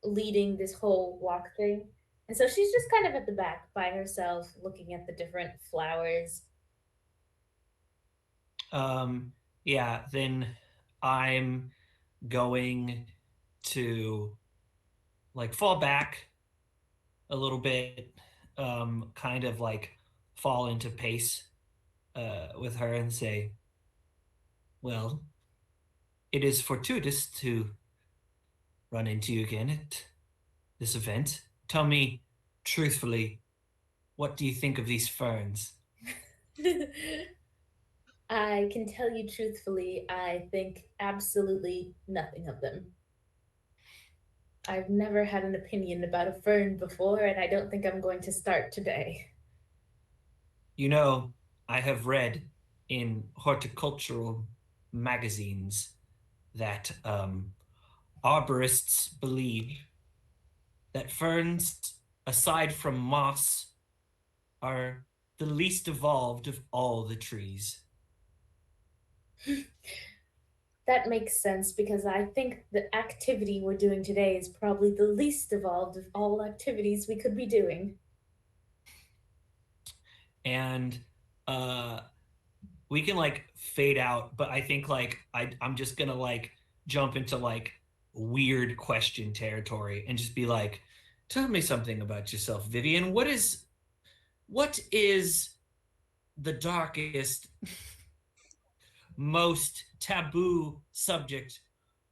A: leading this whole walk thing. And so she's just kind of at the back by herself looking at the different flowers.
D: Yeah, then I'm going to like fall back a little bit, kind of like fall into pace with her and say, well, it is fortuitous to run into you again at this event. Tell me truthfully, what do you think of these ferns?
A: I can tell you truthfully, I think absolutely nothing of them. I've never had an opinion about a fern before, and I don't think I'm going to start today.
D: You know, I have read in horticultural magazines that arborists believe that ferns, aside from moss, are the least evolved of all the trees.
A: That makes sense because I think the activity we're doing today is probably the least evolved of all activities we could be doing.
D: And uh we can like fade out, but I think like I'm just gonna like jump into like weird question territory and just be like, tell me something about yourself, Vivian. What is the darkest, most taboo subject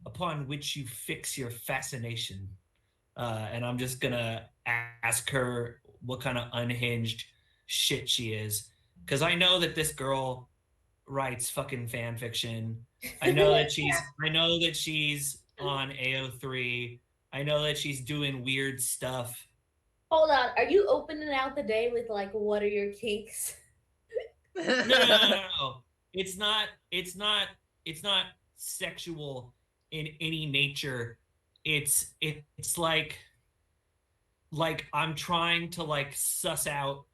D: upon which you fix your fascination? And I'm just gonna ask her what kind of unhinged shit she is, because I know that this girl writes fucking fan fiction. I know that she's on AO3. I know that she's doing weird stuff.
A: Hold on, are you opening out the day with like, what are your kinks?
D: No. It's not it's not sexual in any nature. It's like I'm trying to like suss out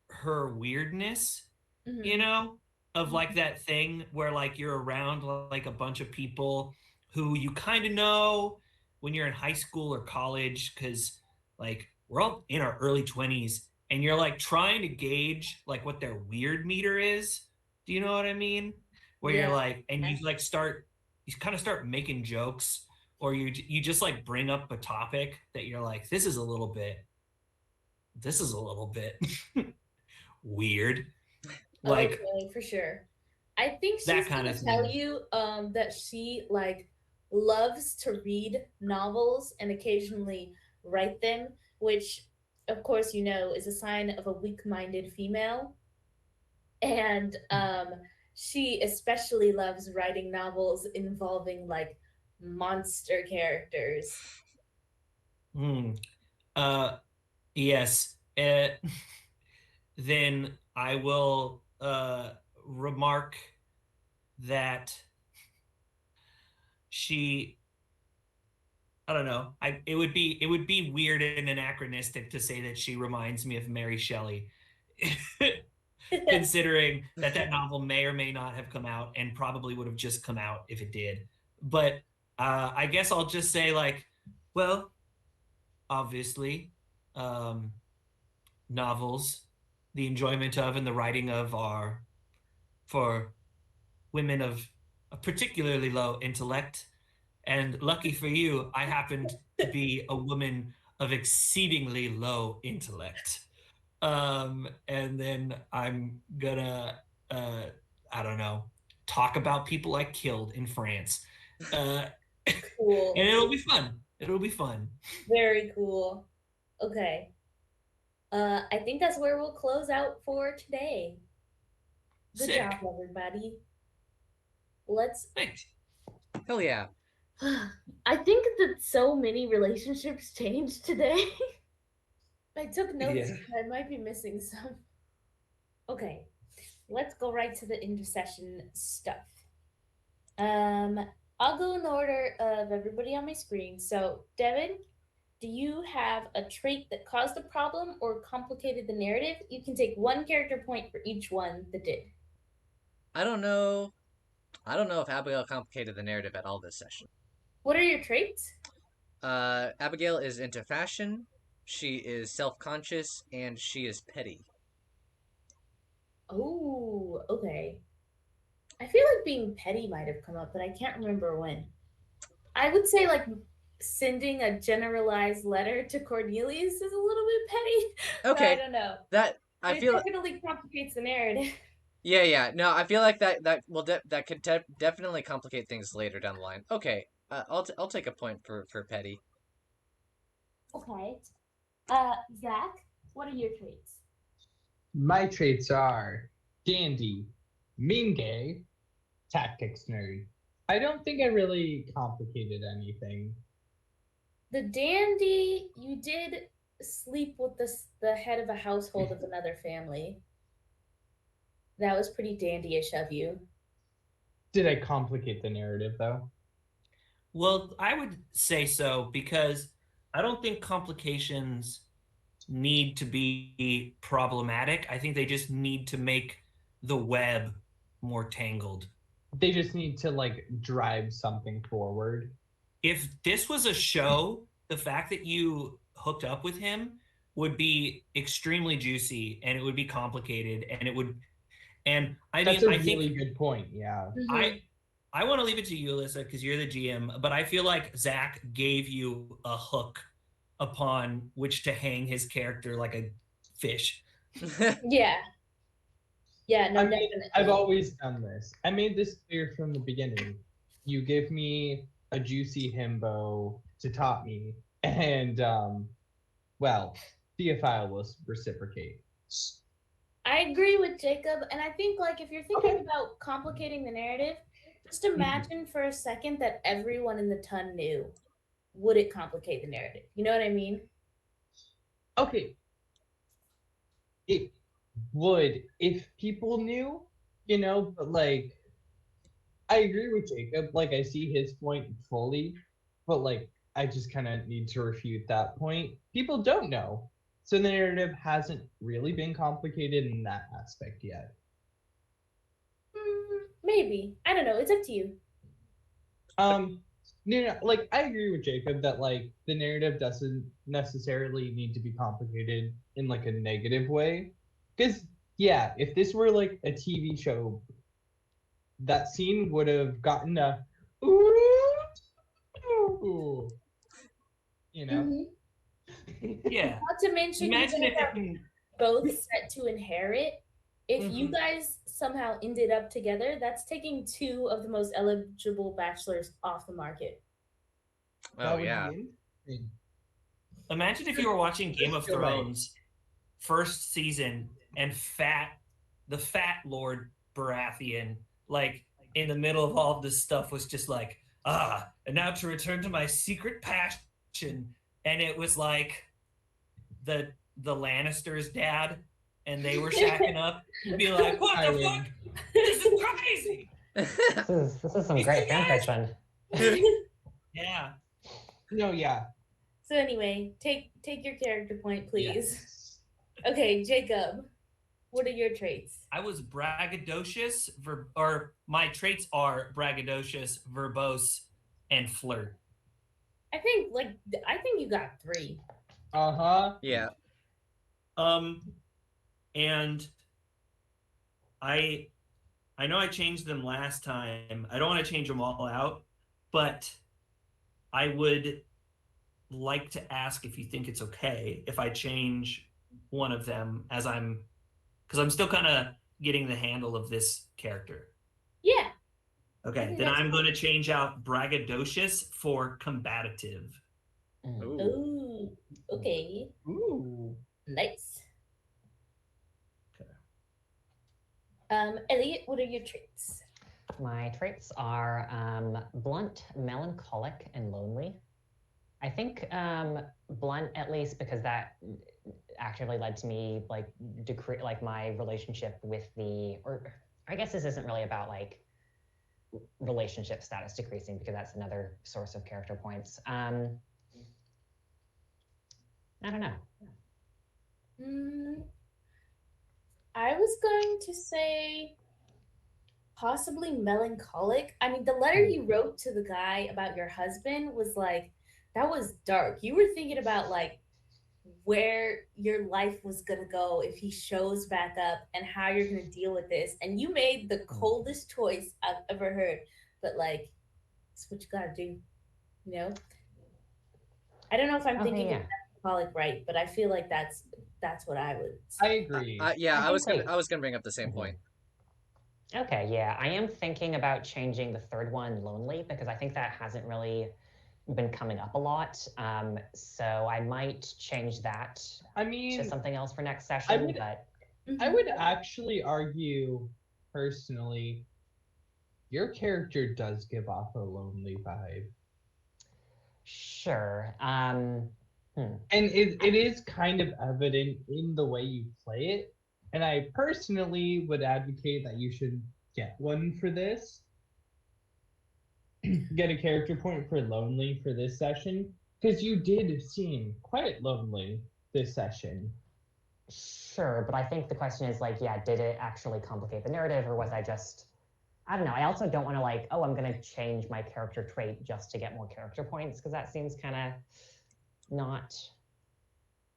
D: her weirdness, you
A: Mhm.
D: know, of like that thing where like you're around like a bunch of people who you kind of know when you're in high school or college, because like we're all in our early 20s and you're like trying to gauge like what their weird meter is. Do you know what I mean? Where you're
A: Yeah.
D: like, and you like start, you kind of start making jokes, or you just like bring up a topic that you're like, this is a little bit weird, like
A: Okay, for sure. I think
D: that
A: she's
D: kind
A: gonna
D: of
A: tell
D: thing.
A: you that she like loves to read novels and occasionally write them, which of course you know is a sign of a weak-minded female. And she especially loves writing novels involving like monster characters.
D: Hmm. Uh, yes. Then I will remark that she. I don't know. It would be weird and anachronistic to say that she reminds me of Mary Shelley, considering that that novel may or may not have come out and probably would have just come out if it did. But I guess I'll just say like, well, obviously, um, novels, the enjoyment of and the writing of are for women of a particularly low intellect. And lucky for you, I happened to be a woman of exceedingly low intellect. And then I'm gonna, uh, I don't know, talk about people I killed in France. Uh, and
A: Cool.
D: it'll be fun. It'll be fun.
A: Very cool. Okay. I think that's where we'll close out for today. Good job,
D: Sick.
A: everybody. Let's.
D: Thanks.
E: Hell yeah.
A: I think that so many relationships changed today. I took notes,
D: Yeah.
A: but I might be missing some. Okay, let's go right to the intercession stuff. Um, I'll go in the order of everybody on my screen. So, Devon, do you have a trait that caused a problem or complicated the narrative? You can take one character point for each one that did.
E: I don't know. I don't know if Abigail complicated the narrative at all this session.
A: What are your traits?
E: Abigail is into fashion. She is self-conscious and she is petty.
A: Oh, okay. I feel like being petty might have come up, but I can't remember when. I would say like sending a generalized letter to Cornelius is a little bit petty, but I
E: Okay,
A: don't know.
E: that I
A: It
E: feel.
A: definitely complicates the narrative.
E: Yeah. No, I feel like that could definitely complicate things later down the line. Okay, I'll take a point for petty.
A: Okay. Zach, what are your traits?
B: My traits are dandy, mean gay, tactics nerd. I don't think I really complicated anything.
A: The dandy, you did sleep with the head of a household of another family. That was pretty dandyish of you.
B: Did I complicate the narrative though?
D: Well, I would say so because I don't think complications need to be problematic. I think they just need to make the web more tangled.
B: They just need to like drive something forward.
D: If this was a show, the fact that you hooked up with him would be extremely juicy and it would be complicated and it would and I
B: That's
D: mean
B: a
D: I
B: really
D: think
B: good point. Yeah.
D: I want to leave it to you, Alyssa, because you're the GM, but I feel like Zach gave you a hook upon which to hang his character like a fish.
A: Yeah. Yeah, no,
B: I mean,
A: definitely.
B: I've always done this. I made this clear from the beginning. You give me a juicy himbo to top me, and well, Theophile will reciprocate.
A: I agree with Jacob, and I think like if you're thinking
B: Okay.
A: about complicating the narrative, just imagine for a second that everyone in the ton knew. Would it complicate the narrative? You know what I mean?
B: Okay, it would if people knew, but like I agree with Jacob. Like I see his point fully, but like I just kind of need to refute that point. People don't know. So the narrative hasn't really been complicated in that aspect yet.
A: Maybe. I don't know. It's up to you.
B: Like I agree with Jacob that like the narrative doesn't necessarily need to be complicated in like a negative way. Because yeah, if this were like a TV show, that scene would have gotten a ooh, you know.
D: Yeah.
A: Not to mention,
D: Imagine
A: you
D: if
A: guys
D: it
A: are
D: can.
A: both set to inherit. If you
B: Mhm.
A: guys somehow ended up together, that's taking two of the most eligible bachelors off the market.
E: Oh yeah.
B: Be interesting.
D: Imagine if you were watching Game of
B: You're right.
D: Thrones first season and the fat Lord Baratheon, like in the middle of all of this stuff, was just like, and now to return to my secret passion, and it was like the Lannisters' dad, and they were shacking up. You'd be like, what the fuck? This is crazy.
C: This is some great fan fiction.
D: Yeah.
B: No, yeah.
A: So anyway, take your character point, please.
B: Yes.
A: Okay, Jacob, what are your traits?
D: I was braggadocious, or my traits are braggadocious, verbose, and flirt.
A: I think you got 3.
B: Uh-huh.
E: Yeah.
D: And I know I changed them last time. I don't want to change them all out, but I would like to ask if you think it's okay if I change one of them because I'm still kind of getting the handle of this character.
A: Yeah.
D: Okay, then I'm going to change out braggadocious for combative.
E: Ooh.
A: Ooh. Okay.
B: Ooh.
A: Nice.
D: Okay.
A: Eliot, what are your traits?
C: My traits are blunt, melancholic, and lonely. I think blunt, at least, because that actively led to me like my relationship with or I guess this isn't really about like relationship status decreasing because that's another source of character points. I don't know.
A: I was going to say possibly melancholic. I mean, the letter you wrote to the guy about your husband was like, that was dark. You were thinking about like where your life was going to go if he shows back up and how you're going to deal with this. And you made the coldest choice I've ever heard. But like, it's what you got to do, you know? I don't know if I'm thinking of melancholic right, but I feel like that's what I would say.
B: I agree.
E: Yeah, I was gonna bring up the same point.
C: Okay, yeah, I am thinking about changing the third one, lonely, because I think that hasn't really been coming up a lot. So I might change that to something else for next session.
B: I would actually argue personally, your character does give off a lonely vibe.
C: Sure.
B: And it is kind of evident in the way you play it. And I personally would advocate that you should get one for this. Get a character point for lonely for this session. Because you did seem quite lonely this session.
C: Sure, but I think the question is like, yeah, did it actually complicate the narrative, or was I just, I don't know. I also don't want to like, oh, I'm going to change my character trait just to get more character points, because that seems kind of not.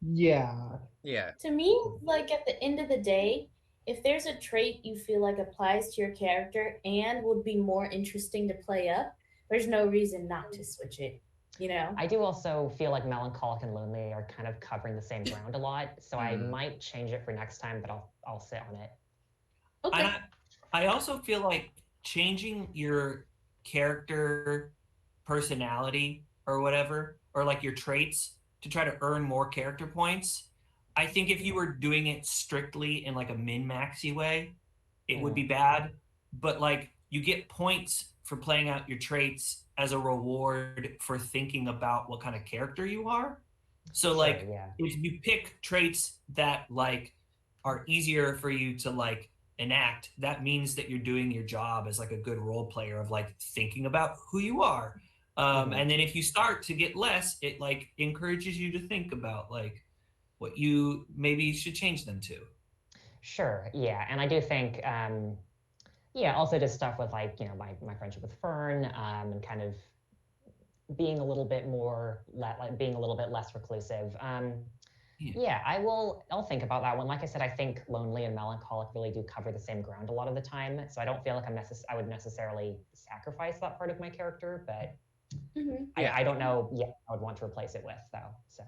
B: Yeah.
E: Yeah.
A: To me, like at the end of the day, if there's a trait you feel like applies to your character and would be more interesting to play up, there's no reason not to switch it, you know?
C: I do also feel like melancholic and lonely are kind of covering the same ground a lot, so I might change it for next time, but I'll sit on it.
A: Okay.
D: And I also feel like changing your character personality or whatever, or like your traits to try to earn more character points. I think if you were doing it strictly in like a min-maxy way, it would be bad. But like you get points for playing out your traits as a reward for thinking about what kind of character you are. So
C: Sure,
D: like
C: yeah.
D: if you pick traits that like are easier for you to like enact, that means that you're doing your job as like a good role player of like thinking about who you are. And then if you start to get less, it like encourages you to think about like what you maybe should change them to.
C: Sure, yeah, and I do think, yeah, also just stuff with like, you know, my friendship with Fern, and kind of being a little bit more, like being a little bit less reclusive. Yeah, I'll think about that one. Like I said, I think lonely and melancholic really do cover the same ground a lot of the time. So I don't feel like I would necessarily sacrifice that part of my character, but I don't know yet I would want to replace it with though. So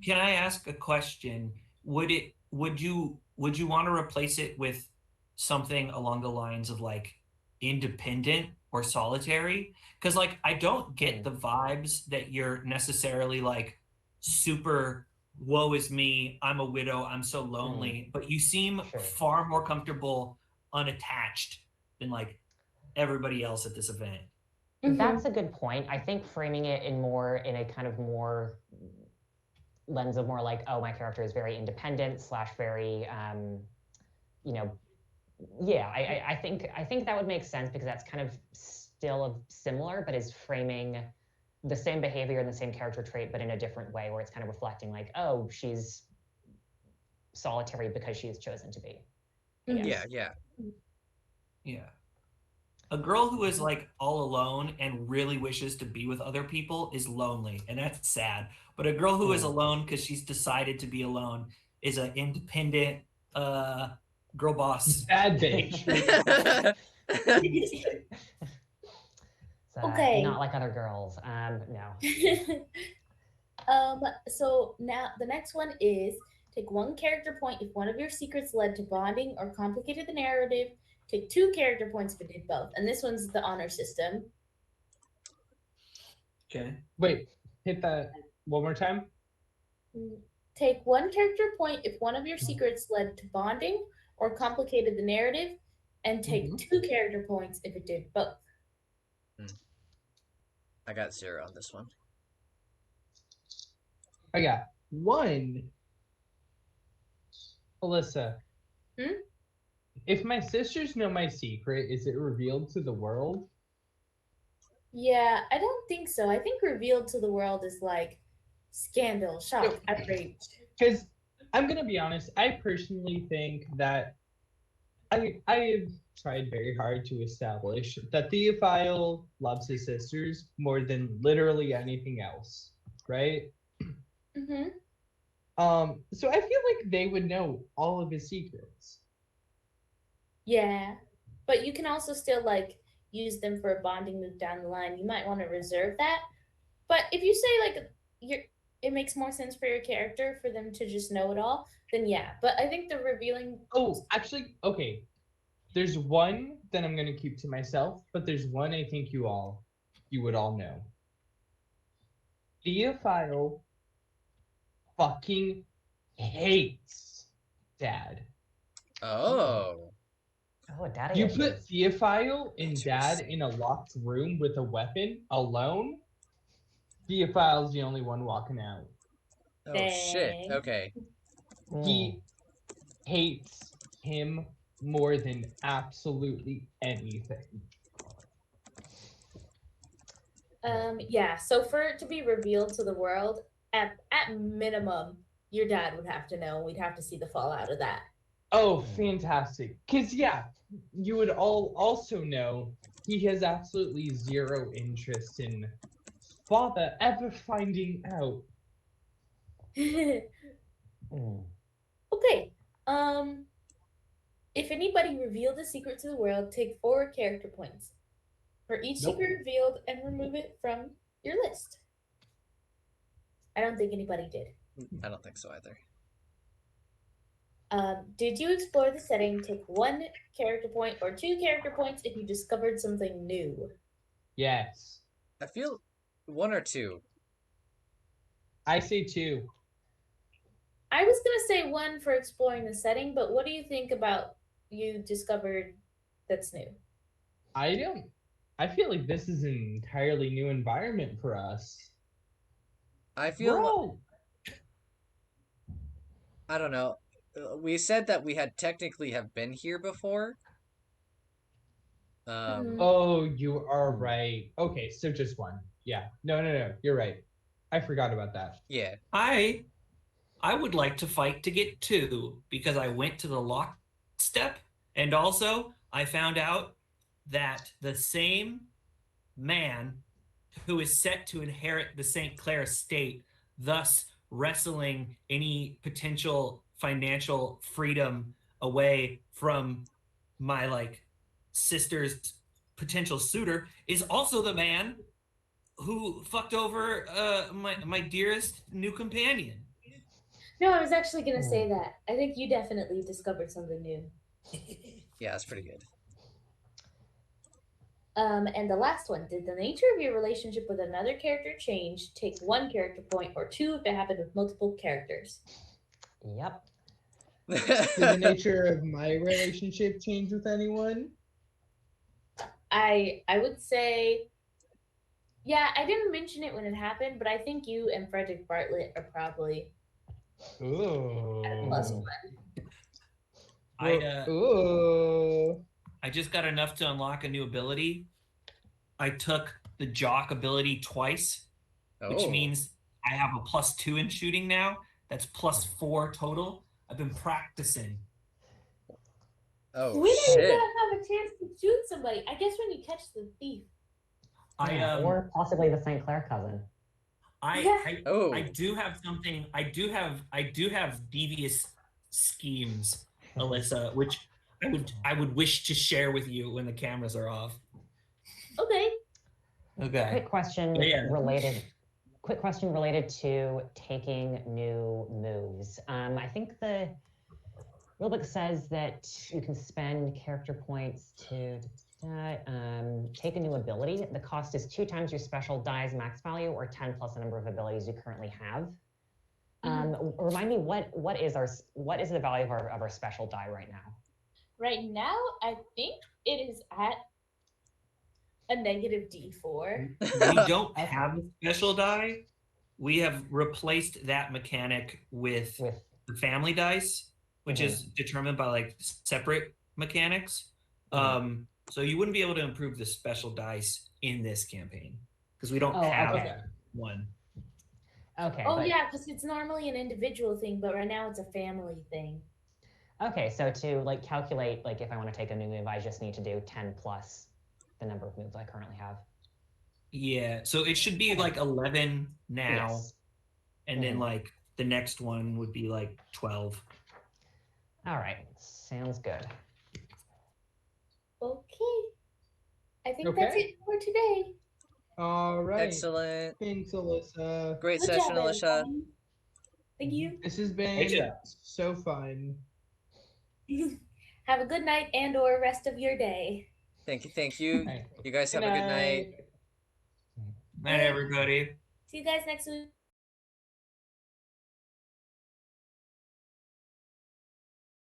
D: Can I ask a question? Would you want to replace it with something along the lines of like independent or solitary? Because like I don't get the vibes that you're necessarily like super woe is me, I'm a widow, I'm so lonely, but you seem far more comfortable unattached than like everybody else at this event.
C: That's a good point. I think framing it in a kind of more lens of more like, oh, my character is very independent / very, you know, yeah, I think that would make sense because that's kind of still similar, but is framing the same behavior and the same character trait, but in a different way, where it's kind of reflecting like, oh, she's solitary because she has chosen to be.
E: Yeah.
D: Yeah. A girl who is like all alone and really wishes to be with other people is lonely, and that's sad. But a girl who is alone because she's decided to be alone is an independent girl boss.
B: Bad bitch.
A: Okay.
C: Not like other girls. No.
A: So now the next one is take 1 character point if one of your secrets led to bonding or complicated the narrative. Take 2 character points if it did both. And this one's the honor system.
D: Okay.
B: Wait, hit that one more time.
A: Take 1 character point if one of your secrets led to bonding or complicated the narrative, and take 2 character points if it did both.
E: I got 0 on this one.
B: I got 1. Alyssa. If my sisters know my secret, is it revealed to the world?
A: Yeah, I don't think so. I think revealed to the world is like scandal, shock, outrage.
B: Because I'm gonna be honest, I personally think that I've tried very hard to establish that Theophile loves his sisters more than literally anything else, right? So I feel like they would know all of his secrets.
A: Yeah, but you can also still like use them for a bonding move down the line. You might want to reserve that. But if you say like it makes more sense for your character for them to just know it all, then yeah. But I think the revealing.
B: Oh, actually, okay. There's one that I'm gonna keep to myself, but there's one I think you would all know. Theophile fucking hates Dad.
E: Oh.
C: Oh, daddy
B: You
C: issues.
B: put Theophile and Dad in a locked room with a weapon alone, Theophile's the only one walking out.
E: Oh shit.
A: Dang.
E: Okay.
B: He hates him more than absolutely anything.
A: Yeah, so for it to be revealed to the world, at minimum, your dad would have to know. We'd have to see the fallout of that.
B: Oh, fantastic. Because, yeah, you would all also know he has absolutely zero interest in father ever finding out.
A: Okay. If anybody revealed a secret to the world, take 4 character points for each
B: Nope.
A: secret revealed and remove it from your list. I don't think anybody did.
E: I don't think so either.
A: Did you explore the setting? Take 1 character point or 2 character points if you discovered something new.
B: Yes.
E: I feel 1 or 2.
B: I say 2.
A: I was gonna say 1 for exploring the setting, but what do you think about you discovered that's new?
B: I feel like this is an entirely new environment for us.
E: I feel
B: Bro!
E: I don't know. We said that we had technically have been here before.
B: Oh, you are right. Okay, so just 1. Yeah. No. You're right. I forgot about that.
E: Yeah.
D: I would like to fight to get 2 because I went to the lock step, and also I found out that the same man who is set to inherit the St. Clair estate, thus wrestling any potential financial freedom away from my sister's potential suitor, is also the man who fucked over my dearest new companion.
A: No, I was actually gonna say that. I think you definitely discovered something new.
E: Yeah, that's pretty good.
A: And the last one, did the nature of your relationship with another character change? Take 1 character point or 2 if it happened with multiple characters.
C: Yep.
B: Did the nature of my relationship change with anyone?
A: I would say, yeah, I didn't mention it when it happened, but I think you and Frederick Bartlett are probably
B: Ooh.
A: at +1.
D: I just got enough to unlock a new ability. I took the jock ability twice, which means I have a +2 in shooting now. That's +4 total. I've been practicing.
E: Oh,
A: when
E: shit.
A: are you gonna have a chance to shoot somebody? I guess when you catch the thief.
C: Or possibly the St. Clair cousin.
D: I do have something. I do have devious schemes, Alyssa, which I would wish to share with you when the cameras are off.
A: Okay.
C: Quick question related to taking new moves. I think the rulebook says that you can spend character points to take a new ability. The cost is 2 times your special die's max value, or 10 plus the number of abilities you currently have. Remind me, what is the value of our special die right now?
A: Right now, I think it is at a -D4.
D: We don't have a special die. We have replaced that mechanic with the family dice, which is determined by separate mechanics. So you wouldn't be able to improve the special dice in this campaign because we don't have one.
C: Okay.
A: Oh, yeah, because it's normally an individual thing, but right now it's a family thing.
C: Okay, so to calculate if I want to take a new move, I just need to do 10 plus the number of moves I currently have.
D: Yeah, so it should be 11 now,
C: yes.
D: And then the next one would be 12.
C: All right, sounds good.
A: Okay. I think that's it for today.
B: All right.
E: Excellent.
B: Thanks, Alyssa.
E: Great
A: Good
E: session,
A: job,
E: Alyssa.
A: everybody. Thank you.
B: This has been so fun.
A: Have a good night and or rest of your day.
E: Thank you. You guys have a good night.
D: Night, everybody.
A: See you guys next week.